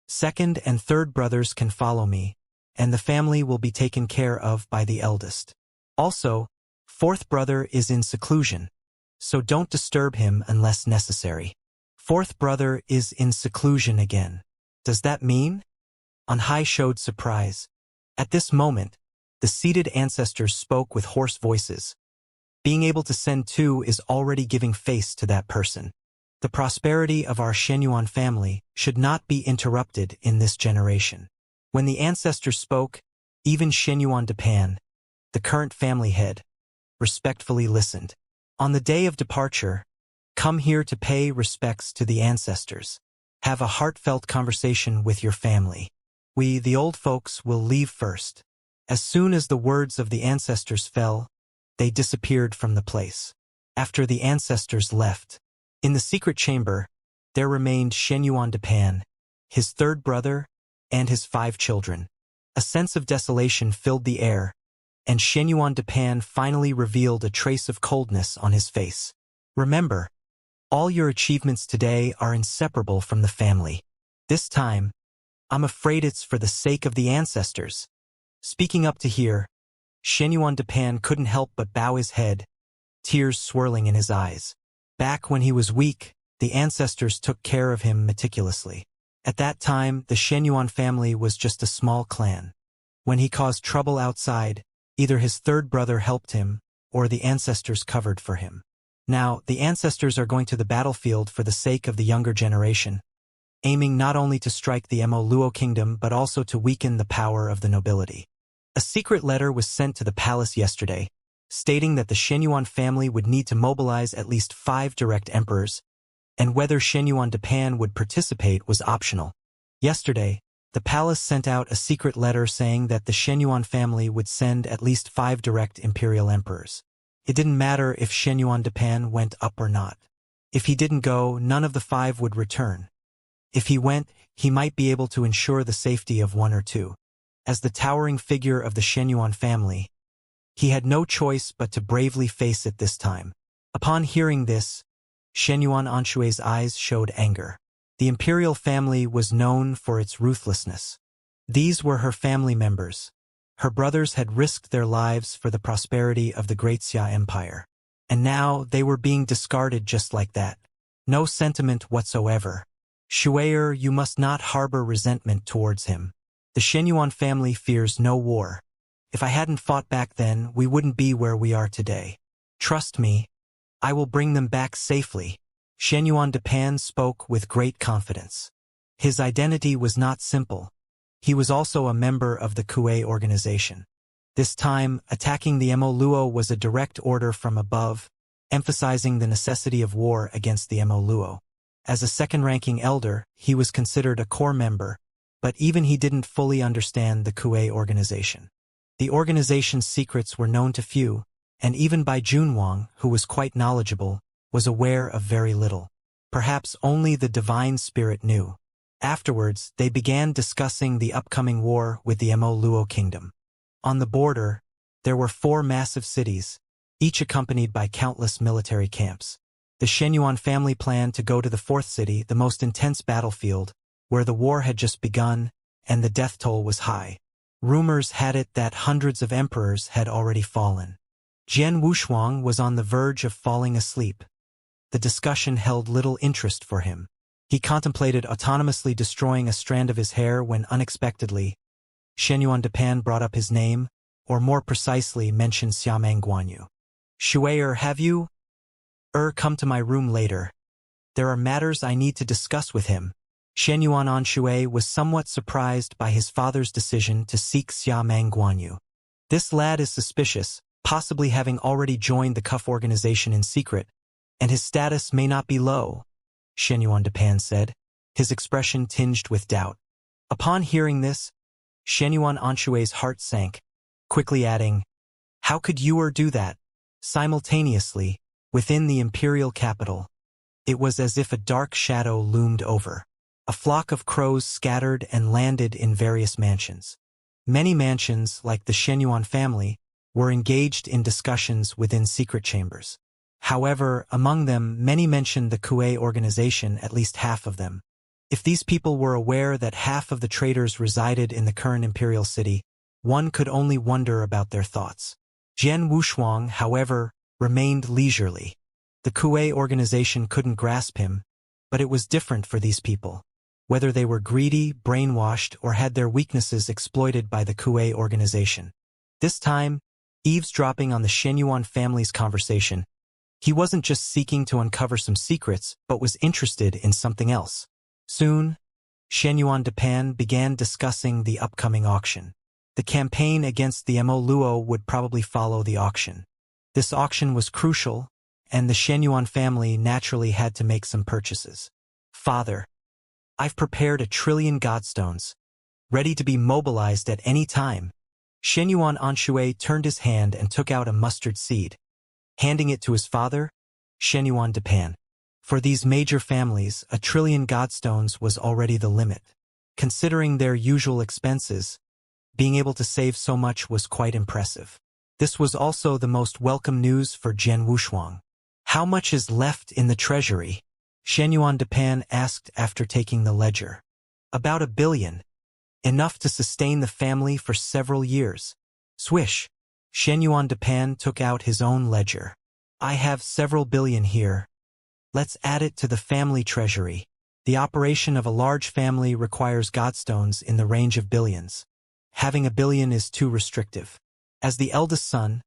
Second and third brothers can follow me, and the family will be taken care of by the eldest. Also, fourth brother is in seclusion, so don't disturb him unless necessary." Fourth brother is in seclusion again. Does that mean? On High showed surprise. At this moment, the seated ancestors spoke with hoarse voices. Being able to send 2 is already giving face to that person. The prosperity of our Shenyuan family should not be interrupted in this generation. When the ancestors spoke, even Shenyuan Depan, the current family head, respectfully listened. On the day of departure, come here to pay respects to the ancestors. Have a heartfelt conversation with your family. We, the old folks, will leave first. As soon as the words of the ancestors fell, they disappeared from the place. After the ancestors left, in the secret chamber, there remained Shenyuan Depan, his third brother, and his 5 children. A sense of desolation filled the air, and Shenyuan Depan finally revealed a trace of coldness on his face. Remember, all your achievements today are inseparable from the family. This time, I'm afraid it's for the sake of the ancestors. Speaking up to hear, Shenyuan Depan couldn't help but bow his head, tears swirling in his eyes. Back when he was weak, the ancestors took care of him meticulously. At that time, the Shenyuan family was just a small clan. When he caused trouble outside, either his third brother helped him, or the ancestors covered for him. Now, the ancestors are going to the battlefield for the sake of the younger generation, aiming not only to strike the Mo Luo kingdom but also to weaken the power of the nobility. A secret letter was sent to the palace yesterday, stating that the Shenyuan family would need to mobilize at least 5 direct emperors, and whether Shenyuan Depan would participate was optional. Yesterday, the palace sent out a secret letter saying that the Shenyuan family would send at least 5 direct imperial emperors. It didn't matter if Shenyuan Depan went up or not. If he didn't go, none of the 5 would return. If he went, he might be able to ensure the safety of 1 or 2. As the towering figure of the Shenyuan family, he had no choice but to bravely face it this time. Upon hearing this, Shenyuan Anshue's eyes showed anger. The imperial family was known for its ruthlessness. These were her family members. Her brothers had risked their lives for the prosperity of the Great Xia Empire. And now they were being discarded just like that. No sentiment whatsoever. Shue'er, you must not harbor resentment towards him. The Shenyuan family fears no war. If I hadn't fought back then, we wouldn't be where we are today. Trust me, I will bring them back safely. Shenyuan Depan spoke with great confidence. His identity was not simple. He was also a member of the Kuei organization. This time, attacking the Mo Luo was a direct order from above, emphasizing the necessity of war against the Mo Luo. As a second-ranking elder, he was considered a core member, but even he didn't fully understand the Kuei organization. The organization's secrets were known to few, and even Bai Junwang, who was quite knowledgeable, was aware of very little. Perhaps only the divine spirit knew. Afterwards, they began discussing the upcoming war with the Mo Luo kingdom. On the border, there were 4 massive cities, each accompanied by countless military camps. The Shenyuan family planned to go to the 4th city, the most intense battlefield, where the war had just begun, and the death toll was high. Rumors had it that hundreds of emperors had already fallen. Jian Wushuang was on the verge of falling asleep. The discussion held little interest for him. He contemplated autonomously destroying a strand of his hair when unexpectedly, Shenyuan Depan brought up his name, or more precisely mentioned Xiameng Guanyu. Shuai, have you come to my room later? There are matters I need to discuss with him. Shenyuan Anshui was somewhat surprised by his father's decision to seek Xiameng Guanyu. This lad is suspicious, possibly having already joined the Cuff organization in secret, and his status may not be low, Shenyuan Depan said, his expression tinged with doubt. Upon hearing this, Shenyuan Anshui's heart sank, quickly adding, "How could you do that?" Simultaneously, within the imperial capital, it was as if a dark shadow loomed over. A flock of crows scattered and landed in various mansions. Many mansions, like the Shenyuan family, were engaged in discussions within secret chambers. However, among them, many mentioned the Kuei organization, at least half of them. If these people were aware that half of the traitors resided in the current imperial city, one could only wonder about their thoughts. Jian Wushuang, however, remained leisurely. The Kuei organization couldn't grasp him, but it was different for these people. Whether they were greedy, brainwashed, or had their weaknesses exploited by the Kuei organization. This time, eavesdropping on the Shenyuan family's conversation, he wasn't just seeking to uncover some secrets, but was interested in something else. Soon, Shenyuan Depan began discussing the upcoming auction. The campaign against the Mo Luo would probably follow the auction. This auction was crucial, and the Shenyuan family naturally had to make some purchases. "Father, I've prepared 1 trillion godstones, ready to be mobilized at any time." Shenyuan Anshui turned his hand and took out a mustard seed. Handing it to his father, Shenyuan Depan. For these major families, 1 trillion godstones was already the limit. Considering their usual expenses, being able to save so much was quite impressive. This was also the most welcome news for Jian Wushuang. "How much is left in the treasury?" Shenyuan Depan asked after taking the ledger. "About 1 billion. Enough to sustain the family for several years." Swish. Shenyuan Depan took out his own ledger. "I have several billion here. Let's add it to the family treasury. The operation of a large family requires godstones in the range of billions. Having 1 billion is too restrictive." As the eldest son,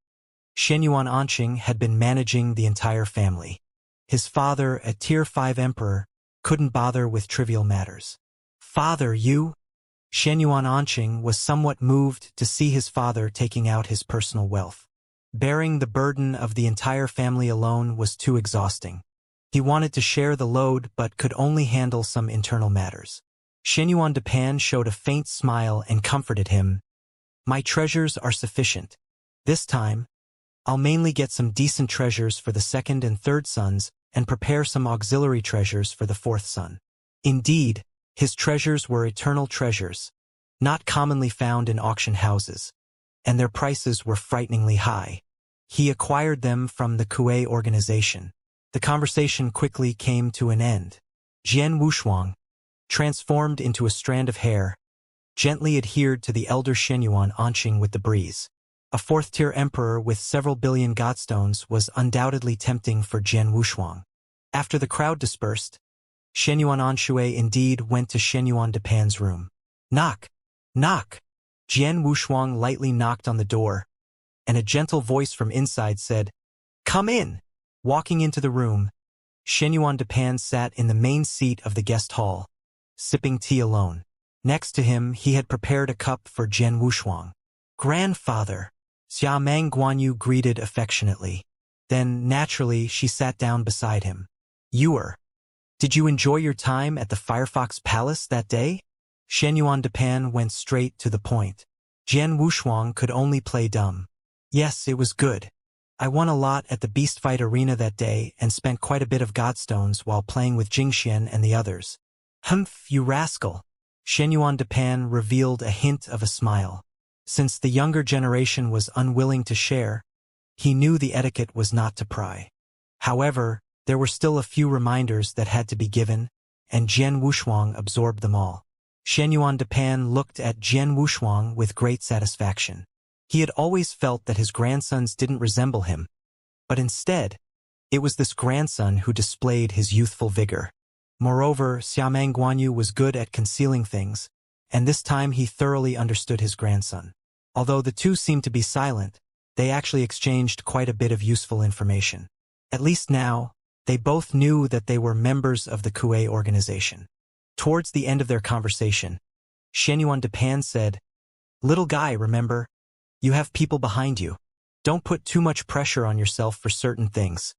Shenyuan Anqing had been managing the entire family. His father, a Tier 5 emperor, couldn't bother with trivial matters. "Father, you?" Shenyuan Anqing was somewhat moved to see his father taking out his personal wealth. Bearing the burden of the entire family alone was too exhausting. He wanted to share the load but could only handle some internal matters. Shenyuan Depan showed a faint smile and comforted him. "My treasures are sufficient. This time, I'll mainly get some decent treasures for the second and third sons and prepare some auxiliary treasures for the fourth son." Indeed, his treasures were eternal treasures, not commonly found in auction houses, and their prices were frighteningly high. He acquired them from the Kuei organization. The conversation quickly came to an end. Jian Wushuang, transformed into a strand of hair, gently adhered to the elder Shenyuan Anqing with the breeze. A fourth-tier emperor with several billion godstones was undoubtedly tempting for Jian Wushuang. After the crowd dispersed, Shenyuan Anshui indeed went to Shenyuan Depan's room. "Knock! Knock!" Jian Wushuang lightly knocked on the door, and a gentle voice from inside said, "Come in!" Walking into the room, Shenyuan Depan sat in the main seat of the guest hall, sipping tea alone. Next to him, he had prepared a cup for Jian Wushuang. "Grandfather," Xiameng Guanyu greeted affectionately. Then, naturally, she sat down beside him. Did you enjoy your time at the Firefox Palace that day?" Shenyuan Depan went straight to the point. Jian Wushuang could only play dumb. "Yes, it was good. I won a lot at the Beast Fight Arena that day and spent quite a bit of godstones while playing with Jingxian and the others." "Humph, you rascal." Shenyuan Depan revealed a hint of a smile. Since the younger generation was unwilling to share, he knew the etiquette was not to pry. However, there were still a few reminders that had to be given, and Jian Wushuang absorbed them all. Shenyuan Depan looked at Jian Wushuang with great satisfaction. He had always felt that his grandsons didn't resemble him, but instead, it was this grandson who displayed his youthful vigor. Moreover, Xiameng Guanyu was good at concealing things, and this time he thoroughly understood his grandson. Although the two seemed to be silent, they actually exchanged quite a bit of useful information. At least now, they both knew that they were members of the Kuei organization. Towards the end of their conversation, Xianyuan Depan said, "Little guy, remember, you have people behind you. Don't put too much pressure on yourself for certain things.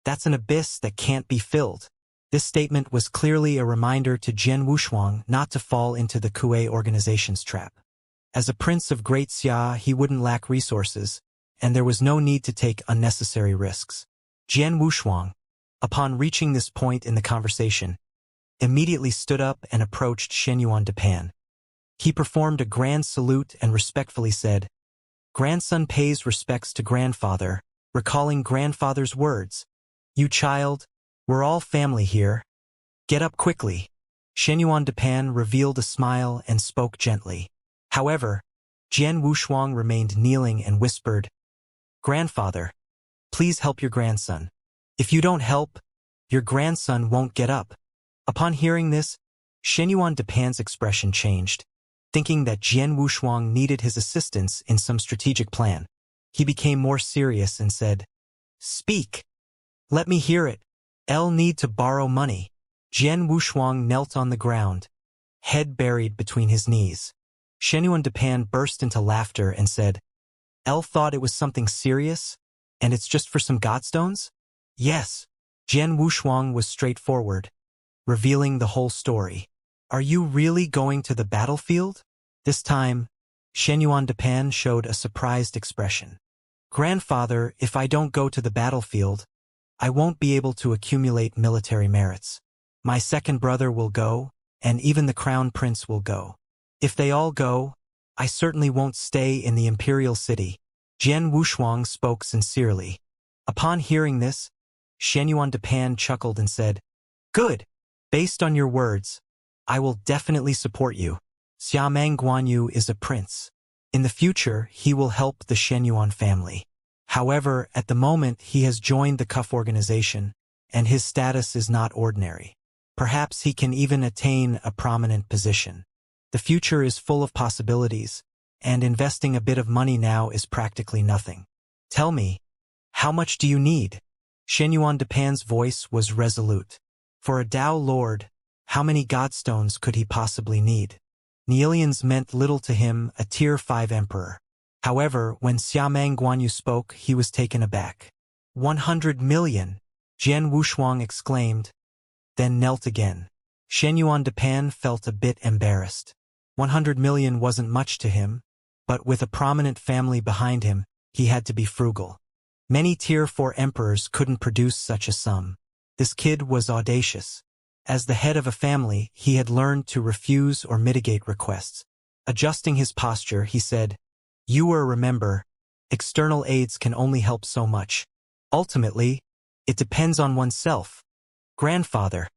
That's an abyss that can't be filled." This statement was clearly a reminder to Jian Wushuang not to fall into the Kuei organization's trap. As a prince of Great Xia, he wouldn't lack resources, and there was no need to take unnecessary risks. Jian Wushuang, upon reaching this point in the conversation, immediately stood up and approached Xianyuan Depan. He performed a grand salute and respectfully said, "Grandson pays respects to grandfather," recalling grandfather's words. "You child, we're all family here. Get up quickly." Xianyuan Depan revealed a smile and spoke gently. However, Jian Wushuang remained kneeling and whispered, "Grandfather, please help your grandson. If you don't help, your grandson won't get up." Upon hearing this, Xianyuan Depan's expression changed. Thinking that Jian Wushuang needed his assistance in some strategic plan, he became more serious and said, "Speak. Let me hear it. I'll need to borrow money." Jian Wushuang knelt on the ground, head buried between his knees. Xianyuan Depan burst into laughter and said, "El thought it was something serious, and it's just for some godstones?" "Yes." Jian Wushuang was straightforward, revealing the whole story. "Are you really going to the battlefield?" This time, Xianyuan Depan showed a surprised expression. "Grandfather, if I don't go to the battlefield, I won't be able to accumulate military merits. My second brother will go, and even the crown prince will go. If they all go, I certainly won't stay in the imperial city." Jian Wushuang spoke sincerely. Upon hearing this, Xianyuan Depan chuckled and said, "Good. Based on your words, I will definitely support you. Xiamang Guanyu is a prince. In the future, he will help the Xianyuan family. However, at the moment he has joined the CUF organization, and his status is not ordinary. Perhaps he can even attain a prominent position. The future is full of possibilities, and investing a bit of money now is practically nothing. Tell me, how much do you need?" Xianyuan Depan's voice was resolute. For a Tao lord, how many godstones could he possibly need? Neilians meant little to him, a Tier 5 emperor. However, when Xiamang Guanyu spoke, he was taken aback. 100 million! Jian Wushuang exclaimed, then knelt again. Xianyuan Depan felt a bit embarrassed. 100 million wasn't much to him, but with a prominent family behind him, he had to be frugal. Many Tier 4 emperors couldn't produce such a sum. This kid was audacious. As the head of a family, he had learned to refuse or mitigate requests. Adjusting his posture, he said, "You remember, external aids can only help so much. Ultimately, it depends on oneself. Grandfather,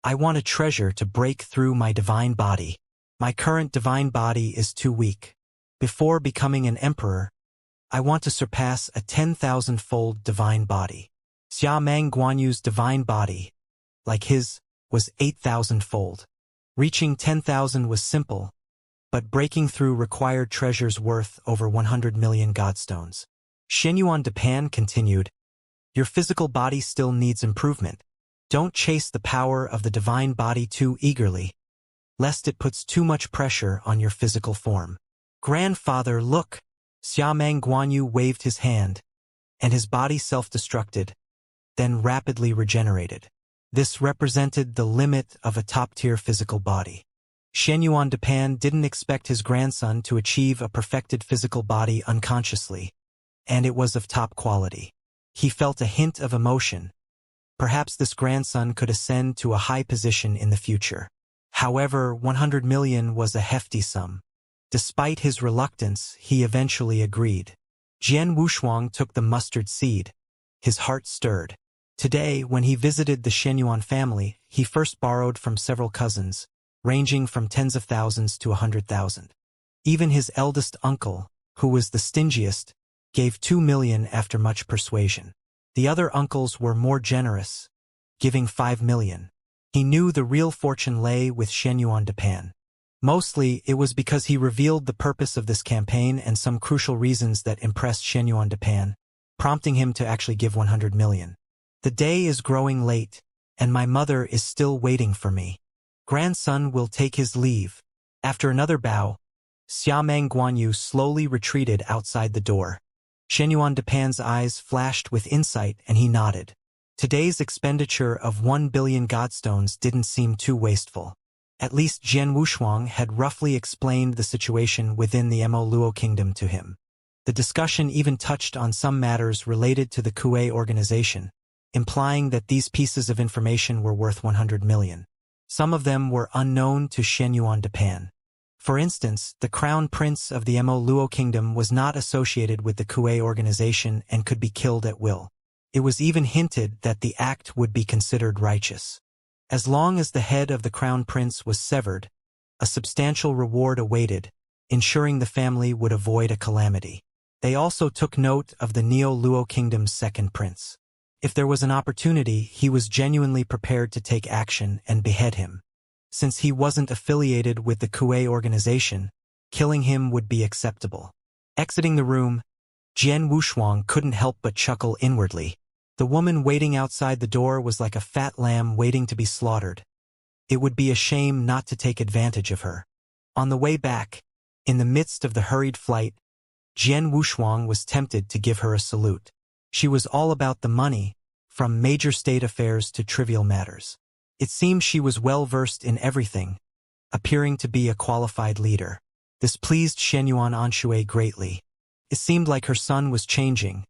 I want a treasure to break through my divine body. My current divine body is too weak. Before becoming an emperor, I want to surpass a 10,000-fold divine body." Xiamang Guanyu's divine body, like his, was 8,000-fold. Reaching 10,000 was simple, but breaking through required treasures worth over 100 million godstones. Xianyuan Depan continued, "Your physical body still needs improvement. Don't chase the power of the divine body too eagerly, lest it puts too much pressure on your physical form." "Grandfather, look!" Xiamang Guanyu waved his hand, and his body self-destructed, then rapidly regenerated. This represented the limit of a top-tier physical body. Xianyuan Depan didn't expect his grandson to achieve a perfected physical body unconsciously, and it was of top quality. He felt a hint of emotion. Perhaps this grandson could ascend to a high position in the future. However, 100 million was a hefty sum. Despite his reluctance, he eventually agreed. Jian Wushuang took the mustard seed. His heart stirred. Today, when he visited the Xianyuan family, he first borrowed from several cousins, ranging from tens of thousands to 100,000. Even his eldest uncle, who was the stingiest, gave 2 million after much persuasion. The other uncles were more generous, giving 5 million. He knew the real fortune lay with Xianyuan Depan. Mostly, it was because he revealed the purpose of this campaign and some crucial reasons that impressed Xianxia, prompting him to actually give 100 million. The day is growing late, and my mother is still waiting for me. Grandson will take his leave. After another bow, Xianxia slowly retreated outside the door. Xianxuan's eyes flashed with insight and he nodded. Today's expenditure of 1 billion godstones didn't seem too wasteful. At least Jian Wushuang had roughly explained the situation within the Mo kingdom to him. The discussion even touched on some matters related to the Kuei organization, implying that these pieces of information were worth 100 million. Some of them were unknown to Xianxuan. For instance, the crown prince of the Mo kingdom was not associated with the Kuei organization and could be killed at will. It was even hinted that the act would be considered righteous. As long as the head of the crown prince was severed, a substantial reward awaited, ensuring the family would avoid a calamity. They also took note of the Neo-Luo kingdom's second prince. If there was an opportunity, he was genuinely prepared to take action and behead him. Since he wasn't affiliated with the Kuei organization, killing him would be acceptable. Exiting the room, Jian Wushuang couldn't help but chuckle inwardly. The woman waiting outside the door was like a fat lamb waiting to be slaughtered. It would be a shame not to take advantage of her. On the way back, in the midst of the hurried flight, Jian Wushuang was tempted to give her a salute. She was all about the money, from major state affairs to trivial matters. It seemed she was well versed in everything, appearing to be a qualified leader. This pleased Xianxuan greatly. It seemed like her son was changing,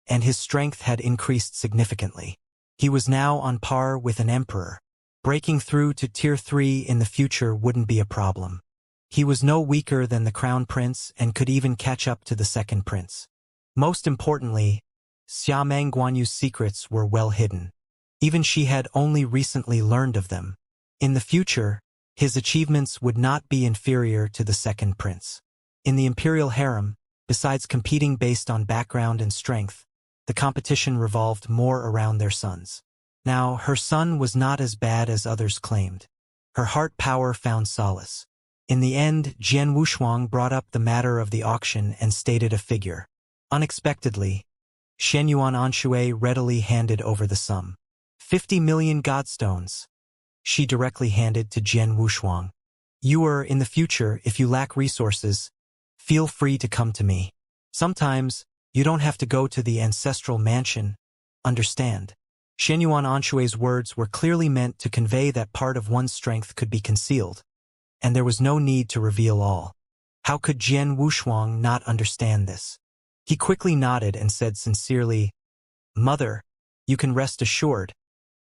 and his strength had increased significantly. He was now on par with an emperor. Breaking through to Tier 3 in the future wouldn't be a problem. He was no weaker than the crown prince and could even catch up to the second prince. Most importantly, Xianxuan's secrets were well hidden. Even she had only recently learned of them. In the future, his achievements would not be inferior to the second prince. In the imperial harem, besides competing based on background and strength, the competition revolved more around their sons. Now, her son was not as bad as others claimed. Her heart power found solace. In the end, Jian Wushuang brought up the matter of the auction and stated a figure. Unexpectedly, Xianxuan readily handed over the sum. 50 million godstones. She directly handed to Jian Wushuang. In the future, if you lack resources, feel free to come to me. Sometimes, you don't have to go to the ancestral mansion, understand? Xianxuan's words were clearly meant to convey that part of one's strength could be concealed, and there was no need to reveal all. How could Jian Wushuang not understand this? He quickly nodded and said sincerely, "Mother, you can rest assured.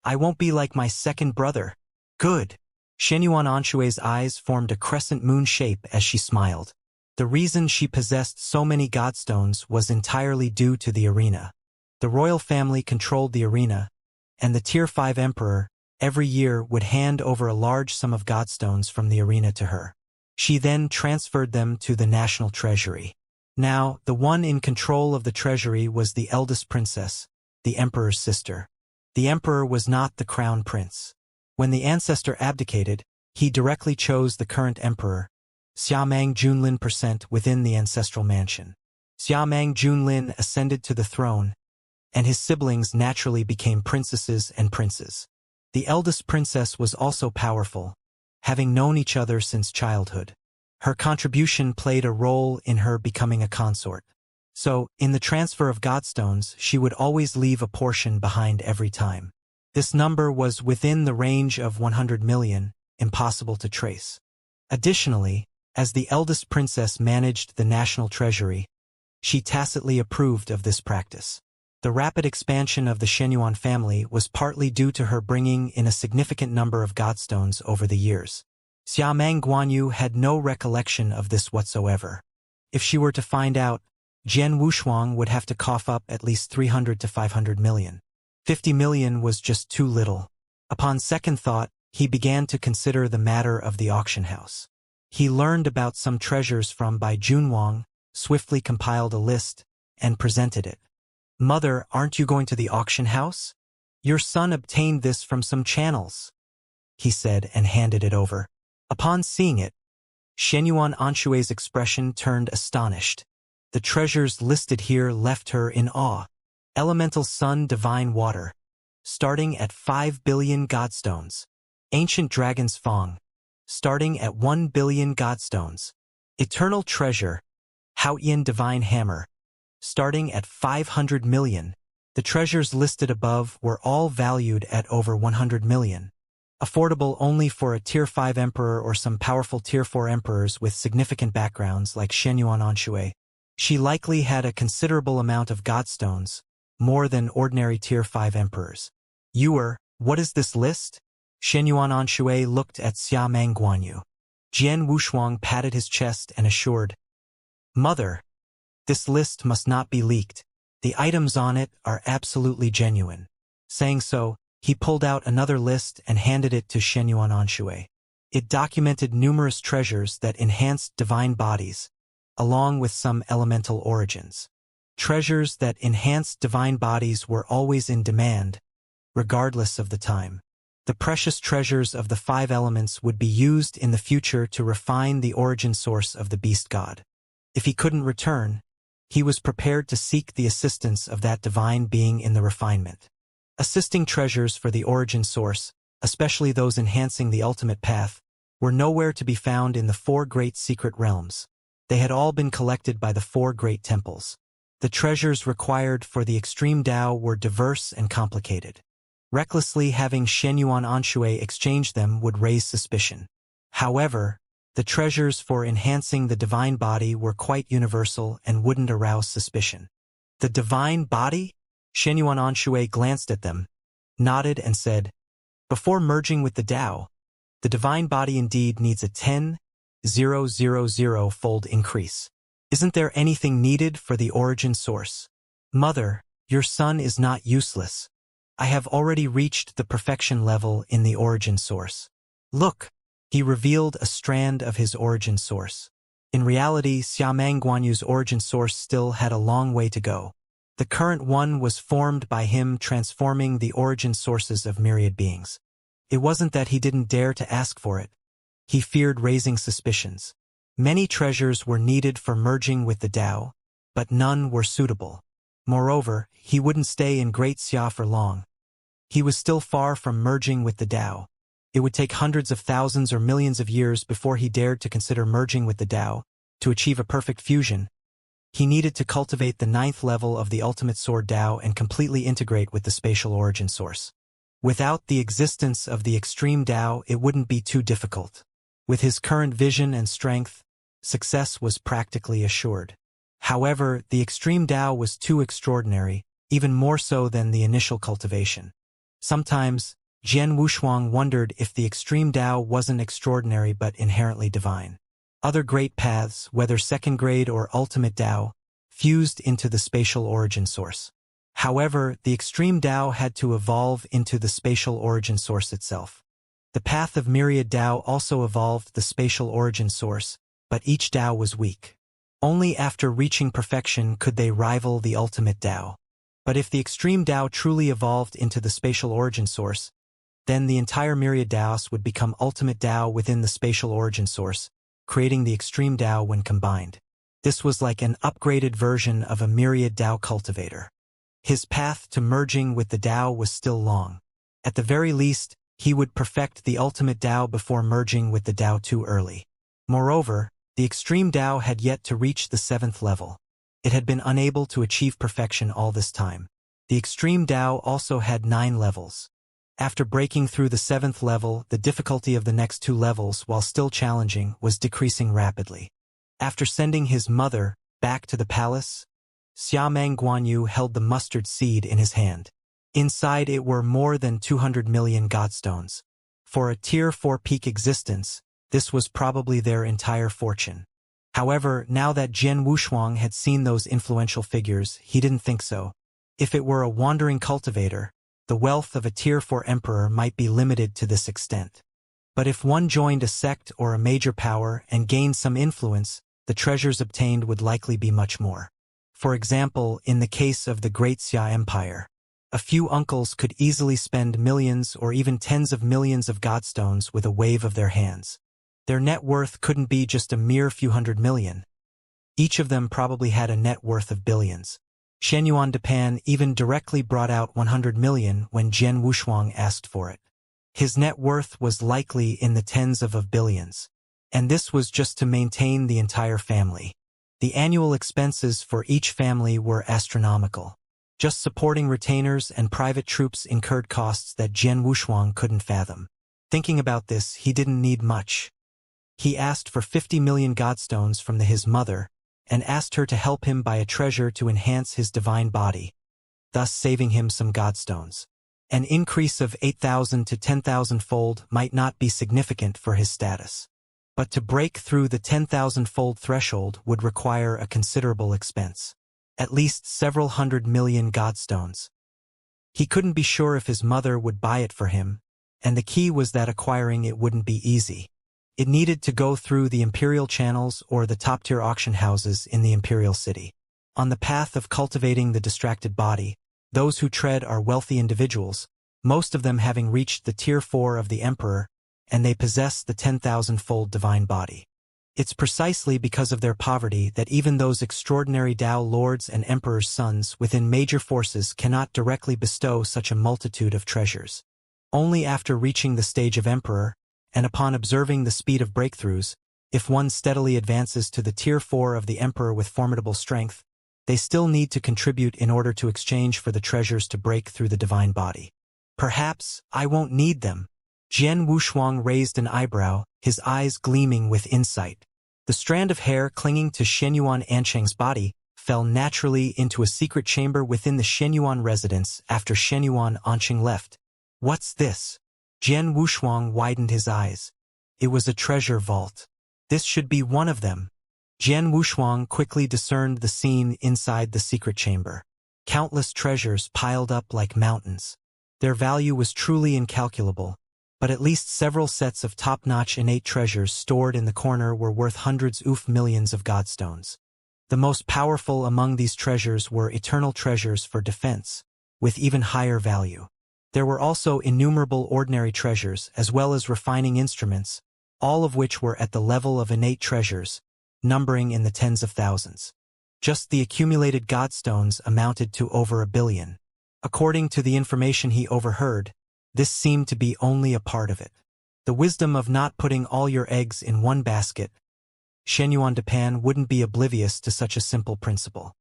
I won't be like my second brother." Good. Xianxuan's eyes formed a crescent moon shape as she smiled. The reason she possessed so many godstones was entirely due to the arena. The royal family controlled the arena, and the Tier 5 emperor, every year, would hand over a large sum of godstones from the arena to her. She then transferred them to the national treasury. Now, the one in control of the treasury was the eldest princess, the emperor's sister. The emperor was not the crown prince. When the ancestor abdicated, he directly chose the current emperor, Xiamang Junlin within the ancestral mansion. Xiamang Junlin ascended to the throne, and his siblings naturally became princesses and princes. The eldest princess was also powerful, having known each other since childhood. Her contribution played a role in her becoming a consort. So, in the transfer of godstones, she would always leave a portion behind every time. This number was within the range of 100 million, impossible to trace. Additionally, as the eldest princess managed the national treasury, she tacitly approved of this practice. The rapid expansion of the Xianxuan family was partly due to her bringing in a significant number of godstones over the years. Xianxuan had no recollection of this whatsoever. If she were to find out, Jian Wushuang would have to cough up at least 300 to 500 million. 50 million was just too little. Upon second thought, he began to consider the matter of the auction house. He learned about some treasures from Bai Junwang, swiftly compiled a list, and presented it. "Mother, aren't you going to the auction house? Your son obtained this from some channels," he said and handed it over. Upon seeing it, Shenyuan Anshue's expression turned astonished. The treasures listed here left her in awe. Elemental Sun Divine Water, starting at 5 billion godstones. Ancient Dragon's Fang, starting at 1 billion godstones. Eternal Treasure, Haoyan Divine Hammer, starting at 500 million. The treasures listed above were all valued at over 100 million. Affordable only for a Tier 5 emperor or some powerful Tier 4 emperors with significant backgrounds like Shenyuan Anshue. She likely had a considerable amount of godstones, more than ordinary Tier 5 emperors. What is this list? Shenyuan Anshue looked at Xia Mangguanyu. Jian Wushuang patted his chest and assured, "Mother, this list must not be leaked. The items on it are absolutely genuine." Saying so, he pulled out another list and handed it to Shenyuan Anshue. It documented numerous treasures that enhanced divine bodies, along with some elemental origins. Treasures that enhanced divine bodies were always in demand, regardless of the time. The precious treasures of the 5 elements would be used in the future to refine the origin source of the beast god. If he couldn't return, he was prepared to seek the assistance of that divine being in the refinement. Assisting treasures for the origin source, especially those enhancing the ultimate path, were nowhere to be found in the 4 great secret realms. They had all been collected by the 4 great temples. The treasures required for the extreme Tao were diverse and complicated. Recklessly having Shenyuan Anshue exchange them would raise suspicion. However, the treasures for enhancing the divine body were quite universal and wouldn't arouse suspicion. The divine body? Shenyuan Anshue glanced at them, nodded and said, "Before merging with the Tao, the divine body indeed needs a 10,000-fold increase. Isn't there anything needed for the origin source? Mother, your son is not useless. I have already reached the perfection level in the origin source. Look." He revealed a strand of his origin source. In reality, Xia Mangguanyu's origin source still had a long way to go. The current one was formed by him transforming the origin sources of myriad beings. It wasn't that he didn't dare to ask for it. He feared raising suspicions. Many treasures were needed for merging with the Tao, but none were suitable. Moreover, he wouldn't stay in Great Xia for long. He was still far from merging with the Tao. It would take hundreds of thousands or millions of years before he dared to consider merging with the Tao. To achieve a perfect fusion, he needed to cultivate the 9th level of the ultimate sword Tao and completely integrate with the spatial origin source. Without the existence of the extreme Tao, it wouldn't be too difficult. With his current vision and strength, success was practically assured. However, the extreme Tao was too extraordinary, even more so than the initial cultivation. Sometimes, Jian Wushuang wondered if the extreme Tao wasn't extraordinary but inherently divine. Other great paths, whether second grade or ultimate Tao, fused into the spatial origin source. However, the extreme Tao had to evolve into the spatial origin source itself. The path of myriad Tao also evolved the spatial origin source, but each Tao was weak. Only after reaching perfection could they rival the ultimate Tao. But if the extreme Tao truly evolved into the spatial origin source, then the entire myriad Taos would become ultimate Tao within the spatial origin source, creating the extreme Tao when combined. This was like an upgraded version of a myriad Tao cultivator. His path to merging with the Tao was still long. At the very least, he would perfect the ultimate Tao before merging with the Tao too early. Moreover, the extreme Tao had yet to reach the 7th level. It had been unable to achieve perfection all this time. The extreme Tao also had 9 levels. After breaking through the 7th level, the difficulty of the next 2 levels, while still challenging, was decreasing rapidly. After sending his mother back to the palace, Xia Mangguanyu held the mustard seed in his hand. Inside it were more than 200 million godstones. For a Tier 4 peak existence, this was probably their entire fortune. However, now that Jian Wushuang had seen those influential figures, he didn't think so. If it were a wandering cultivator, the wealth of a Tier 4 emperor might be limited to this extent. But if one joined a sect or a major power and gained some influence, the treasures obtained would likely be much more. For example, in the case of the Great Xia Empire, a few uncles could easily spend millions or even tens of millions of godstones with a wave of their hands. Their net worth couldn't be just a mere few hundred million. Each of them probably had a net worth of billions. Xianyuan Depan even directly brought out 100 million when Jian Wushuang asked for it. His net worth was likely in the tens of billions. And this was just to maintain the entire family. The annual expenses for each family were astronomical. Just supporting retainers and private troops incurred costs that Jian Wushuang couldn't fathom. Thinking about this, he didn't need much. He asked for 50 million godstones from his mother, and asked her to help him buy a treasure to enhance his divine body, thus saving him some godstones. An increase of 8,000 to 10,000-fold might not be significant for his status. But to break through the 10,000-fold threshold would require a considerable expense. At least several hundred million godstones. He couldn't be sure if his mother would buy it for him, and the key was that acquiring it wouldn't be easy. It needed to go through the imperial channels or the top-tier auction houses in the imperial city. On the path of cultivating the distracted body, those who tread are wealthy individuals, most of them having reached the tier 4 of the emperor, and they possess the 10,000-fold divine body. It's precisely because of their poverty that even those extraordinary Tao lords and emperors' sons within major forces cannot directly bestow such a multitude of treasures. Only after reaching the stage of emperor, and upon observing the speed of breakthroughs, if one steadily advances to the tier 4 of the emperor with formidable strength, they still need to contribute in order to exchange for the treasures to break through the divine body. Perhaps I won't need them. Jian Wushuang raised an eyebrow, his eyes gleaming with insight. The strand of hair clinging to Xianyuan Ansheng's body fell naturally into a secret chamber within the Xianyuan residence after Xianyuan Ansheng left. What's this? Jian Wushuang widened his eyes. It was a treasure vault. This should be one of them. Jian Wushuang quickly discerned the scene inside the secret chamber. Countless treasures piled up like mountains. Their value was truly incalculable, but at least several sets of top-notch innate treasures stored in the corner were worth hundreds of millions of godstones. The most powerful among these treasures were eternal treasures for defense, with even higher value. There were also innumerable ordinary treasures as well as refining instruments, all of which were at the level of innate treasures, numbering in the tens of thousands. Just the accumulated godstones amounted to over 1 billion. According to the information he overheard, this seemed to be only a part of it. The wisdom of not putting all your eggs in one basket. Xianyuan Depan wouldn't be oblivious to such a simple principle.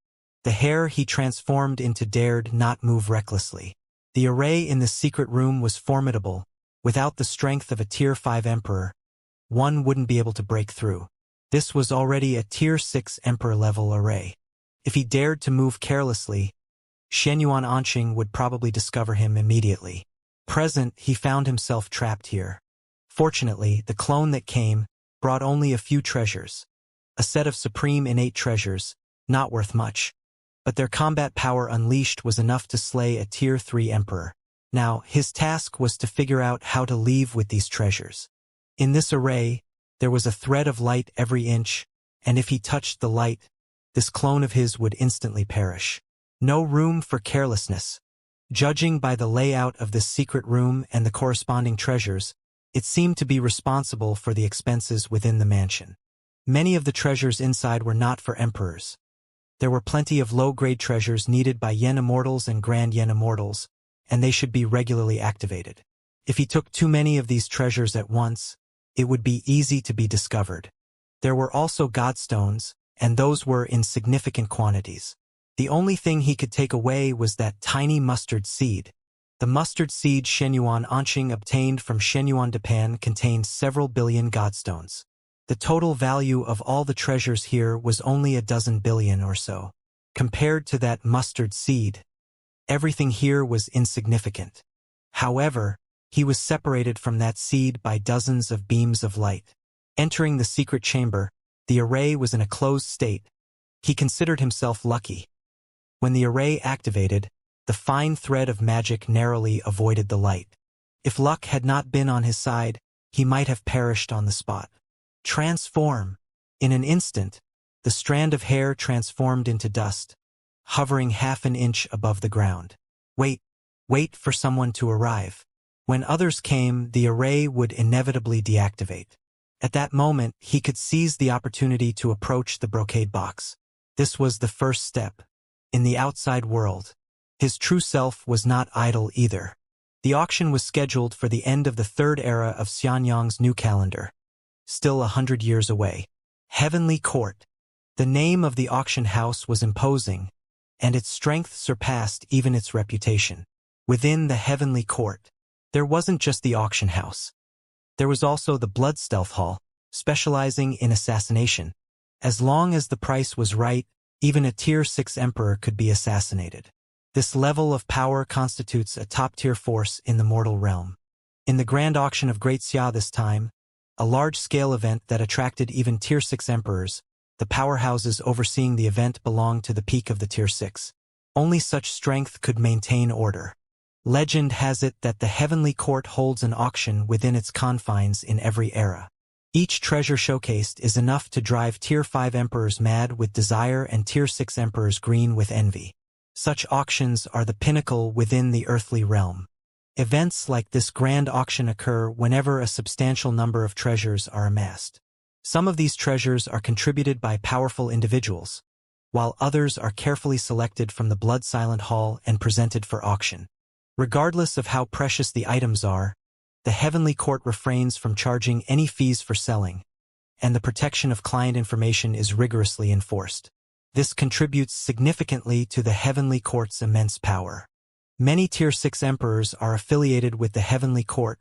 The hair he transformed into dared not move recklessly. The array in the secret room was formidable. Without the strength of a tier 5 emperor, one wouldn't be able to break through. This was already a tier 6 emperor-level array. If he dared to move carelessly, Xianyuan Ansheng would probably discover him immediately. Present, he found himself trapped here. Fortunately, the clone that came brought only a few treasures. A set of supreme innate treasures, not worth much. But their combat power unleashed was enough to slay a tier 3 emperor. Now, his task was to figure out how to leave with these treasures. In this array, there was a thread of light every inch, and if he touched the light, this clone of his would instantly perish. No room for carelessness. Judging by the layout of this secret room and the corresponding treasures, it seemed to be responsible for the expenses within the mansion. Many of the treasures inside were not for emperors. There were plenty of low-grade treasures needed by Yen Immortals and Grand Yen Immortals, and they should be regularly activated. If he took too many of these treasures at once, it would be easy to be discovered. There were also godstones, and those were in significant quantities. The only thing he could take away was that tiny mustard seed. The mustard seed Xianyuan Ansheng obtained from Xianyuan Depan contained several billion godstones. The total value of all the treasures here was only a dozen billion or so. Compared to that mustard seed, everything here was insignificant. However, he was separated from that seed by dozens of beams of light. Entering the secret chamber, the array was in a closed state. He considered himself lucky. When the array activated, the fine thread of magic narrowly avoided the light. If luck had not been on his side, he might have perished on the spot. Transform! In an instant, the strand of hair transformed into dust, hovering half an inch above the ground. Wait for someone to arrive. When others came, the array would inevitably deactivate. At that moment, he could seize the opportunity to approach the brocade box. This was the first step. In the outside world, his true self was not idle either. The auction was scheduled for the end of the third era of Xianxia's new calendar, still 100 years away. Heavenly Court. The name of the auction house was imposing, and its strength surpassed even its reputation. Within the Heavenly Court, there wasn't just the auction house. There was also the Blood Stealth Hall, specializing in assassination. As long as the price was right, even a Tier 6 emperor could be assassinated. This level of power constitutes a top-tier force in the mortal realm. In the Grand Auction of Great Xia this time, a large-scale event that attracted even Tier 6 emperors, the powerhouses overseeing the event belonged to the peak of the Tier 6. Only such strength could maintain order. Legend has it that the Heavenly Court holds an auction within its confines in every era. Each treasure showcased is enough to drive Tier 5 emperors mad with desire and Tier 6 emperors green with envy. Such auctions are the pinnacle within the earthly realm. Events like this grand auction occur whenever a substantial number of treasures are amassed. Some of these treasures are contributed by powerful individuals, while others are carefully selected from the Blood Silent Hall and presented for auction. Regardless of how precious the items are, the Heavenly Court refrains from charging any fees for selling, and the protection of client information is rigorously enforced. This contributes significantly to the Heavenly Court's immense power. Many Tier 6 emperors are affiliated with the Heavenly Court,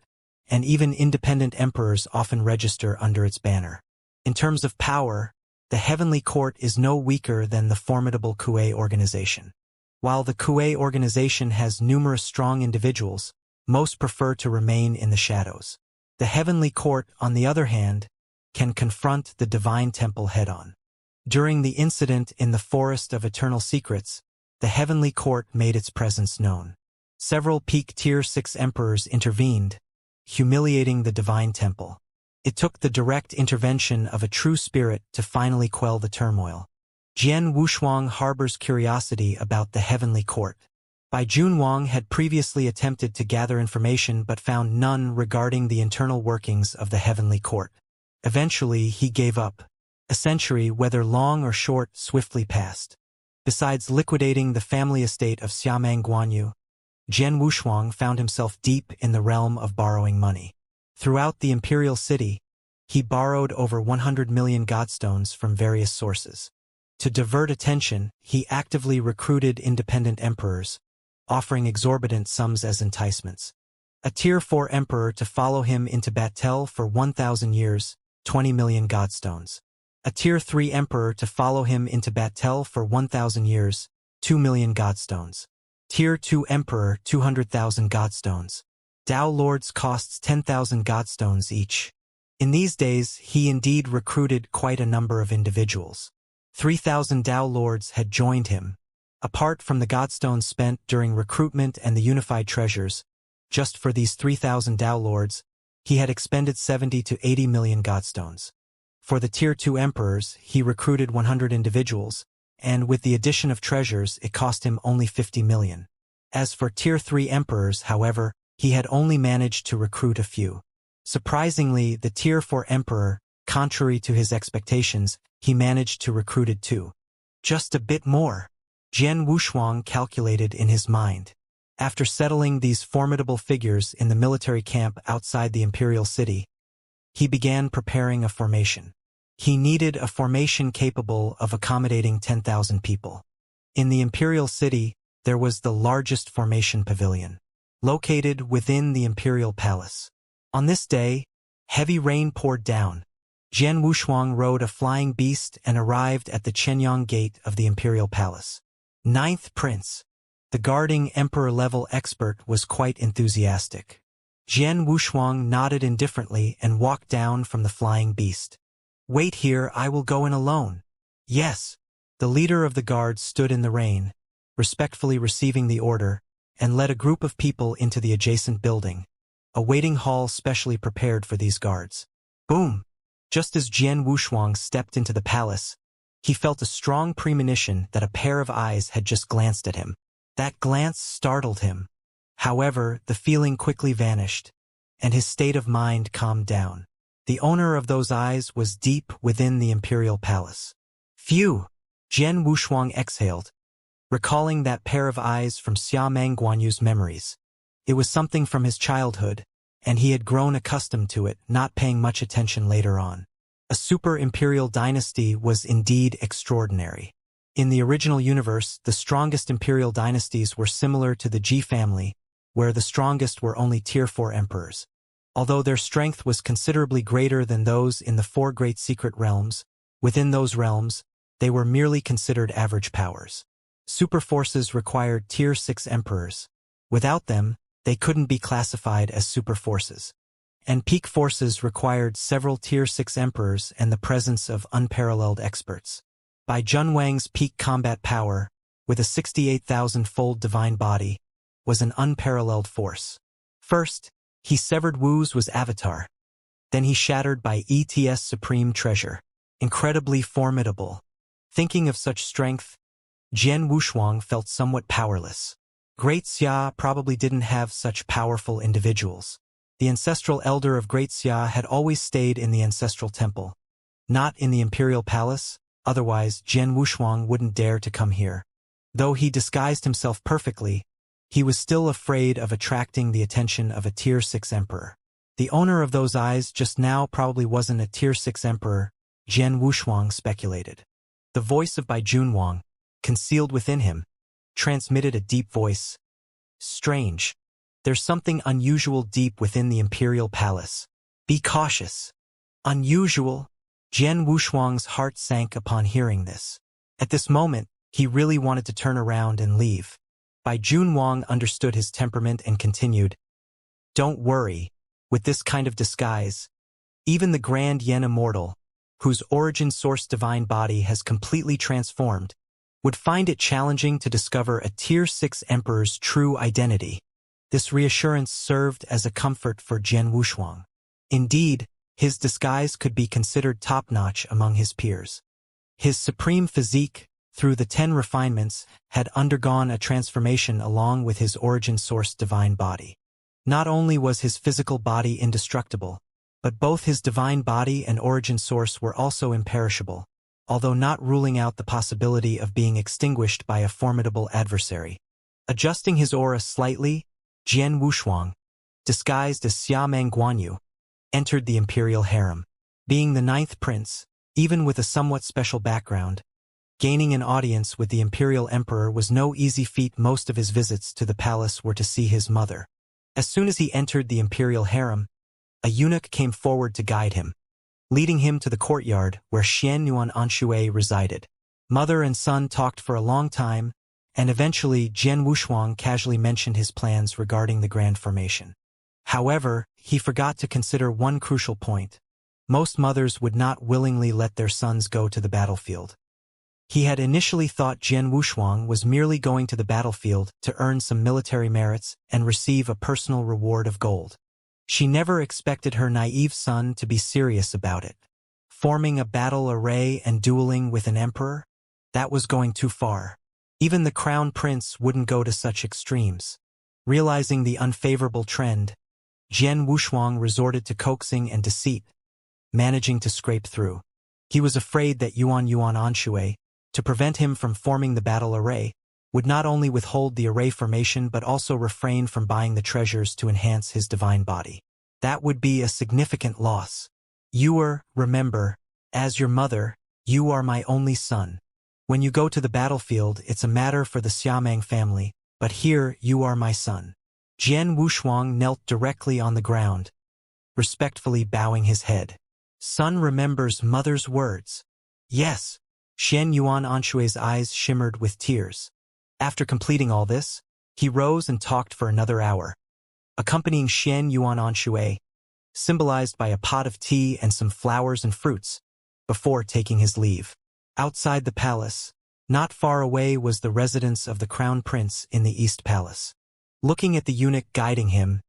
and even independent emperors often register under its banner. In terms of power, the Heavenly Court is no weaker than the formidable Kuei organization. While the Kuei organization has numerous strong individuals, most prefer to remain in the shadows. The Heavenly Court, on the other hand, can confront the Divine Temple head-on. During the incident in the Forest of Eternal Secrets, the Heavenly Court made its presence known. Several peak Tier 6 emperors intervened, humiliating the Divine Temple. It took the direct intervention of a true spirit to finally quell the turmoil. Jian Wushuang harbors curiosity about the Heavenly Court. Bai Junwang had previously attempted to gather information but found none regarding the internal workings of the Heavenly Court. Eventually, he gave up. A century, whether long or short, swiftly passed. Besides liquidating the family estate of Xiamang Guanyu, Jian Wushuang found himself deep in the realm of borrowing money. Throughout the imperial city, he borrowed over 100 million godstones from various sources. To divert attention, he actively recruited independent emperors, offering exorbitant sums as enticements. A Tier 4 emperor to follow him into battle for 1,000 years, 20 million godstones. A Tier 3 emperor to follow him into battle for 1,000 years, 2 million godstones. Tier 2 emperor, 200,000 godstones. Dao lords costs 10,000 godstones each. In these days, he indeed recruited quite a number of individuals. 3,000 Dao lords had joined him. Apart from the godstones spent during recruitment and the unified treasures, just for these 3,000 Dao lords, he had expended 70 to 80 million godstones. For the Tier 2 emperors, he recruited 100 individuals, and with the addition of treasures, it cost him only 50 million. As for Tier 3 emperors, however, he had only managed to recruit a few. Surprisingly, the Tier 4 emperor, contrary to his expectations, he managed to recruit it too. Just a bit more. Jian Wushuang calculated in his mind. After settling these formidable figures in the military camp outside the imperial city, he began preparing a formation. He needed a formation capable of accommodating 10,000 people. In the imperial city, there was the largest formation pavilion, located within the imperial palace. On this day, heavy rain poured down. Jian Wushuang rode a flying beast and arrived at the Chenyang gate of the imperial palace. Ninth Prince. The guarding emperor-level expert was quite enthusiastic. Jian Wushuang nodded indifferently and walked down from the flying beast. Wait here, I will go in alone. Yes. The leader of the guards stood in the rain, respectfully receiving the order, and led a group of people into the adjacent building, a waiting hall specially prepared for these guards. Boom! Just as Jian Wushuang stepped into the palace, he felt a strong premonition that a pair of eyes had just glanced at him. That glance startled him. However, the feeling quickly vanished, and his state of mind calmed down. The owner of those eyes was deep within the imperial palace. Phew! Jian Wushuang exhaled, recalling that pair of eyes from Xia Guanyu's memories. It was something from his childhood, and he had grown accustomed to it, not paying much attention later on. A super-imperial dynasty was indeed extraordinary. In the original universe, the strongest imperial dynasties were similar to the Ji family, where the strongest were only Tier 4 emperors. Although their strength was considerably greater than those in the 4 great secret realms, within those realms, they were merely considered average powers. Super forces required Tier 6 emperors. Without them, they couldn't be classified as super forces. And peak forces required several Tier 6 emperors and the presence of unparalleled experts. By Junwang's peak combat power, with a 68,000-fold divine body, was an unparalleled force. First, he severed Wu's avatar. Then he shattered by ETS supreme treasure. Incredibly formidable. Thinking of such strength, Jian Wushuang felt somewhat powerless. Great Xia probably didn't have such powerful individuals. The ancestral elder of Great Xia had always stayed in the ancestral temple, not in the imperial palace, otherwise Jian Wushuang wouldn't dare to come here. Though he disguised himself perfectly, he was still afraid of attracting the attention of a Tier 6 emperor. The owner of those eyes just now probably wasn't a Tier 6 emperor, Jian Wushuang speculated. The voice of Bai Junwang, concealed within him, transmitted a deep voice. Strange. There's something unusual deep within the imperial palace. Be cautious. Unusual? Jian Wushuang's heart sank upon hearing this. At this moment, he really wanted to turn around and leave. Bai Junwang understood his temperament and continued, "Don't worry. With this kind of disguise, even the Grand Yen Immortal, whose origin source divine body has completely transformed, would find it challenging to discover a Tier 6 emperor's true identity." This reassurance served as a comfort for Jian Wushuang. Indeed, his disguise could be considered top-notch among his peers. His supreme physique, through the 10 refinements, had undergone a transformation along with his origin source divine body. Not only was his physical body indestructible, but both his divine body and origin source were also imperishable, although not ruling out the possibility of being extinguished by a formidable adversary. Adjusting his aura slightly, Jian Wushuang, disguised as Xia Guanyu, entered the imperial harem. Being the 9th prince, even with a somewhat special background, gaining an audience with the imperial emperor was no easy feat. Most of his visits to the palace were to see his mother. As soon as he entered the imperial harem, a eunuch came forward to guide him, leading him to the courtyard where Xianxia Anshui resided. Mother and son talked for a long time, and eventually Jian Wushuang casually mentioned his plans regarding the grand formation. However, he forgot to consider one crucial point. Most mothers would not willingly let their sons go to the battlefield. He had initially thought Jian Wushuang was merely going to the battlefield to earn some military merits and receive a personal reward of gold. She never expected her naive son to be serious about it. Forming a battle array and dueling with an emperor? That was going too far. Even the crown prince wouldn't go to such extremes. Realizing the unfavorable trend, Jian Wushuang resorted to coaxing and deceit, managing to scrape through. He was afraid that Yuan Anshui, to prevent him from forming the battle array, would not only withhold the array formation but also refrain from buying the treasures to enhance his divine body. That would be a significant loss. Remember, as your mother, you are my only son. When you go to the battlefield, it's a matter for the Xiamang family, but here you are my son. Jian Wushuang knelt directly on the ground, respectfully bowing his head. Son remembers mother's words. Yes. Xianxia Anshui's eyes shimmered with tears. After completing all this, he rose and talked for another hour, accompanying Xianxia Anshui, symbolized by a pot of tea and some flowers and fruits, before taking his leave. Outside the palace, not far away was the residence of the crown prince in the East Palace. Looking at the eunuch guiding him,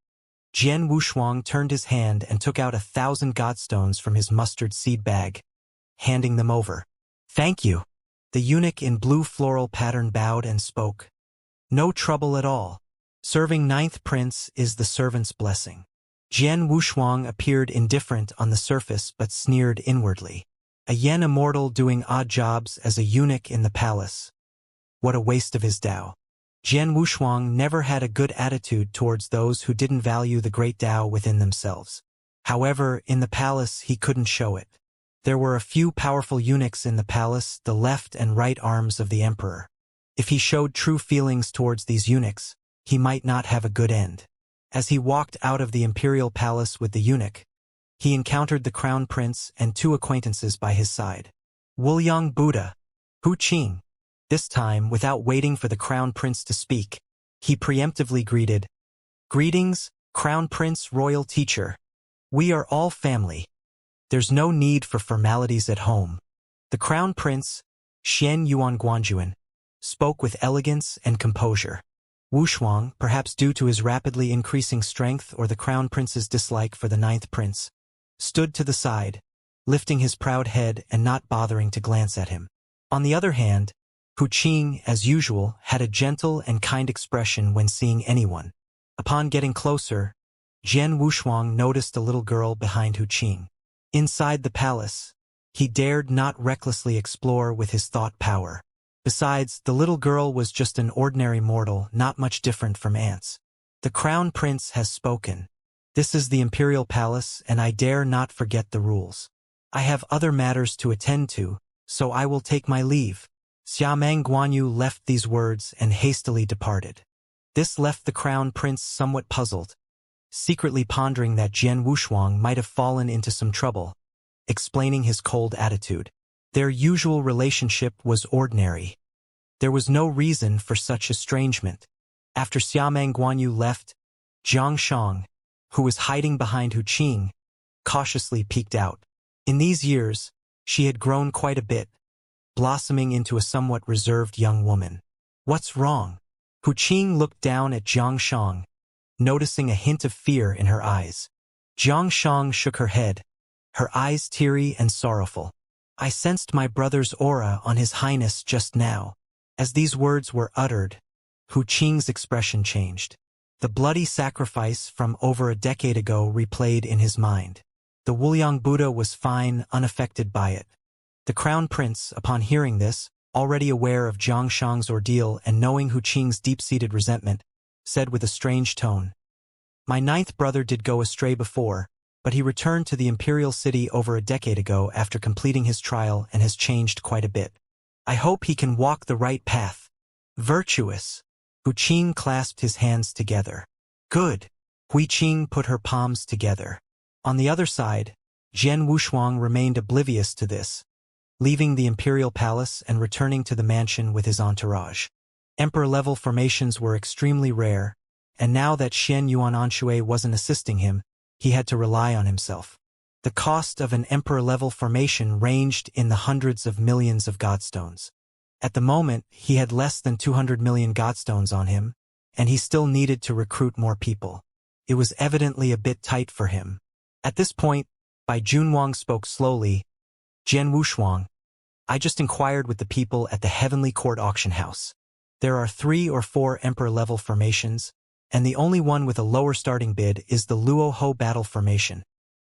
Jian Wushuang turned his hand and took out 1,000 godstones from his mustard seed bag, handing them over. Thank you. The eunuch in blue floral pattern bowed and spoke. No trouble at all. Serving 9th prince is the servant's blessing. Jian Wushuang appeared indifferent on the surface but sneered inwardly. A Yen immortal doing odd jobs as a eunuch in the palace. What a waste of his Tao. Jian Wushuang never had a good attitude towards those who didn't value the great Tao within themselves. However, in the palace he couldn't show it. There were a few powerful eunuchs in the palace, the left and right arms of the emperor. If he showed true feelings towards these eunuchs, he might not have a good end. As he walked out of the imperial palace with the eunuch, he encountered the crown prince and two acquaintances by his side. Wuliang Buddha, Hu Qing. This time, without waiting for the crown prince to speak, he preemptively greeted, "Greetings, crown prince, royal teacher. We are all family. There's no need for formalities at home." The crown prince, Xian Yuan Guanjuan, spoke with elegance and composure. Wushuang, perhaps due to his rapidly increasing strength or the crown prince's dislike for the ninth prince, stood to the side, lifting his proud head and not bothering to glance at him. On the other hand, Hu Qing, as usual, had a gentle and kind expression when seeing anyone. Upon getting closer, Jian Wushuang noticed a little girl behind Hu Qing. Inside the palace, he dared not recklessly explore with his thought power. Besides, the little girl was just an ordinary mortal, not much different from ants. "The crown prince has spoken. This is the imperial palace, and I dare not forget the rules. I have other matters to attend to, so I will take my leave." Xiameng Guanyu left these words and hastily departed. This left the crown prince somewhat puzzled, secretly pondering that Jian Wushuang might have fallen into some trouble, explaining his cold attitude. Their usual relationship was ordinary. There was no reason for such estrangement. After Xiameng Guanyu left, Zhang Shang, who was hiding behind Hu Qing, cautiously peeked out. In these years, she had grown quite a bit, blossoming into a somewhat reserved young woman. "What's wrong?" Hu Qing looked down at Zhang Shang, noticing a hint of fear in her eyes. Zhang Shang shook her head, her eyes teary and sorrowful. "I sensed my brother's aura on his highness just now." As these words were uttered, Hu Qing's expression changed. The bloody sacrifice from over a decade ago replayed in his mind. The Wuliang Buddha was fine, unaffected by it. The crown prince, upon hearing this, already aware of Zhang Shang's ordeal and knowing Hu Qing's deep-seated resentment, said with a strange tone, "My ninth brother did go astray before, but he returned to the imperial city over a decade ago after completing his trial and has changed quite a bit. I hope he can walk the right path." "Virtuous." Hu Qing clasped his hands together. "Good." Hui Qing put her palms together. On the other side, Jian Wushuang remained oblivious to this, leaving the imperial palace and returning to the mansion with his entourage. Emperor-level formations were extremely rare, and now that Xian Yuan Anxue wasn't assisting him, he had to rely on himself. The cost of an emperor-level formation ranged in the hundreds of millions of godstones. At the moment, he had less than 200 million godstones on him, and he still needed to recruit more people. It was evidently a bit tight for him. At this point, Bai Junwang spoke slowly, "Jian Wushuang, I just inquired with the people at the Heavenly Court auction house. There are 3 or 4 emperor-level formations, and the only one with a lower starting bid is the Luo Ho Battle Formation,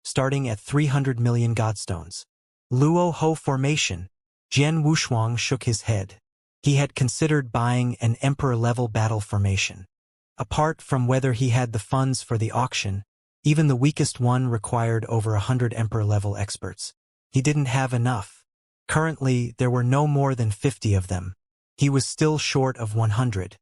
starting at 300 million godstones." Luo Ho Formation. Jian Wushuang shook his head. He had considered buying an emperor-level battle formation. Apart from whether he had the funds for the auction, even the weakest one required over 100 emperor-level experts. He didn't have enough. Currently, there were no more than 50 of them. He was still short of 100.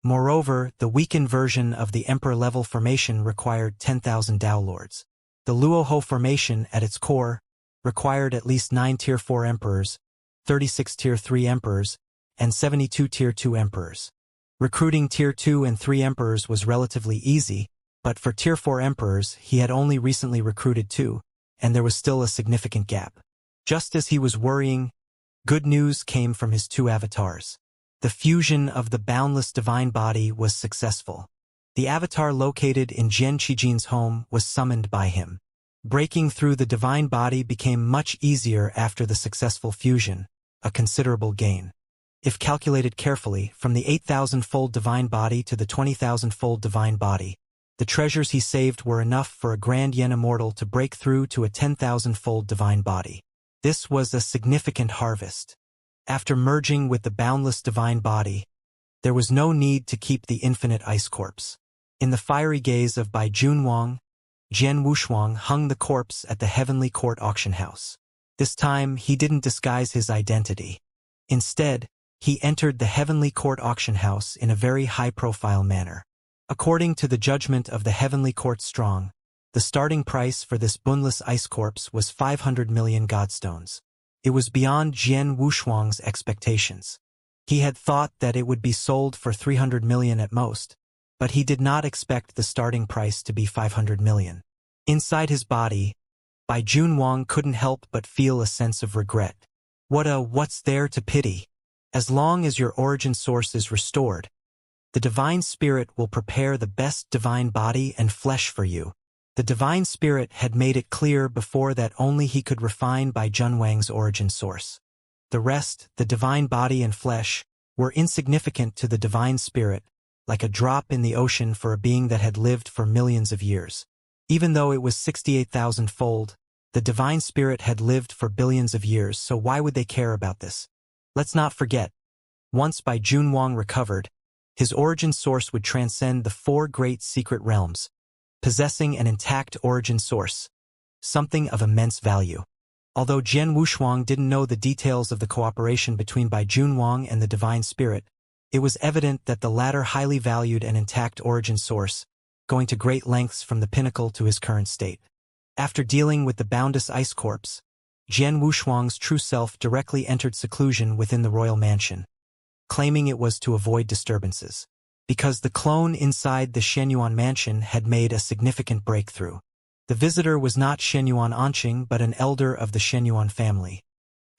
Moreover, the weakened version of the emperor-level formation required 10,000 Dao Lords. The Luo Ho formation, at its core, required at least 9 Tier 4 emperors, 36 Tier 3 emperors, and 72 Tier 2 emperors. Recruiting Tier 2 and 3 emperors was relatively easy, but for Tier 4 emperors he had only recently recruited 2, and there was still a significant gap. Just as he was worrying, good news came from his 2 avatars. The fusion of the boundless divine body was successful. The avatar located in Jian Qijin's home was summoned by him. Breaking through the divine body became much easier after the successful fusion, a considerable gain. If calculated carefully, from the 8,000-fold divine body to the 20,000-fold divine body, The treasures he saved were enough for a grand yen immortal to break through to a 10,000-fold divine body. This was a significant harvest. After merging with the boundless divine body, there was no need to keep the infinite ice corpse. In the fiery gaze of Bai Junwang, Jian Wushuang hung the corpse at the heavenly court auction house. This time, he didn't disguise his identity. Instead, he entered the heavenly court auction house in a very high-profile manner. According to the judgment of the heavenly court strong, the starting price for this bunless ice corpse was 500 million godstones. It was beyond Jian Wushuang's expectations. He had thought that it would be sold for 300 million at most, but he did not expect the starting price to be 500 million. Inside his body, Bai Junwang couldn't help but feel a sense of regret. What's there to pity? As long as your origin source is restored, the Divine Spirit will prepare the best divine body and flesh for you. The Divine Spirit had made it clear before that only he could refine Bai Junwang's origin source. The rest, the divine body and flesh, were insignificant to the Divine Spirit, like a drop in the ocean for a being that had lived for millions of years. Even though it was 68,000-fold, the Divine Spirit had lived for billions of years, so why would they care about this? Let's not forget, once Bai Junwang recovered, his origin source would transcend the 4 great secret realms, possessing an intact origin source, something of immense value. Although Jian Wushuang didn't know the details of the cooperation between Bai Junwang and the Divine Spirit, it was evident that the latter highly valued an intact origin source, going to great lengths from the pinnacle to his current state. After dealing with the boundless ice corpse, Jian Wushuang's true self directly entered seclusion within the royal mansion, claiming it was to avoid disturbances. Because the clone inside the Shenyuan mansion had made a significant breakthrough. The visitor was not Shenyuan Anqing but an elder of the Shenyuan family,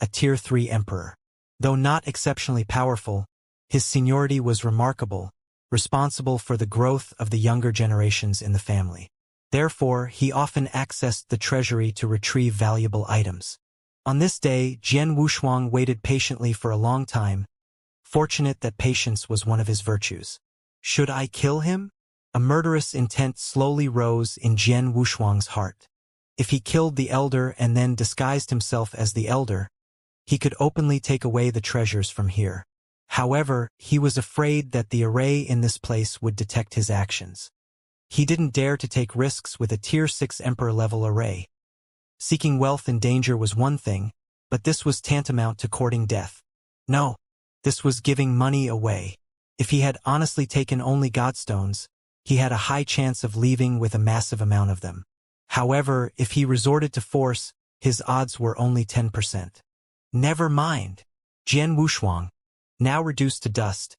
a Tier 3 emperor. Though not exceptionally powerful, his seniority was remarkable, responsible for the growth of the younger generations in the family. Therefore, he often accessed the treasury to retrieve valuable items. On this day, Jian Wushuang waited patiently for a long time, fortunate that patience was one of his virtues. Should I kill him? A murderous intent slowly rose in Jian Wushuang's heart. If he killed the elder and then disguised himself as the elder, he could openly take away the treasures from here. However, he was afraid that the array in this place would detect his actions. He didn't dare to take risks with a Tier 6 Emperor-level array. Seeking wealth in danger was one thing, but this was tantamount to courting death. No, this was giving money away. If he had honestly taken only godstones, he had a high chance of leaving with a massive amount of them. However, if he resorted to force, his odds were only 10%. Never mind. Jian Wushuang, now reduced to dust,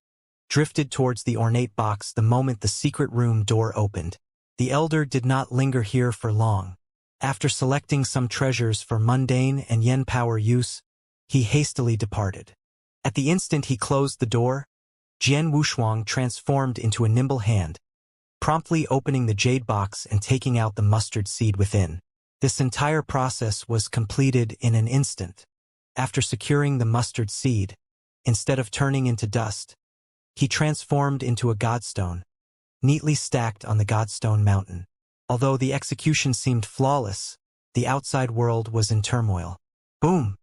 drifted towards the ornate box the moment the secret room door opened. The elder did not linger here for long. After selecting some treasures for mundane and yen power use, he hastily departed. At the instant he closed the door, Jian Wushuang transformed into a nimble hand, promptly opening the jade box and taking out the mustard seed within. This entire process was completed in an instant. After securing the mustard seed, instead of turning into dust, he transformed into a godstone, neatly stacked on the godstone mountain. Although the execution seemed flawless, the outside world was in turmoil. Boom!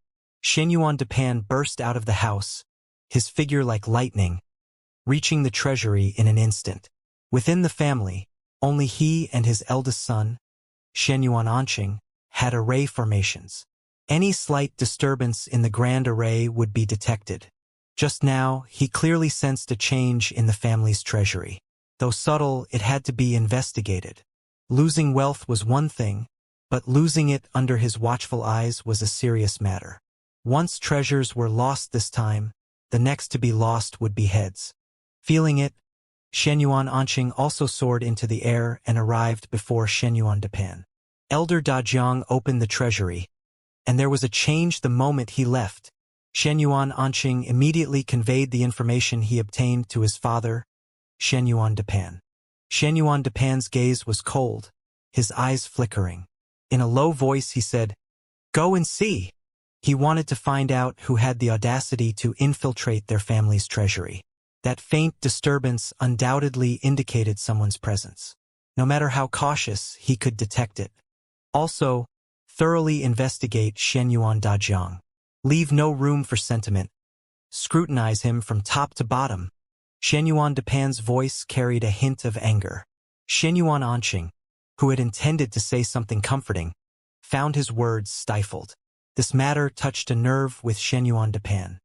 Shenyuan Depan burst out of the house, his figure like lightning, reaching the treasury in an instant. Within the family, only he and his eldest son, Shenyuan Anqing, had array formations. Any slight disturbance in the grand array would be detected. Just now, he clearly sensed a change in the family's treasury. Though subtle, it had to be investigated. Losing wealth was one thing, but losing it under his watchful eyes was a serious matter. Once treasures were lost this time, the next to be lost would be heads. Feeling it, Shenyuan Anqing also soared into the air and arrived before Shenyuan Depan. Elder Dajiang opened the treasury, and there was a change the moment he left. Shenyuan Anqing immediately conveyed the information he obtained to his father, Shenyuan Depan. Shenyuan Depan's gaze was cold, his eyes flickering. In a low voice he said, "Go and see." He wanted to find out who had the audacity to infiltrate their family's treasury. That faint disturbance undoubtedly indicated someone's presence. No matter how cautious, he could detect it. Also, thoroughly investigate Shenyuan Dajiang. Leave no room for sentiment. Scrutinize him from top to bottom. Shenyuan Dapan's voice carried a hint of anger. Shenyuan Anqing, who had intended to say something comforting, found his words stifled. This matter touched a nerve with Shenyuan Dapan.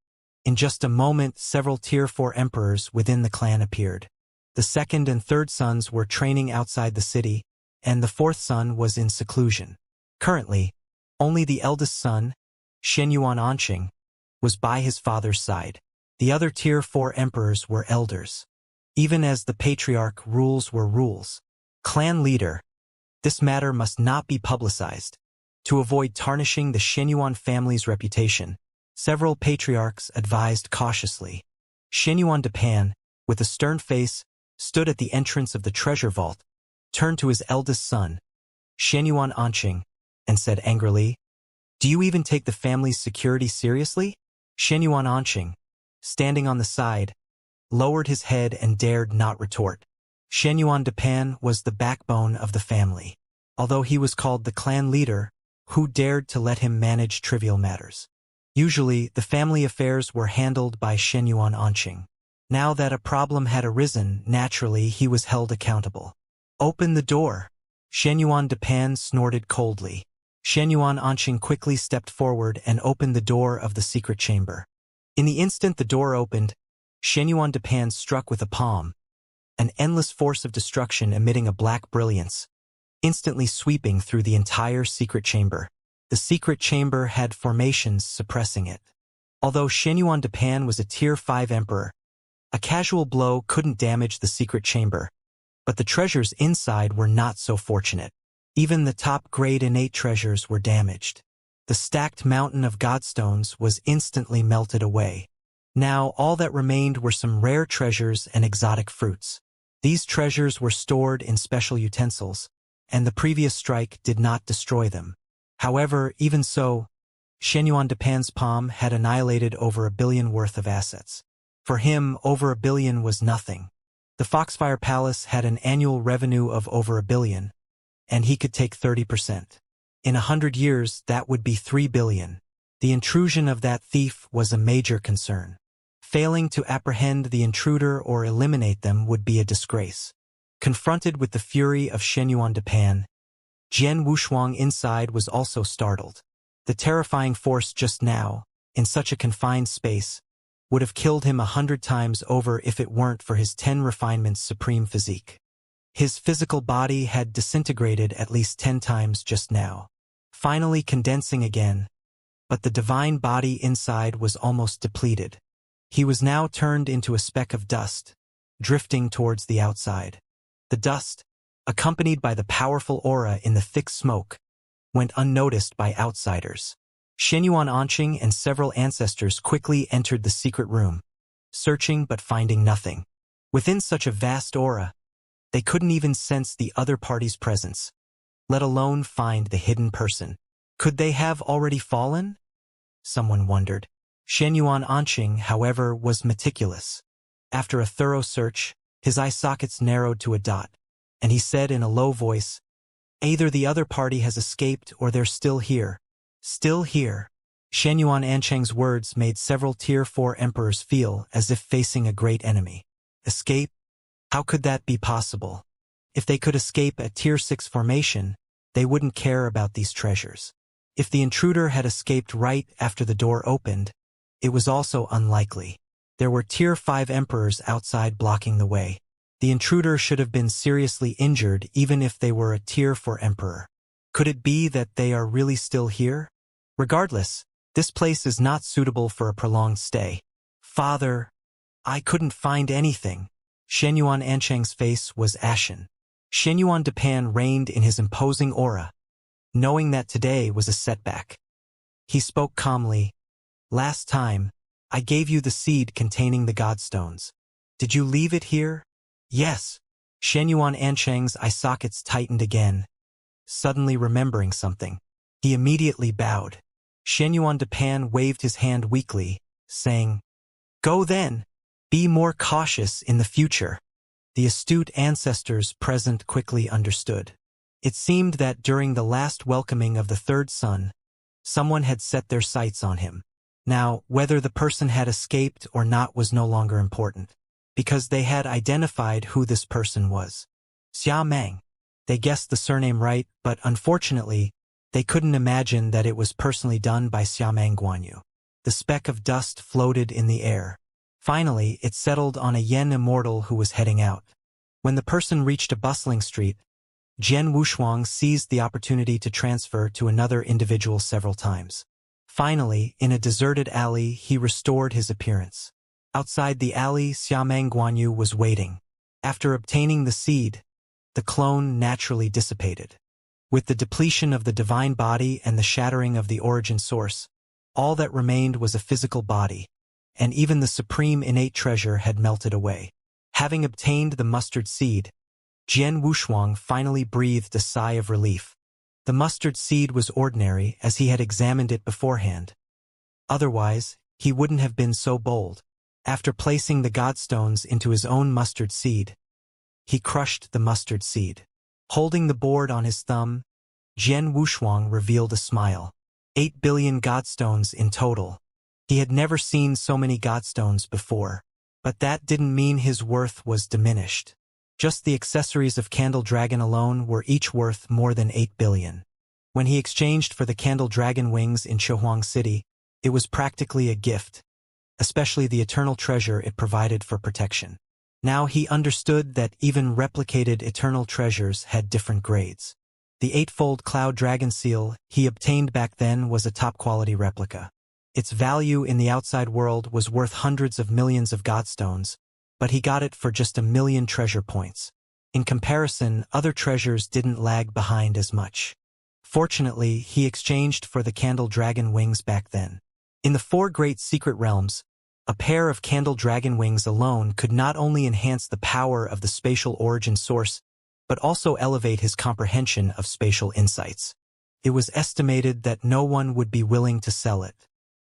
In just a moment, several Tier 4 emperors within the clan appeared. The second and third sons were training outside the city, and the fourth son was in seclusion. Currently, only the eldest son, Shenyuan Anqing, was by his father's side. The other Tier 4 emperors were elders. Even as the patriarch, rules were rules. Clan leader, this matter must not be publicized. To avoid tarnishing the Shenyuan family's reputation, several patriarchs advised cautiously. Shenyuan Dapan, with a stern face, stood at the entrance of the treasure vault, turned to his eldest son, Shenyuan Anqing, and said angrily, "Do you even take the family's security seriously?" Shenyuan Anqing, standing on the side, lowered his head and dared not retort. Shenyuan Dapan was the backbone of the family. Although he was called the clan leader, who dared to let him manage trivial matters? Usually, the family affairs were handled by Shenyuan Anqing. Now that a problem had arisen, naturally he was held accountable. "Open the door." Shenyuan Dapan snorted coldly. Shenyuan Anqing quickly stepped forward and opened the door of the secret chamber. In the instant the door opened, Shenyuan Dapan struck with a palm, an endless force of destruction emitting a black brilliance, instantly sweeping through the entire secret chamber. The secret chamber had formations suppressing it. Although Shenyuan Dapan was a Tier 5 emperor, a casual blow couldn't damage the secret chamber, but the treasures inside were not so fortunate. Even the top-grade innate treasures were damaged. The stacked mountain of godstones was instantly melted away. Now all that remained were some rare treasures and exotic fruits. These treasures were stored in special utensils, and the previous strike did not destroy them. However, even so, Shenyuan Dapan's palm had annihilated over $1 billion worth of assets. For him, over $1 billion was nothing. The Foxfire Palace had an annual revenue of over $1 billion, and he could take 30%. In 100 years, that would be $3 billion. The intrusion of that thief was a major concern. Failing to apprehend the intruder or eliminate them would be a disgrace. Confronted with the fury of Shenyuan Dapan, Jian Wushuang inside was also startled. The terrifying force just now, in such a confined space, would have killed him 100 times over if it weren't for his 10 refinements supreme physique. His physical body had disintegrated at least 10 times just now, finally condensing again, but the divine body inside was almost depleted. He was now turned into a speck of dust, drifting towards the outside. The dust, accompanied by the powerful aura in the thick smoke, went unnoticed by outsiders. Shenyuan Anqing and several ancestors quickly entered the secret room, searching but finding nothing. Within such a vast aura, they couldn't even sense the other party's presence, let alone find the hidden person. Could they have already fallen? Someone wondered. Shenyuan Anqing, however, was meticulous. After a thorough search, his eye sockets narrowed to a dot, and he said in a low voice, "Either the other party has escaped or they're still here." Still here. Shenyuan Anqing's words made several Tier 4 emperors feel as if facing a great enemy. Escape? How could that be possible? If they could escape a Tier 6 formation, they wouldn't care about these treasures. If the intruder had escaped right after the door opened, it was also unlikely. There were Tier 5 emperors outside blocking the way. The intruder should have been seriously injured even if they were a Tier 4 emperor. Could it be that they are really still here? Regardless, this place is not suitable for a prolonged stay. "Father, I couldn't find anything." Shenyuan Anqing's face was ashen. Shenyuan Dapan reigned in his imposing aura, knowing that today was a setback. He spoke calmly. "Last time, I gave you the seed containing the godstones. Did you leave it here?" "Yes." Shenyuan Anqing's eye sockets tightened again, suddenly remembering something. He immediately bowed. Shenyuan Dapan waved his hand weakly, saying, "Go then. Be more cautious in the future." The astute ancestors present quickly understood. It seemed that during the last welcoming of the third son, someone had set their sights on him. Now, whether the person had escaped or not was no longer important, because they had identified who this person was. Xia Meng. They guessed the surname right, but unfortunately, they couldn't imagine that it was personally done by Xiameng Guanyu. The speck of dust floated in the air. Finally, it settled on a Yen Immortal who was heading out. When the person reached a bustling street, Jian Wushuang seized the opportunity to transfer to another individual several times. Finally, in a deserted alley, he restored his appearance. Outside the alley, Xiameng Guanyu was waiting. After obtaining the seed, the clone naturally dissipated. With the depletion of the divine body and the shattering of the origin source, all that remained was a physical body, and even the supreme innate treasure had melted away. Having obtained the mustard seed, Jian Wushuang finally breathed a sigh of relief. The mustard seed was ordinary as he had examined it beforehand. Otherwise, he wouldn't have been so bold. After placing the godstones into his own mustard seed, he crushed the mustard seed. Holding the board on his thumb, Jian Wushuang revealed a smile. 8 billion godstones in total. He had never seen so many godstones before. But that didn't mean his worth was diminished. Just the accessories of Candle Dragon alone were each worth more than 8 billion. When he exchanged for the Candle Dragon wings in Chohuang City, it was practically a gift, especially the eternal treasure it provided for protection. Now he understood that even replicated eternal treasures had different grades. The 8-fold Cloud Dragon seal he obtained back then was a top-quality replica. Its value in the outside world was worth hundreds of millions of godstones, but he got it for just 1 million treasure points. In comparison, other treasures didn't lag behind as much. Fortunately, he exchanged for the Candle Dragon wings back then. In the 4 great secret realms, a pair of Candle Dragon wings alone could not only enhance the power of the spatial origin source, but also elevate his comprehension of spatial insights. It was estimated that no one would be willing to sell it.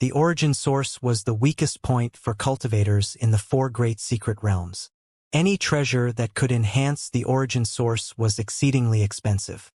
The origin source was the weakest point for cultivators in the 4 great secret realms. Any treasure that could enhance the origin source was exceedingly expensive.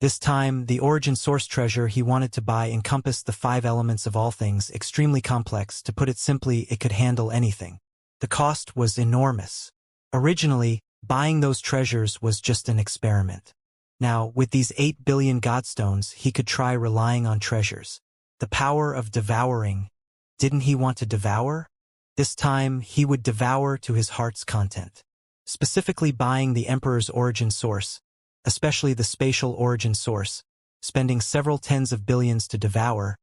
This time, the origin source treasure he wanted to buy encompassed the 5 elements of all things, extremely complex. To put it simply, it could handle anything. The cost was enormous. Originally, buying those treasures was just an experiment. Now, with these 8 billion godstones, he could try relying on treasures. The power of devouring. Didn't he want to devour? This time, he would devour to his heart's content. Specifically buying the Emperor's origin source, especially the spatial origin source, spending several tens of billions to devour.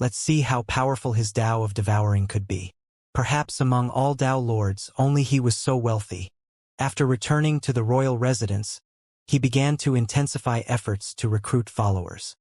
Let's see how powerful his Tao of devouring could be. Perhaps among all Tao lords, only he was so wealthy. After returning to the royal residence, he began to intensify efforts to recruit followers.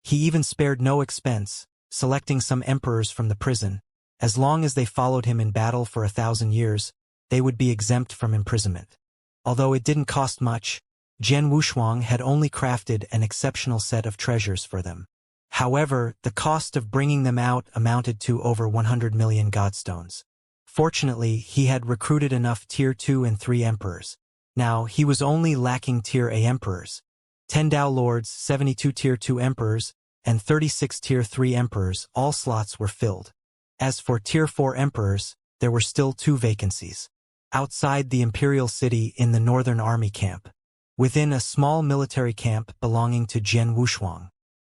He even spared no expense, selecting some emperors from the prison. As long as they followed him in battle for 1,000 years, they would be exempt from imprisonment. Although it didn't cost much, Jian Wushuang had only crafted an exceptional set of treasures for them. However, the cost of bringing them out amounted to over 100 million godstones. Fortunately, he had recruited enough Tier 2 and 3 emperors. Now, he was only lacking Tier A emperors. 10 Tao lords, 72 Tier 2 emperors, and 36 Tier 3 emperors, all slots were filled. As for Tier 4 emperors, there were still 2 vacancies. Outside the imperial city in the northern army camp, within a small military camp belonging to Jian Wushuang.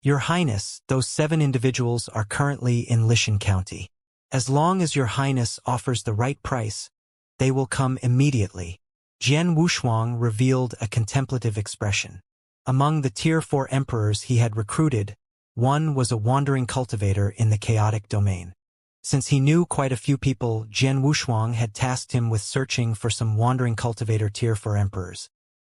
Your Highness, those 7 individuals are currently in Lishan County. As long as Your Highness offers the right price, they will come immediately. Jian Wushuang revealed a contemplative expression. Among the Tier 4 emperors he had recruited, one was a wandering cultivator in the chaotic domain. Since he knew quite a few people, Jian Wushuang had tasked him with searching for some wandering cultivator Tier 4 emperors.